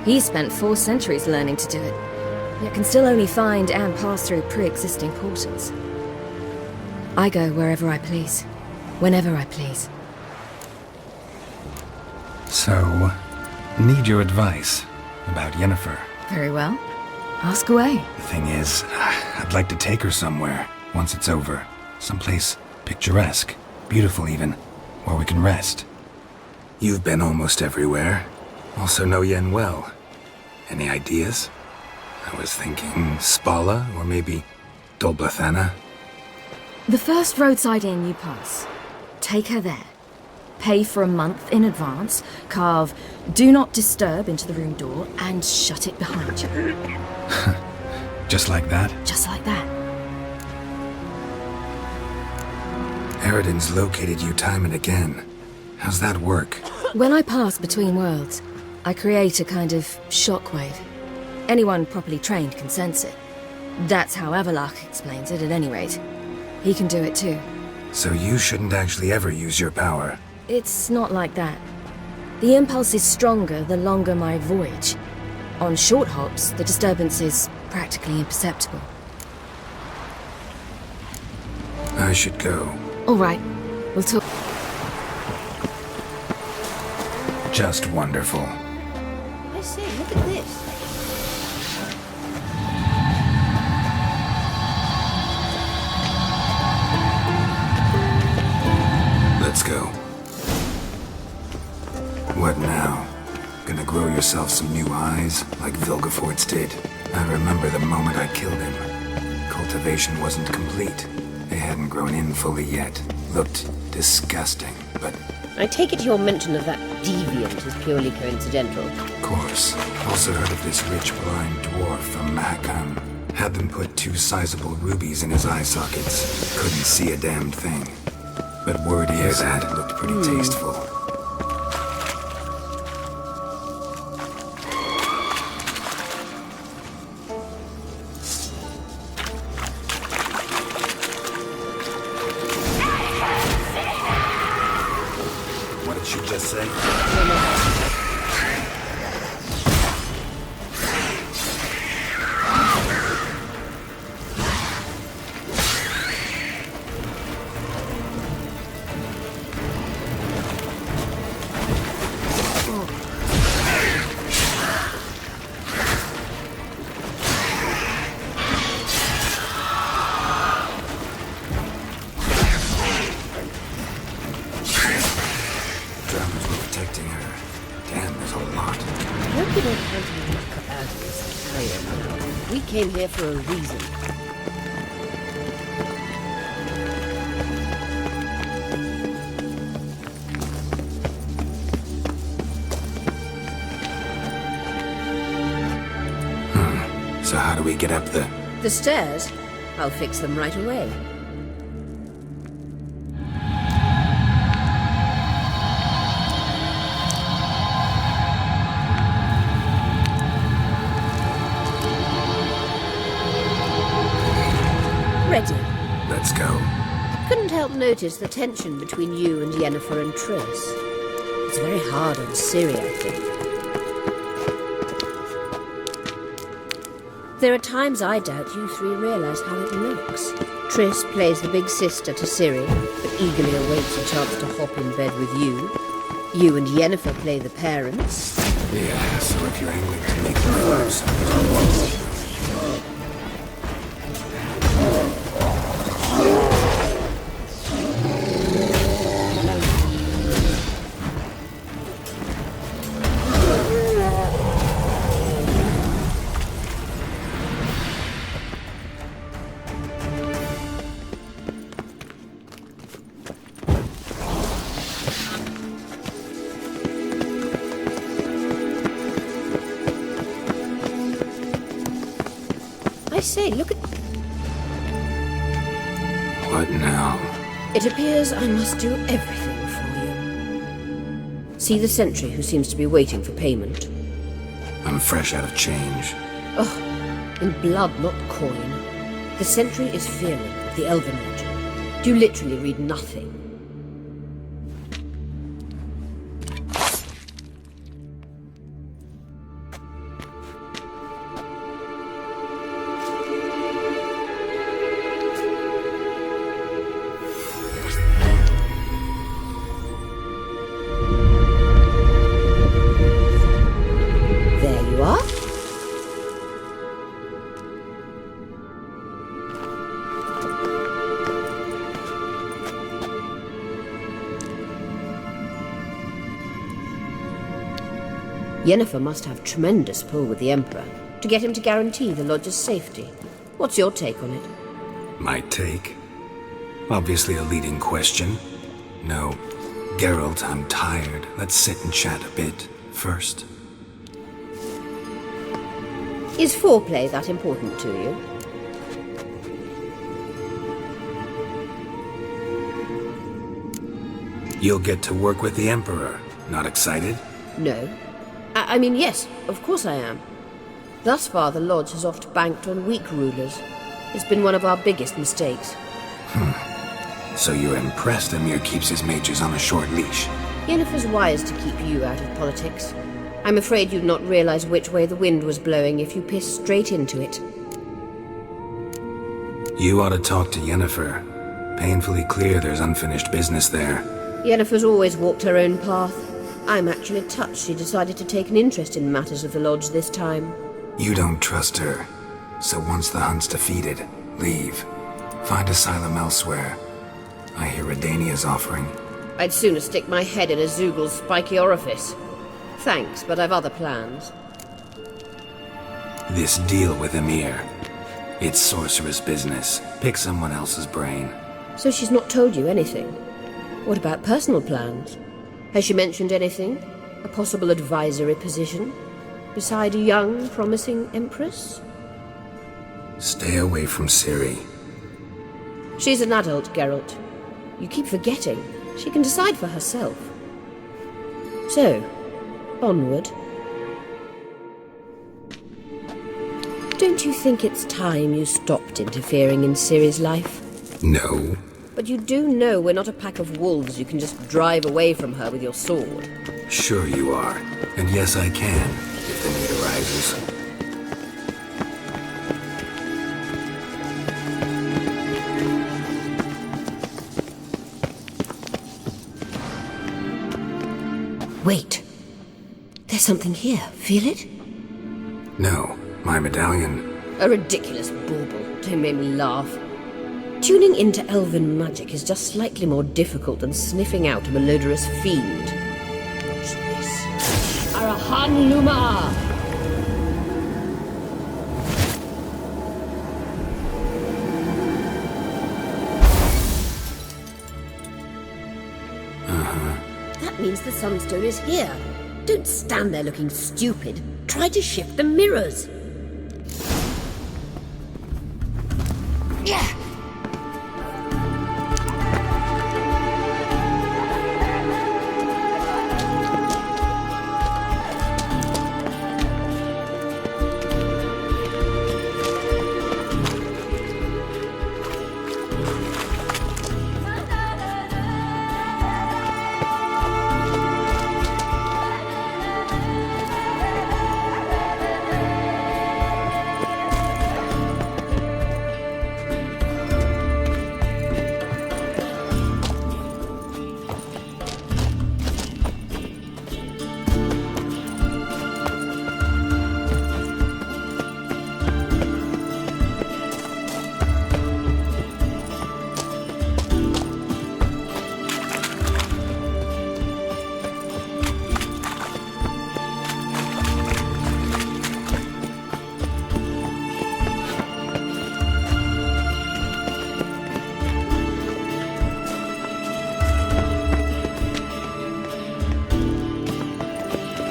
He spent 4 centuries learning to do it, yet can still only find and pass through pre-existing portals. I go wherever I please, whenever I please. So, need your advice about Yennefer. Very well. Ask away. The thing is, I'd like to take her somewhere, once it's over. Someplace picturesque, beautiful even, where we can rest. You've been almost everywhere. Also know Yen well. Any ideas? I was thinking Spala, or maybe Dolblathana. The first roadside inn you pass. Take her there. Pay for a month in advance, carve "Do Not Disturb" into the room door, and shut it behind you. Just like that? Just like that. Deireadh's located you time and again. How's that work? When I pass between worlds, I create a kind of shockwave. Anyone properly trained can sense it. That's how Avallac'h explains it, at any rate. He can do it too. So you shouldn't actually ever use your power. It's not like that. The impulse is stronger the longer my voyage. On short hops, the disturbance is practically imperceptible. I should go. All right, we'll talk. Just wonderful. I say, look at this. Let's go. What now? Gonna grow yourself some new eyes, like Vilgefortz did? I remember the moment I killed him. Cultivation wasn't complete. They hadn't grown in fully yet. Looked disgusting, but... I take it your mention of that deviant is purely coincidental. Of course. Also heard of this rich blind dwarf from Mahakam. Had them put 2 sizable rubies in his eye sockets. Couldn't see a damned thing. But word is that it looked pretty tasteful. What did she just say? Came here for a reason. So how do we get up the... The stairs? I'll fix them right away. Ready. Let's go. Couldn't help notice the tension between you and Yennefer and Triss. It's very hard on Ciri, I think. There are times I doubt you three realise how it looks. Triss plays the big sister to Ciri, but eagerly awaits a chance to hop in bed with you. You and Yennefer play the parents. Yeah, so if you're angling to make the first... Say, look at... What now? It appears I must do everything for you. See the sentry who seems to be waiting for payment? I'm fresh out of change. Oh, in blood, not coin. The sentry is Fearlin of the Elven Legend. You literally read nothing. Yennefer must have tremendous pull with the Emperor to get him to guarantee the Lodge's safety. What's your take on it? My take? Obviously a leading question. No. Geralt, I'm tired. Let's sit and chat a bit first. Is foreplay that important to you? You'll get to work with the Emperor. Not excited? No. I mean, yes, of course I am. Thus far, the Lodge has oft banked on weak rulers. It's been one of our biggest mistakes. So you're impressed Emir keeps his mages on a short leash? Yennefer's wise to keep you out of politics. I'm afraid you'd not realize which way the wind was blowing if you pissed straight into it. You ought to talk to Yennefer. Painfully clear there's unfinished business there. Yennefer's always walked her own path. I'm actually touched she decided to take an interest in matters of the Lodge this time. You don't trust her. So once the hunt's defeated, leave. Find asylum elsewhere. I hear Redania's offering. I'd sooner stick my head in a Zoogl's spiky orifice. Thanks, but I've other plans. This deal with Emir. It's sorceress business. Pick someone else's brain. So she's not told you anything? What about personal plans? Has she mentioned anything? A possible advisory position? Beside a young, promising empress? Stay away from Ciri. She's an adult, Geralt. You keep forgetting. She can decide for herself. So, onward. Don't you think it's time you stopped interfering in Ciri's life? No. But you do know we're not a pack of wolves you can just drive away from her with your sword. Sure you are. And yes, I can, if the need arises. Wait. There's something here. Feel it? No, my medallion. A ridiculous bauble. Don't make me laugh. Tuning into elven magic is just slightly more difficult than sniffing out a malodorous fiend. What's this? Arahan Luma! That means the Sunstone is here. Don't stand there looking stupid. Try to shift the mirrors. Yeah.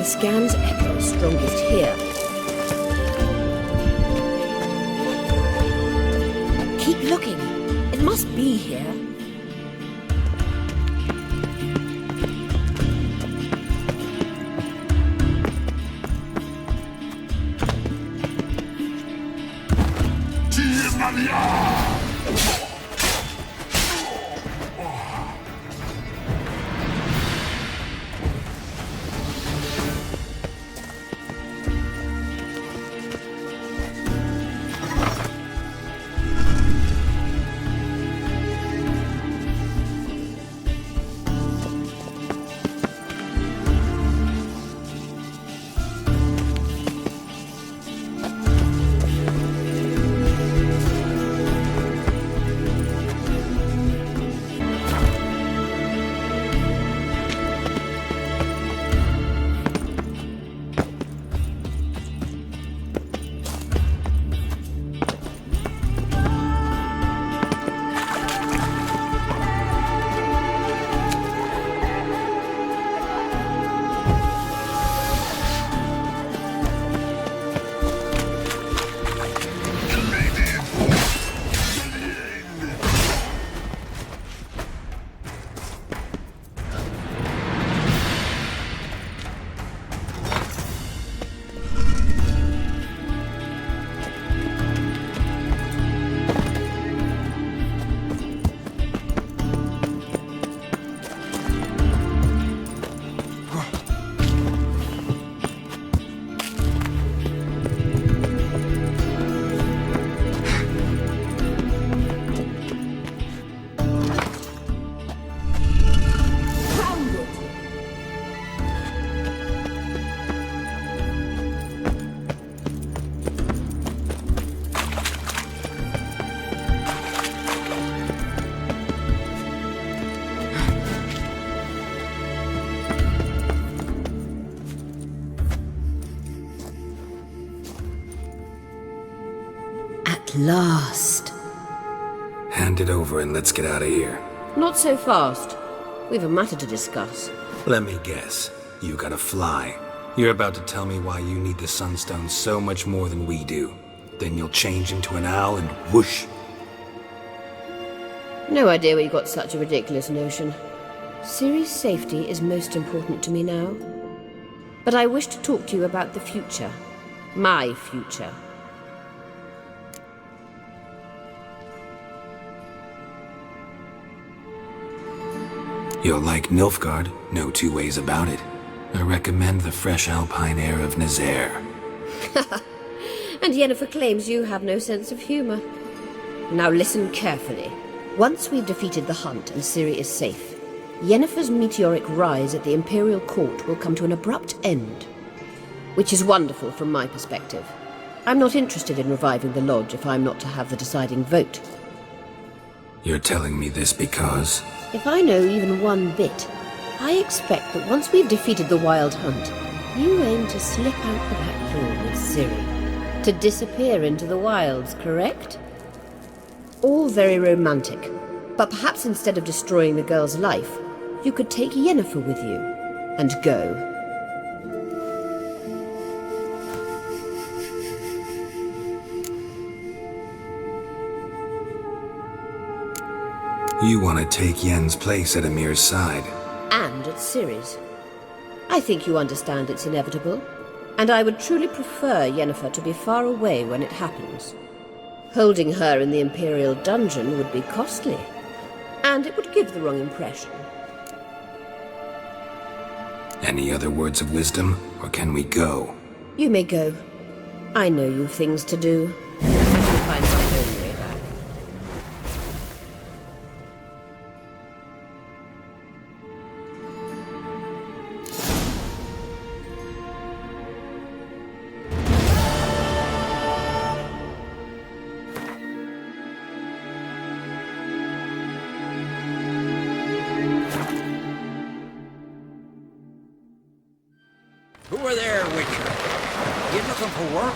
Scan's echo is strongest here. Keep looking. It must be here. Last. Hand it over and let's get out of here. Not so fast. We've a matter to discuss. Let me guess. You gotta fly. You're about to tell me why you need the Sunstone so much more than we do. Then you'll change into an owl and whoosh. No idea where you got such a ridiculous notion. Ciri's safety is most important to me now. But I wish to talk to you about the future. My future. You'll like Nilfgaard, no two ways about it. I recommend the fresh alpine air of Nazaire. And Yennefer claims you have no sense of humor. Now listen carefully. Once we've defeated the hunt and Ciri is safe, Yennefer's meteoric rise at the Imperial Court will come to an abrupt end. Which is wonderful from my perspective. I'm not interested in reviving the Lodge if I'm not to have the deciding vote. You're telling me this because... If I know even one bit, I expect that once we've defeated the Wild Hunt, you aim to slip out the back door with Ciri. To disappear into the wilds, correct? All very romantic. But perhaps instead of destroying the girl's life, you could take Yennefer with you and go. You want to take Yen's place at Emir's side. And at Ciri's. I think you understand it's inevitable, and I would truly prefer Yennefer to be far away when it happens. Holding her in the Imperial dungeon would be costly, and it would give the wrong impression. Any other words of wisdom, or can we go? You may go. I know you've things to do. I can find my own way back. Who are there, Witcher? You looking for work?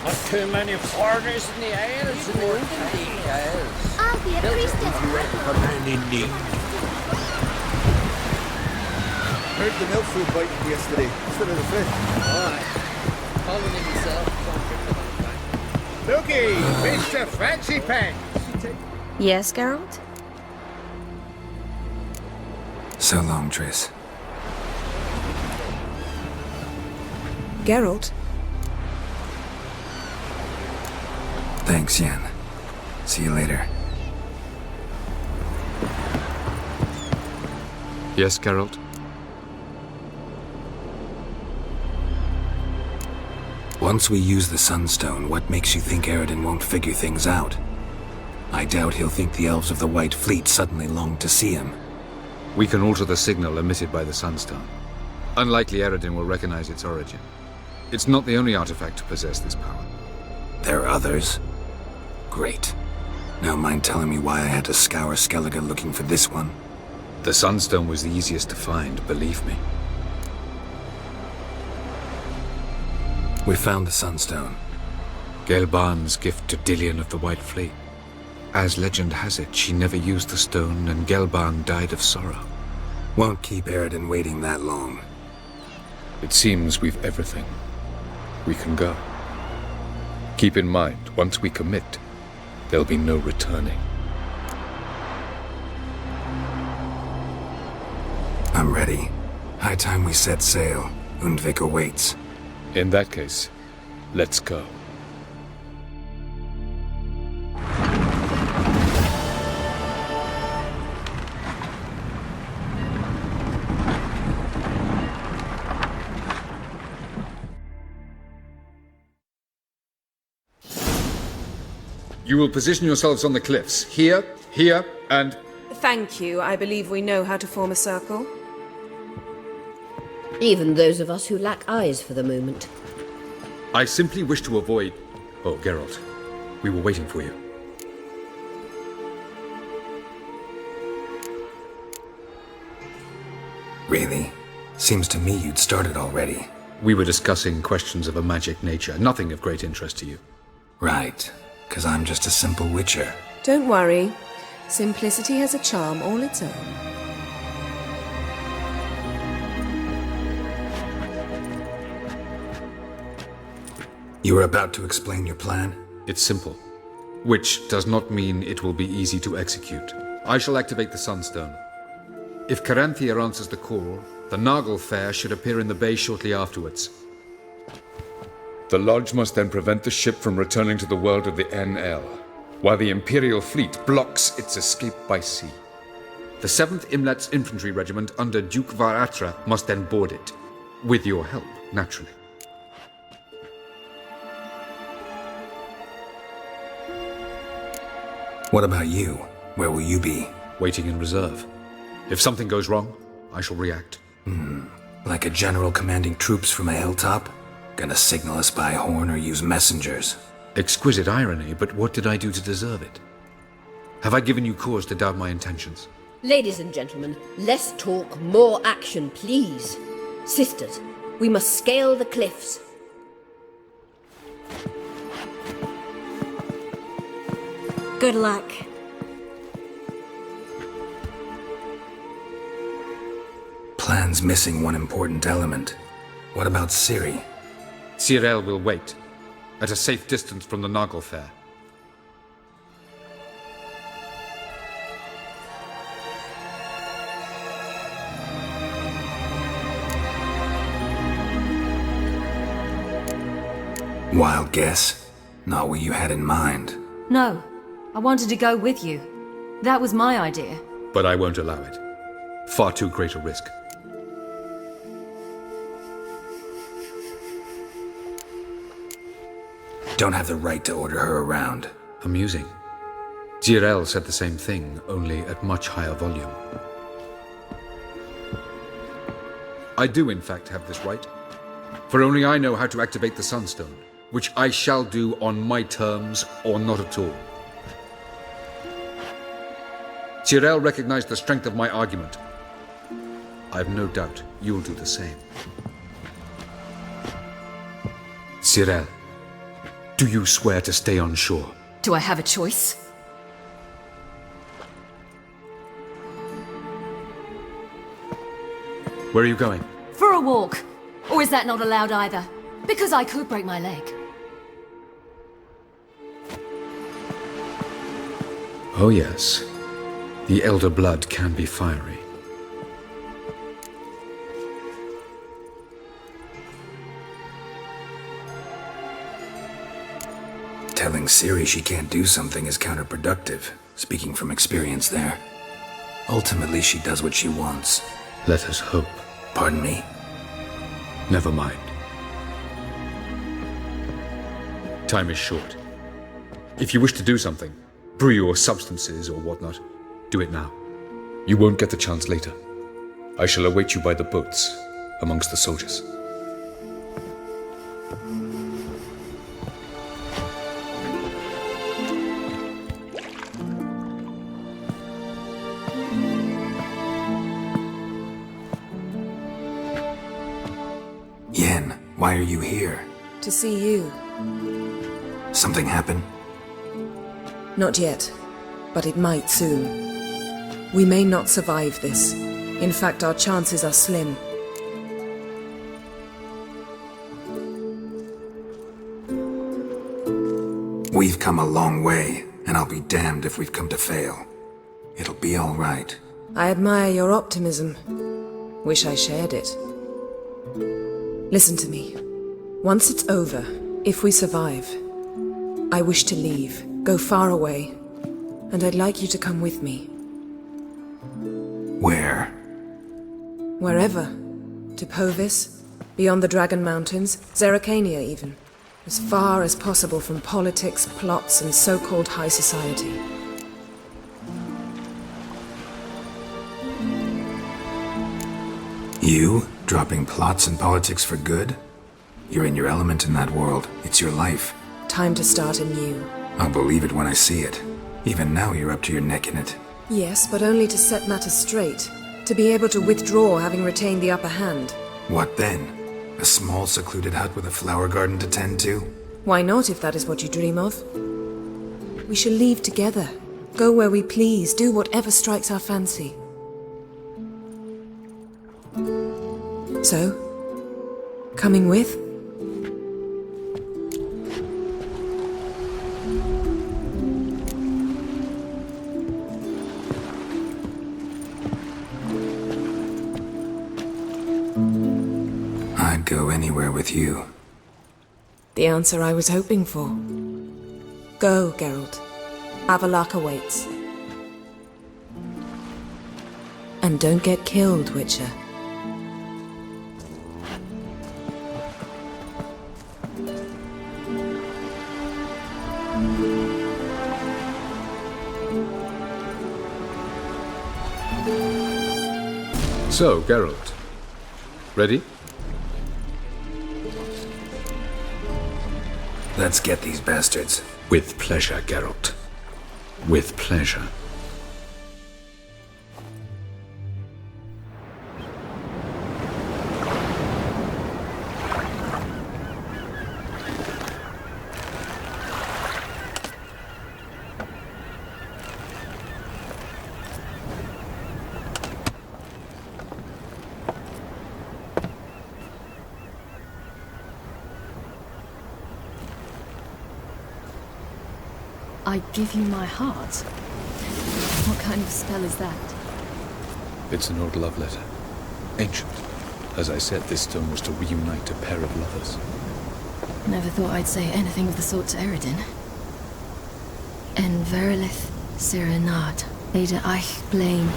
Not too many foreigners in the Isles in the olden days. I'll be a priestess. A man in need. Heard the milk food biting yesterday instead of the fish. Aye. Calling it himself. Looky, Mr. Fancy Pants. Yes, Geralt? So long, Triss. Geralt? Thanks, Yen. See you later. Yes, Geralt? Once we use the Sunstone, what makes you think Eredin won't figure things out? I doubt he'll think the elves of the White Fleet suddenly longed to see him. We can alter the signal emitted by the Sunstone. Unlikely Eredin will recognize its origin. It's not the only artifact to possess this power. There are others? Great. Now mind telling me why I had to scour Skellige looking for this one? The Sunstone was the easiest to find, believe me. We found the Sunstone. Gelban's gift to Dillion of the White Fleet. As legend has it, she never used the stone and Gelban died of sorrow. Won't keep Eredin waiting that long. It seems we've everything. We can go. Keep in mind, once we commit, there'll be no returning. I'm ready. High time we set sail. Undvik awaits. In that case, let's go. You will position yourselves on the cliffs. Here, here, and... Thank you. I believe we know how to form a circle. Even those of us who lack eyes for the moment. I simply wish to avoid... Oh, Geralt. We were waiting for you. Really? Seems to me you'd started already. We were discussing questions of a magic nature, nothing of great interest to you. Right. 'Cause I'm just a simple witcher. Don't worry. Simplicity has a charm all its own. You were about to explain your plan? It's simple. which does not mean it will be easy to execute. I shall activate the Sunstone. If Caranthia answers the call, the Nagle Fair should appear in the bay shortly afterwards. The Lodge must then prevent the ship from returning to the world of the NL, while the Imperial fleet blocks its escape by sea. The 7th Imlet's Infantry Regiment under Duke Varatra must then board it, with your help, naturally. What about you? Where will you be? Waiting in reserve. If something goes wrong, I shall react. Like a general commanding troops from a hilltop? Gonna signal us by horn or use messengers? Exquisite irony, but what did I do to deserve it? Have I given you cause to doubt my intentions? Ladies and gentlemen, less talk, more action, please. Sisters, we must scale the cliffs. Good luck. Plan's missing one important element. What about Ciri? Cyril will wait, at a safe distance from the Nagle Fair. Wild guess? Not what you had in mind. No, I wanted to go with you. That was my idea. But I won't allow it. Far too great a risk. Don't have the right to order her around. Amusing. Deireadh said the same thing, only at much higher volume. I do in fact have this right, for only I know how to activate the Sunstone, which I shall do on my terms or not at all. Deireadh recognized the strength of my argument. I have no doubt you'll do the same. Deireadh, do you swear to stay on shore? Do I have a choice? Where are you going? For a walk. Or is that not allowed either? Because I could break my leg. Oh yes. The elder blood can be fiery. Telling Ciri she can't do something is counterproductive, speaking from experience there. Ultimately, she does what she wants. Let us hope. Pardon me? Never mind. Time is short. If you wish to do something, brew your substances or whatnot, do it now. You won't get the chance later. I shall await you by the boats, amongst the soldiers. Why are you here? To see you. Something happened? Not yet, but it might soon. We may not survive this. In fact, our chances are slim. We've come a long way, and I'll be damned if we've come to fail. It'll be all right. I admire your optimism. Wish I shared it. Listen to me. Once it's over, if we survive, I wish to leave, go far away, and I'd like you to come with me. Where? Wherever. To Povis, beyond the Dragon Mountains, Zeracania even. As far as possible from politics, plots, and so-called high society. You? Dropping plots and politics for good? You're in your element in that world. It's your life. Time to start anew. I'll believe it when I see it. Even now you're up to your neck in it. Yes, but only to set matters straight. To be able to withdraw having retained the upper hand. What then? A small secluded hut with a flower garden to tend to? Why not, if that is what you dream of? We shall leave together. Go where we please, do whatever strikes our fancy. So, coming with? go anywhere with you. The answer I was hoping for. Go, Geralt. Avallac'h awaits. And don't get killed, Witcher. So, Geralt. Ready? Let's get these bastards. With pleasure, Geralt. With pleasure. I give you my heart? What kind of spell is that? It's an old love letter. Ancient. As I said, this stone was to reunite a pair of lovers. Never thought I'd say anything of the sort to Eredin. En verilith serenad, Ada eich blame,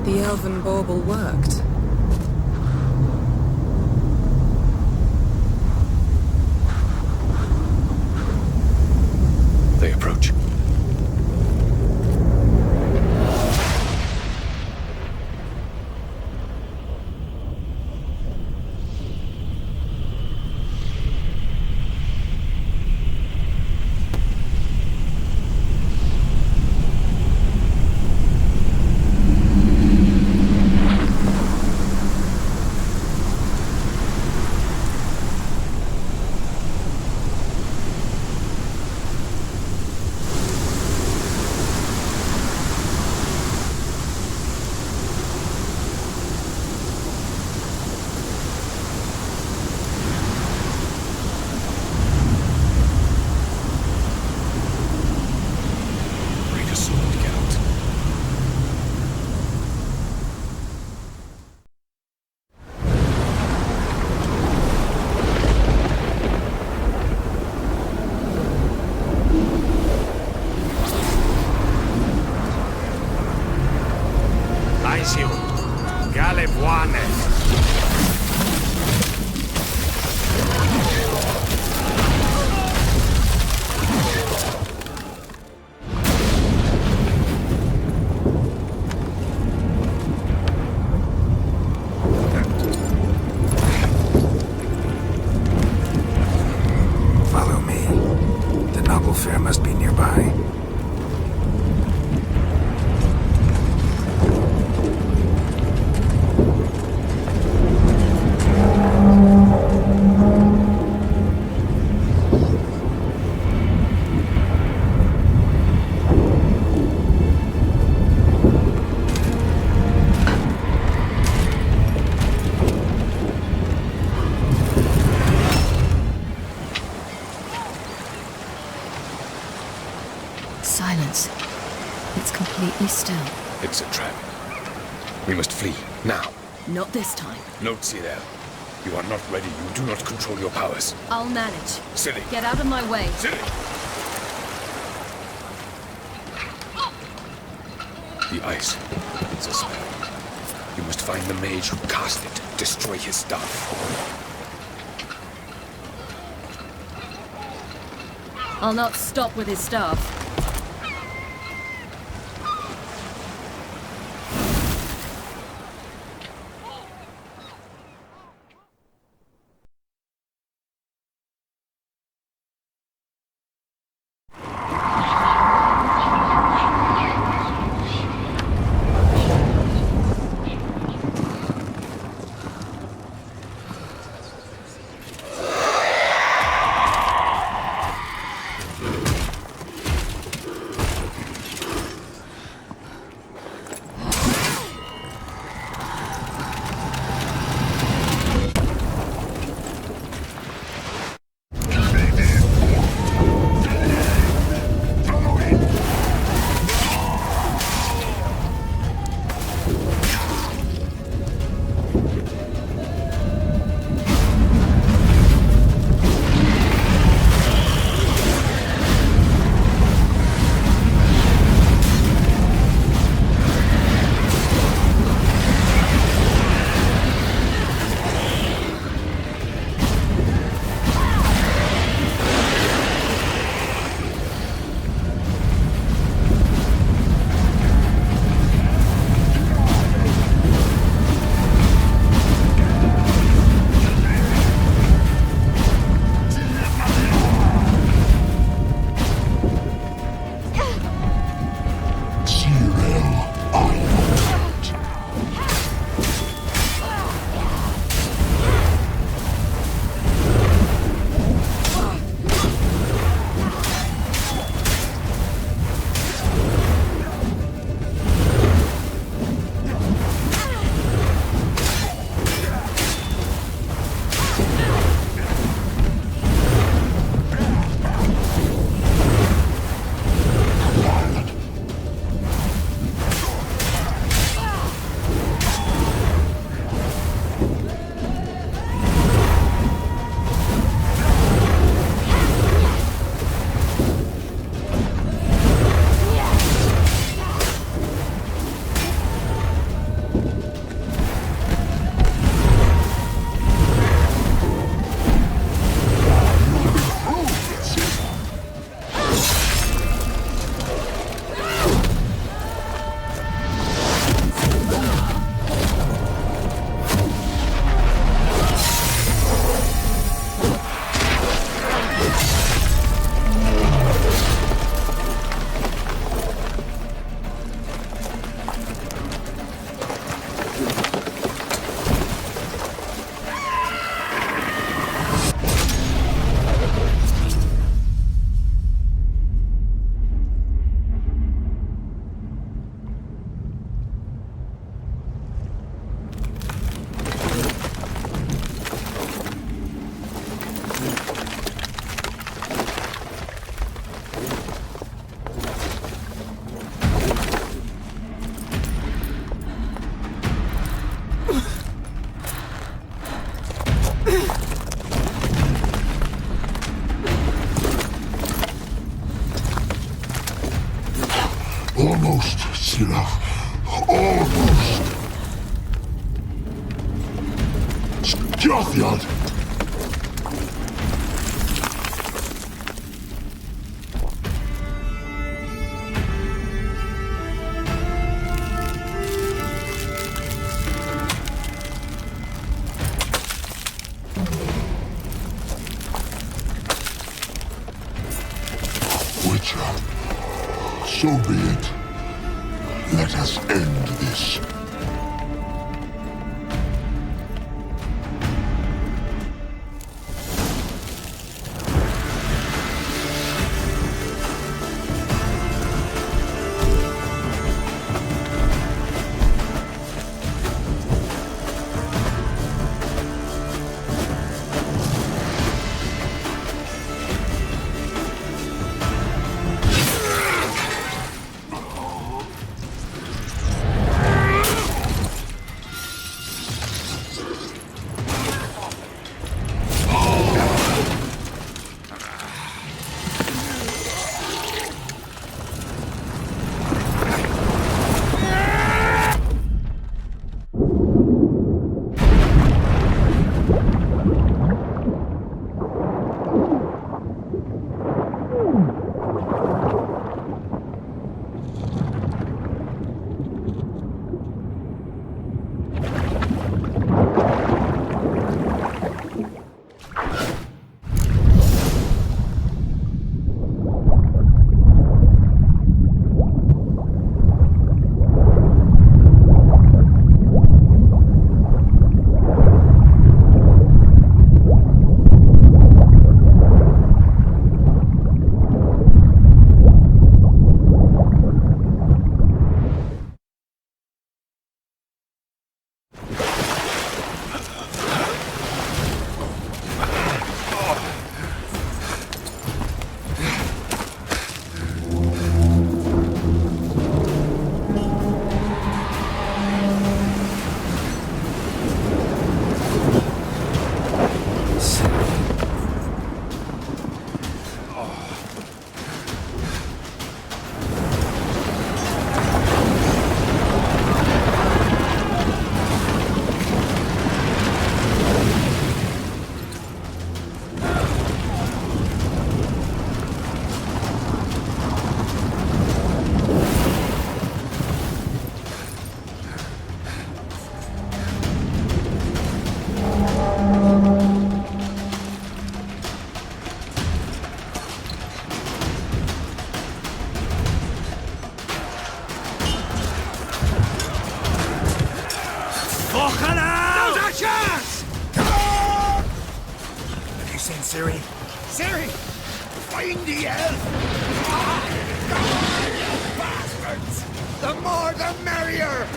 The elven bauble worked. They approach. Silence. It's completely still. It's a trap. We must flee, now. Not this time. Note, Deireadh. You are not ready. You do not control your powers. I'll manage. Silly. Get out of my way. Silly. The ice. It's a spell. You must find the mage who cast it. Destroy his staff. I'll not stop with his staff. enough. Almost. Jothyard. So be it. Let us end this. Siri. Siri! Find the elf! Bastards! The more the merrier!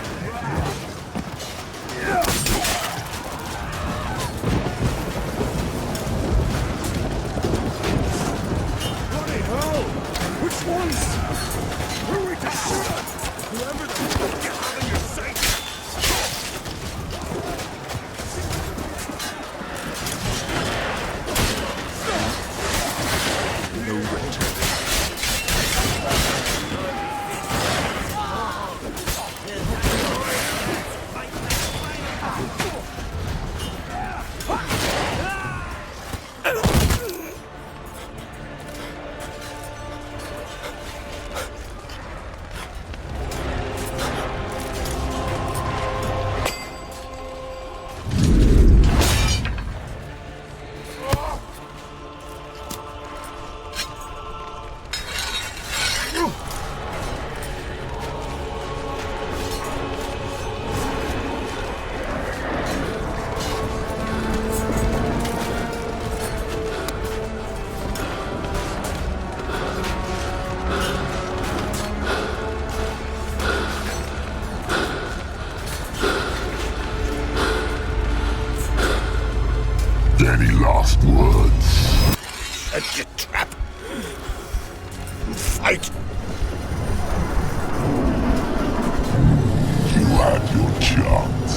Bloody hell! Which ones? Who are we to shoot at? Whoever the fuck you have in your sight! No return. Any last words? Set your trap. Fight. You had your chance.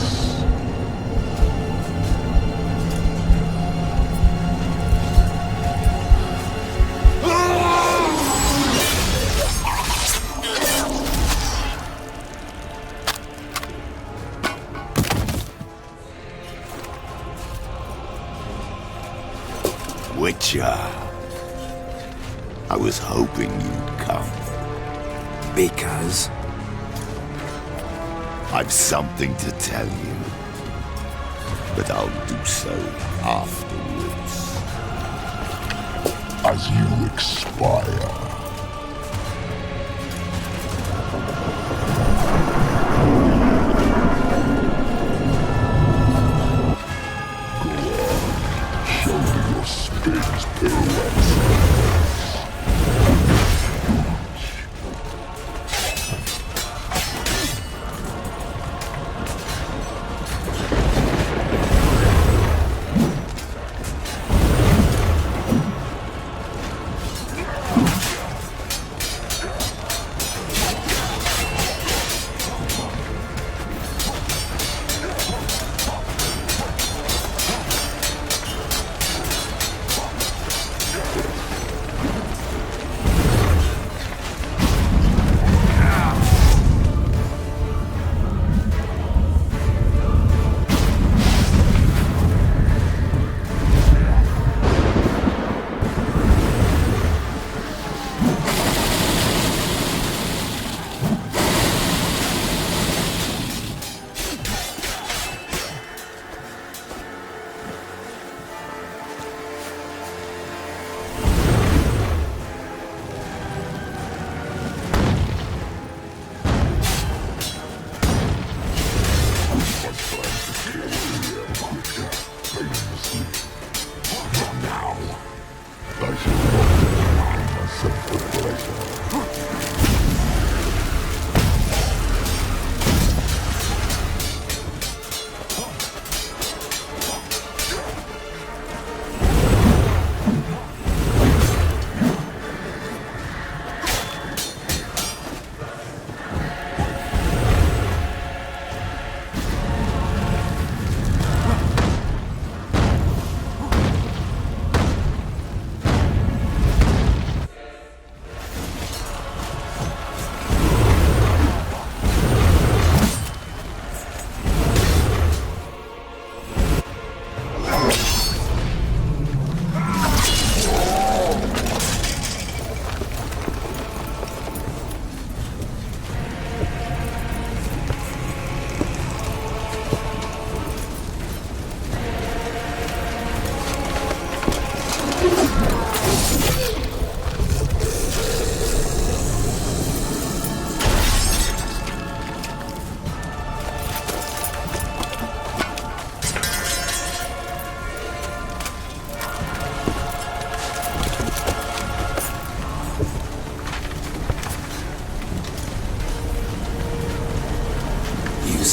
Geralt. I was hoping you'd come. Because? I've something to tell you. But I'll do so afterwards. As you expire. Spins pirouettes.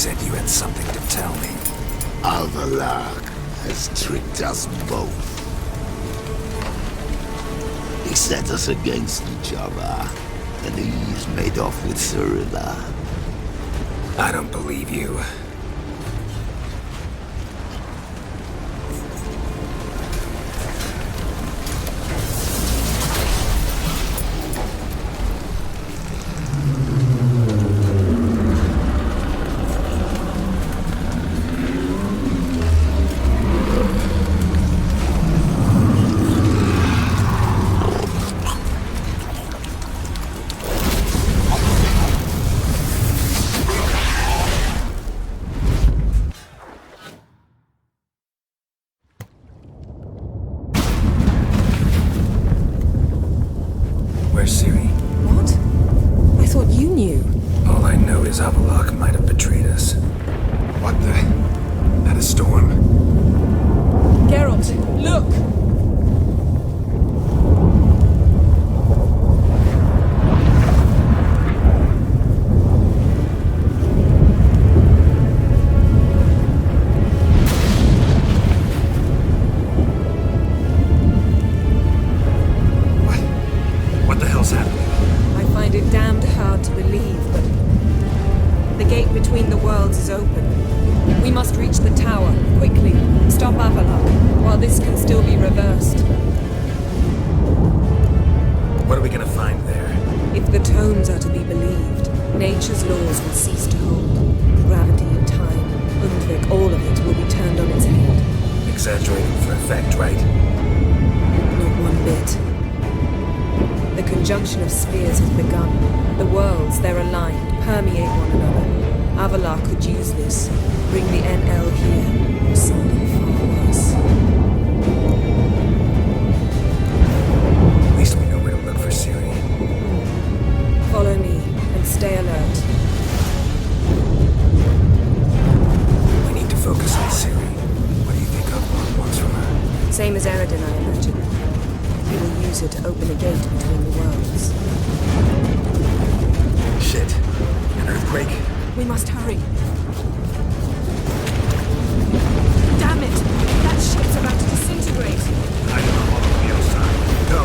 said you had something to tell me. Alvalark has tricked us both. He set us against each other, and he's made off with Deireadh. I don't believe you. bit. The conjunction of spheres has begun. The worlds, they're aligned, permeate one another. Avalar could use this. Bring the NL here, or something far worse. At least we know where to look for Ciri. Follow me, and stay alert. We need to focus on Ciri. What do you think Avalar wants from her? Same as Eredin, I imagine. He will use it to open a gate between the worlds. Shit. An earthquake? We must hurry. Damn it! That ship's about to disintegrate. I don't know all the outside. Go!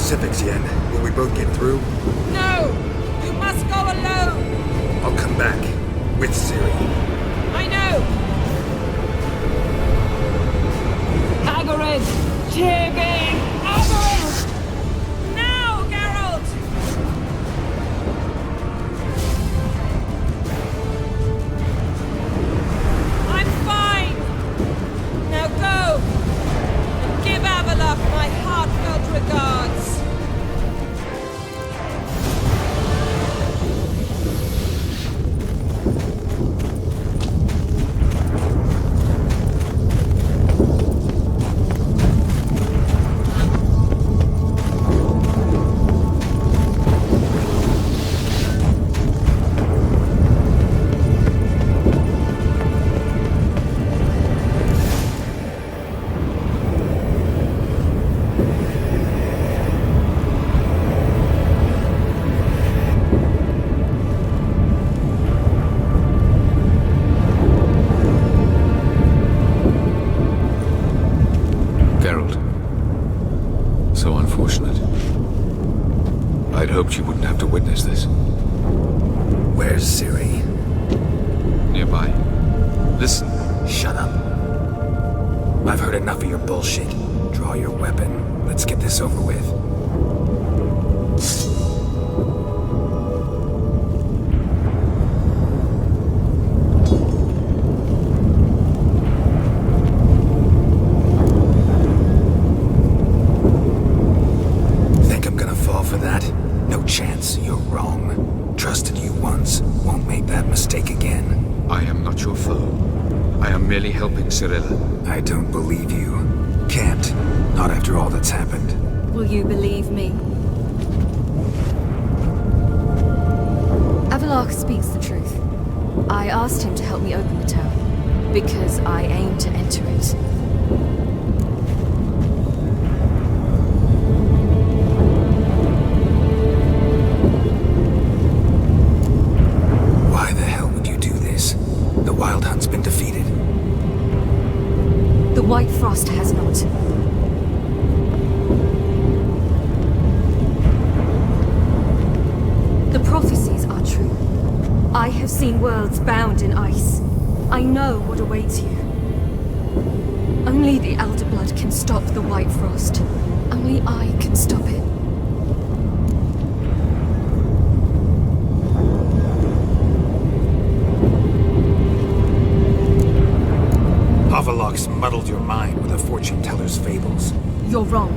specifics, Yen. Will we both get through? No! You must go alone! I'll come back. With Ciri. I know! Agarid! Tiging! Agarid! Now, Geralt! I'm fine! Now go! And give Avalok my heartfelt regards! hoped you wouldn't have to witness this. Where's Ciri? Nearby. Listen. Shut up. I've heard enough of your bullshit. Draw your weapon. Let's get this over with. Think I'm gonna fall for that? No chance. You're wrong. Trusted you once. Won't make that mistake again. I am not your foe. I am merely helping Cyrilla. I don't believe you. Can't. Not after all that's happened. Will you believe me? Avallac'h speaks the truth. I asked him to help me open the tower, because I aim to enter it. Why the hell would you do this? The Wild Hunt's been defeated. The White Frost has not. The prophecies are true. I have seen worlds bound in ice. I know what awaits you. Only the Elder Blood can stop the White Frost. Only I can stop it. Avallac'h's muddled your mind with a fortune teller's fables. You're wrong.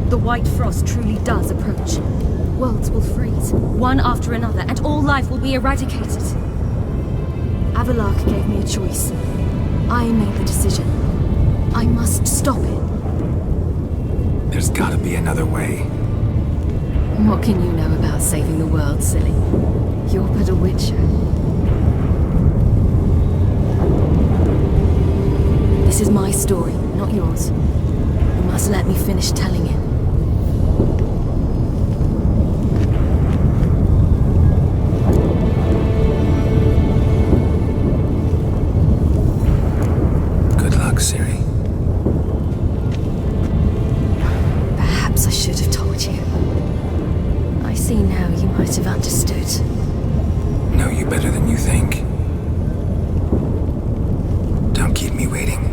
The White Frost truly does approach. Worlds will freeze, one after another, and all life will be eradicated. Avallac'h gave me a choice. I made the decision. I must stop it. There's gotta be another way. What can you know about saving the world, silly? You're but a witcher. This is my story, not yours. You must let me finish telling it. Good luck, Ciri. Perhaps I should have told you. I see now you might have understood. Know you better than you think. Don't keep me waiting.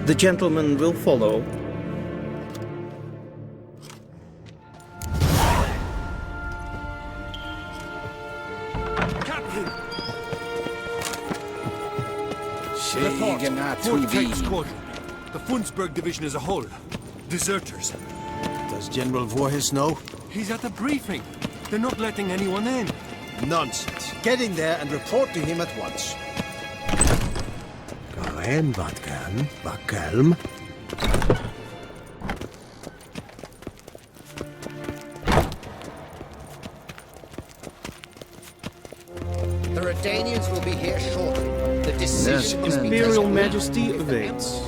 The gentleman will follow. Report, Tank Squadron. The Fundsberg Division as a whole. Deserters. Does General Voorhis know? He's at the briefing. They're not letting anyone in. Nonsense. Get in there and report to him at once. Gaan, wat kan, wat kalm. The Redanians will be here shortly. The decision must be Imperial Majesty awaits.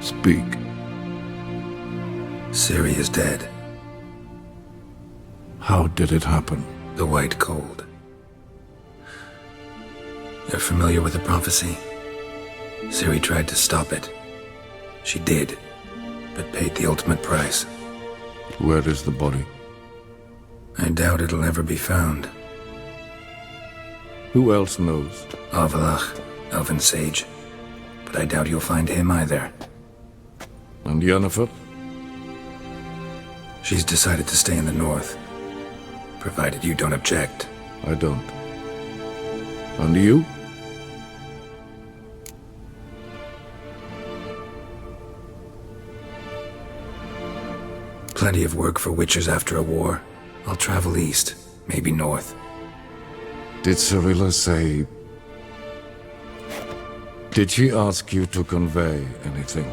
Speak. Ciri is dead. How did it happen? The White Cold. You're familiar with the prophecy? Ciri tried to stop it. She did, but paid the ultimate price. Where is the body? I doubt it'll ever be found. Who else knows? Avalach, Elven Sage. But I doubt you'll find him either. And Yennefer? She's decided to stay in the north. Provided you don't object. I don't. And you? Plenty of work for witchers after a war. I'll travel east, maybe north. Did Cirilla say... Did she ask you to convey anything?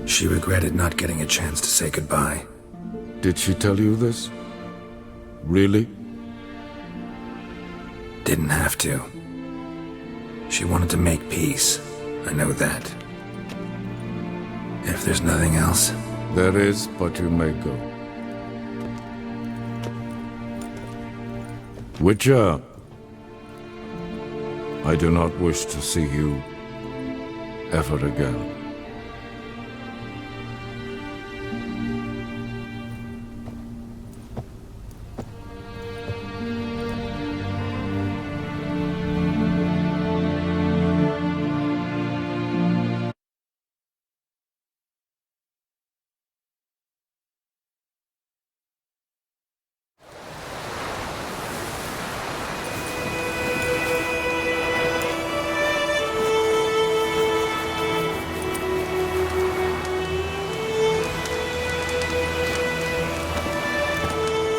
She regretted not getting a chance to say goodbye. Did she tell you this? Really? Didn't have to. She wanted to make peace. I know that. If there's nothing else... There is, but you may go. Witcher, I do not wish to see you ever again.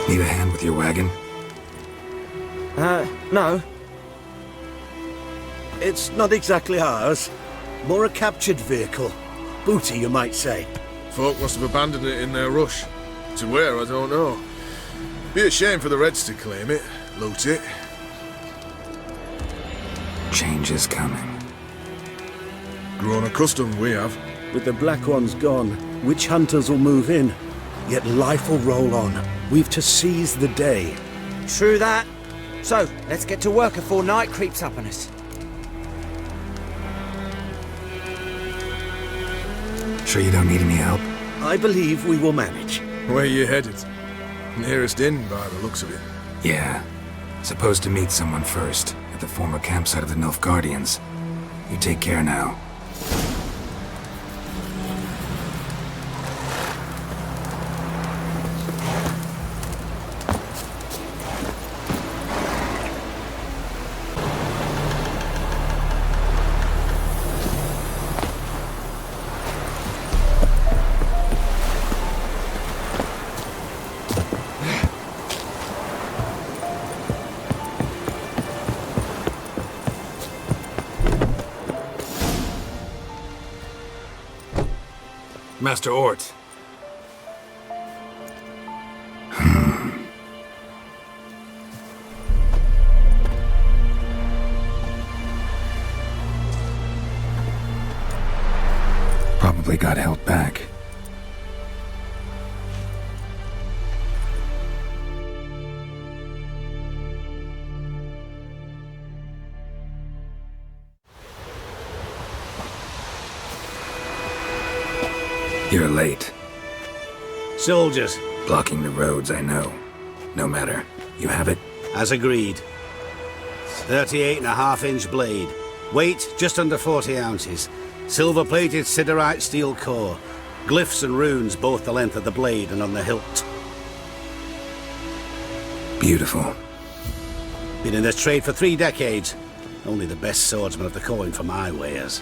Need a hand with your wagon? No. It's not exactly ours. More a captured vehicle. Booty, you might say. Folk must have abandoned it in their rush. To where, I don't know. Be a shame for the Reds to claim it, loot it. Change is coming. Grown accustomed, we have. With the Black Ones gone, witch hunters will move in. Yet life will roll on. We've to seize the day. True that. So, let's get to work before night creeps up on us. Sure you don't need any help? I believe we will manage. Where you headed? Nearest inn, by the looks of it. Yeah. Supposed to meet someone first, at the former campsite of the Nilfgaardians. You take care now. Master Ort. got held back. You're late. Soldiers. Blocking the roads, I know. No matter. You have it? As agreed. 38.5-inch blade. Weight, just under 40 ounces. Silver-plated siderite steel core. Glyphs and runes both the length of the blade and on the hilt. Beautiful. Been in this trade for 3 decades. Only the best swordsman of the coin for my wares.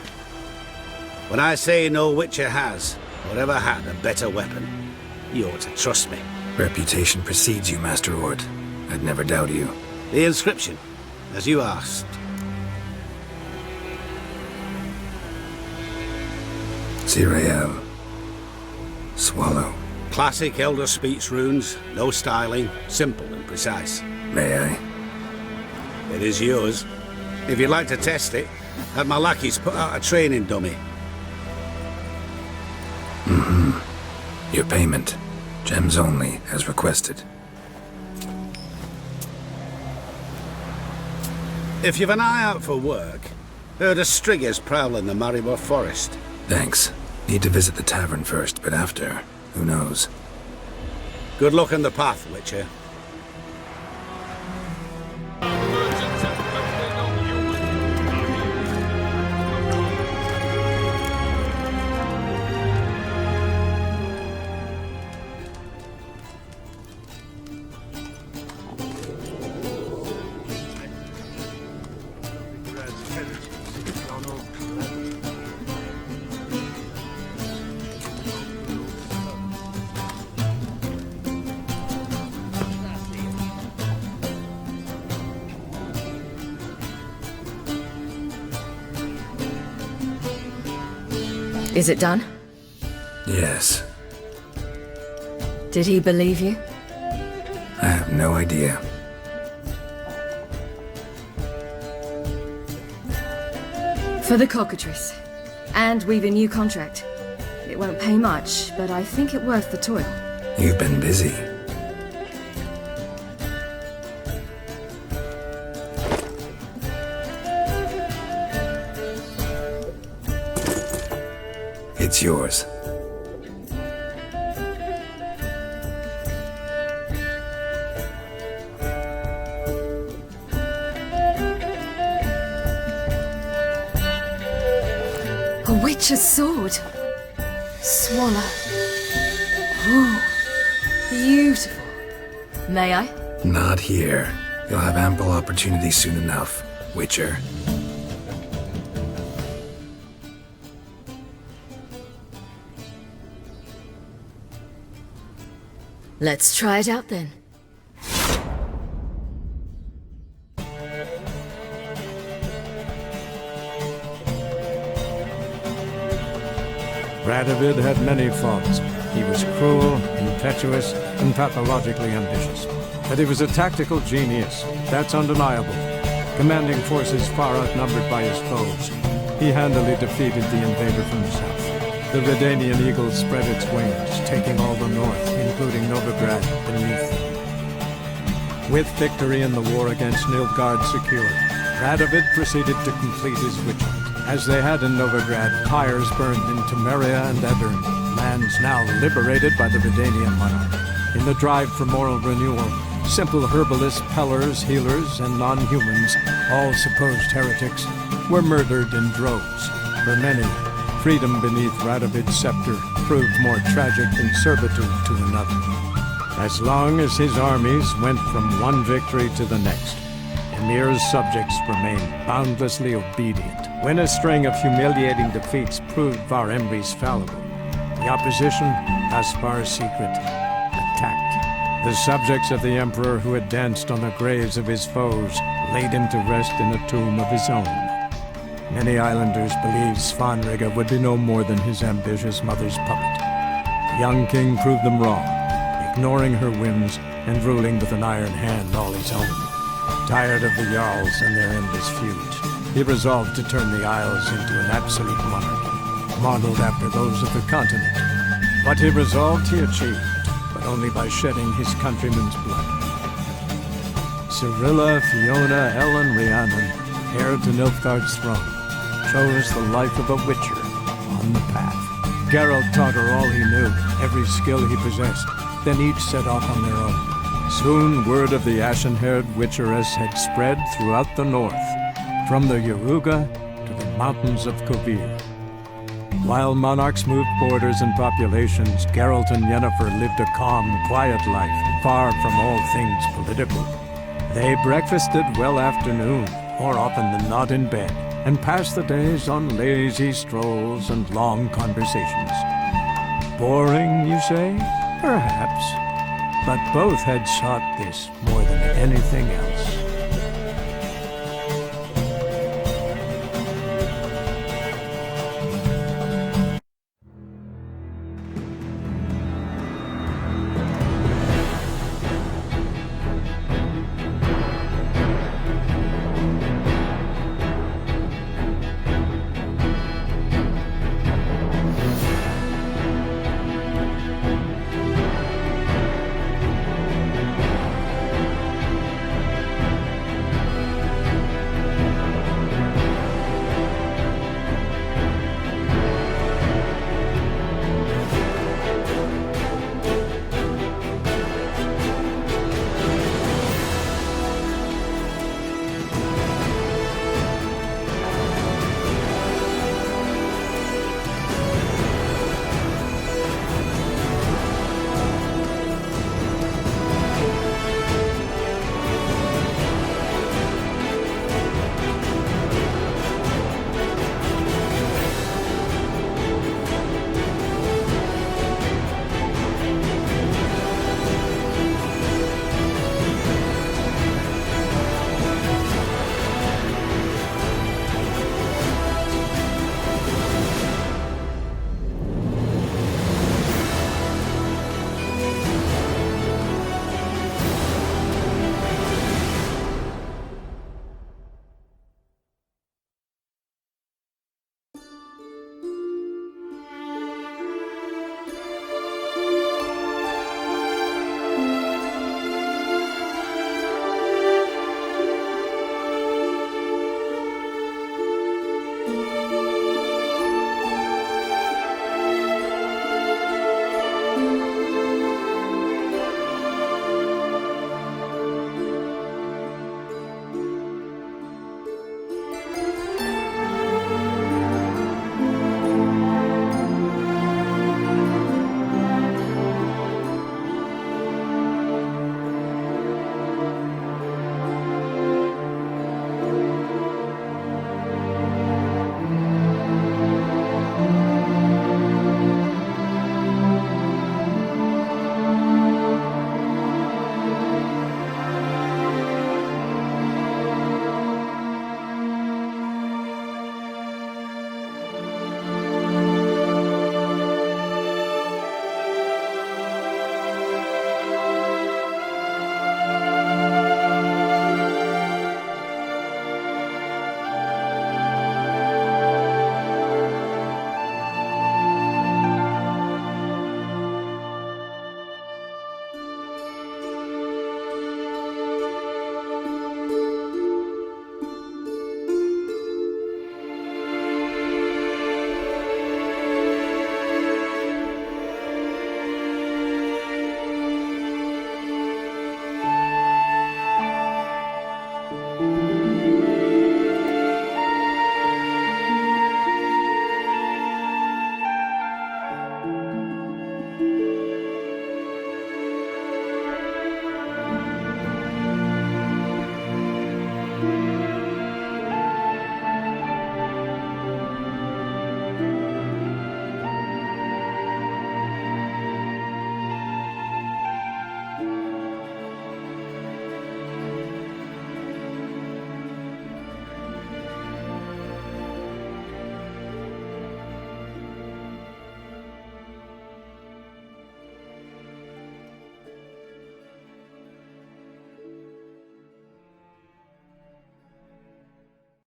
When I say no Witcher has, or ever had, a better weapon, you ought to trust me. Reputation precedes you, Master Ord. I'd never doubt you. The inscription, as you asked. Deireadh. Swallow. Classic Elder Speech runes, no styling, simple and precise. May I? It is yours. If you'd like to test it, had my lackeys put out a training dummy. Your payment. Gems only, as requested. If you've an eye out for work, heard of striggers prowling the Maribor forest. Thanks. Need to visit the tavern first, but after, who knows? Good luck on the path, Witcher. Is it done? Yes. Did he believe you? I have no idea. For the cockatrice. And we've a new contract. It won't pay much, but I think it worth the toil. You've been busy. It's yours. A witch's sword. Swallow. Ooh, beautiful. May I? Not here. You'll have ample opportunity soon enough, Witcher. Let's try it out then. Radovid had many faults. He was cruel, impetuous, and pathologically ambitious. But he was a tactical genius, that's undeniable. Commanding forces far outnumbered by his foes, he handily defeated the invader from the south. The Redanian eagle spread its wings, taking all the north, including Novigrad, beneath them. With victory in the war against Nilfgaard secured, Radovid proceeded to complete his witch hunt. As they had in Novigrad, pyres burned in Temeria and Edirn, lands now liberated by the Redanian monarch. In the drive for moral renewal, simple herbalists, pellers, healers, and non-humans, all supposed heretics, were murdered in droves. For many, freedom beneath Radovid's scepter proved more tragic than servitude to another. As long as his armies went from one victory to the next, Emir's subjects remained boundlessly obedient. When a string of humiliating defeats proved Var Emreis fallible, the opposition, thus far secret, attacked. The subjects of the Emperor who had danced on the graves of his foes laid him to rest in a tomb of his own. Many islanders believed Svanrige would be no more than his ambitious mother's puppet. The young king proved them wrong, ignoring her whims and ruling with an iron hand all his own. Tired of the Jarls and their endless feuds, he resolved to turn the Isles into an absolute monarchy. modeled after those of the continent. What he resolved he achieved, but only by shedding his countrymen's blood. Cyrilla, Fiona, Ellen, Rhiannon, heir to Nilfgaard's throne, chose the life of a witcher on the path. Geralt taught her all he knew, every skill he possessed, then each set off on their own. Soon word of the ashen-haired witcheress had spread throughout the north, from the Yaruga to the mountains of Kovir. While monarchs moved borders and populations, Geralt and Yennefer lived a calm, quiet life, far from all things political. They breakfasted well after noon, more often than not in bed, and passed the days on lazy strolls and long conversations. Boring, you say? Perhaps. But both had sought this more than anything else.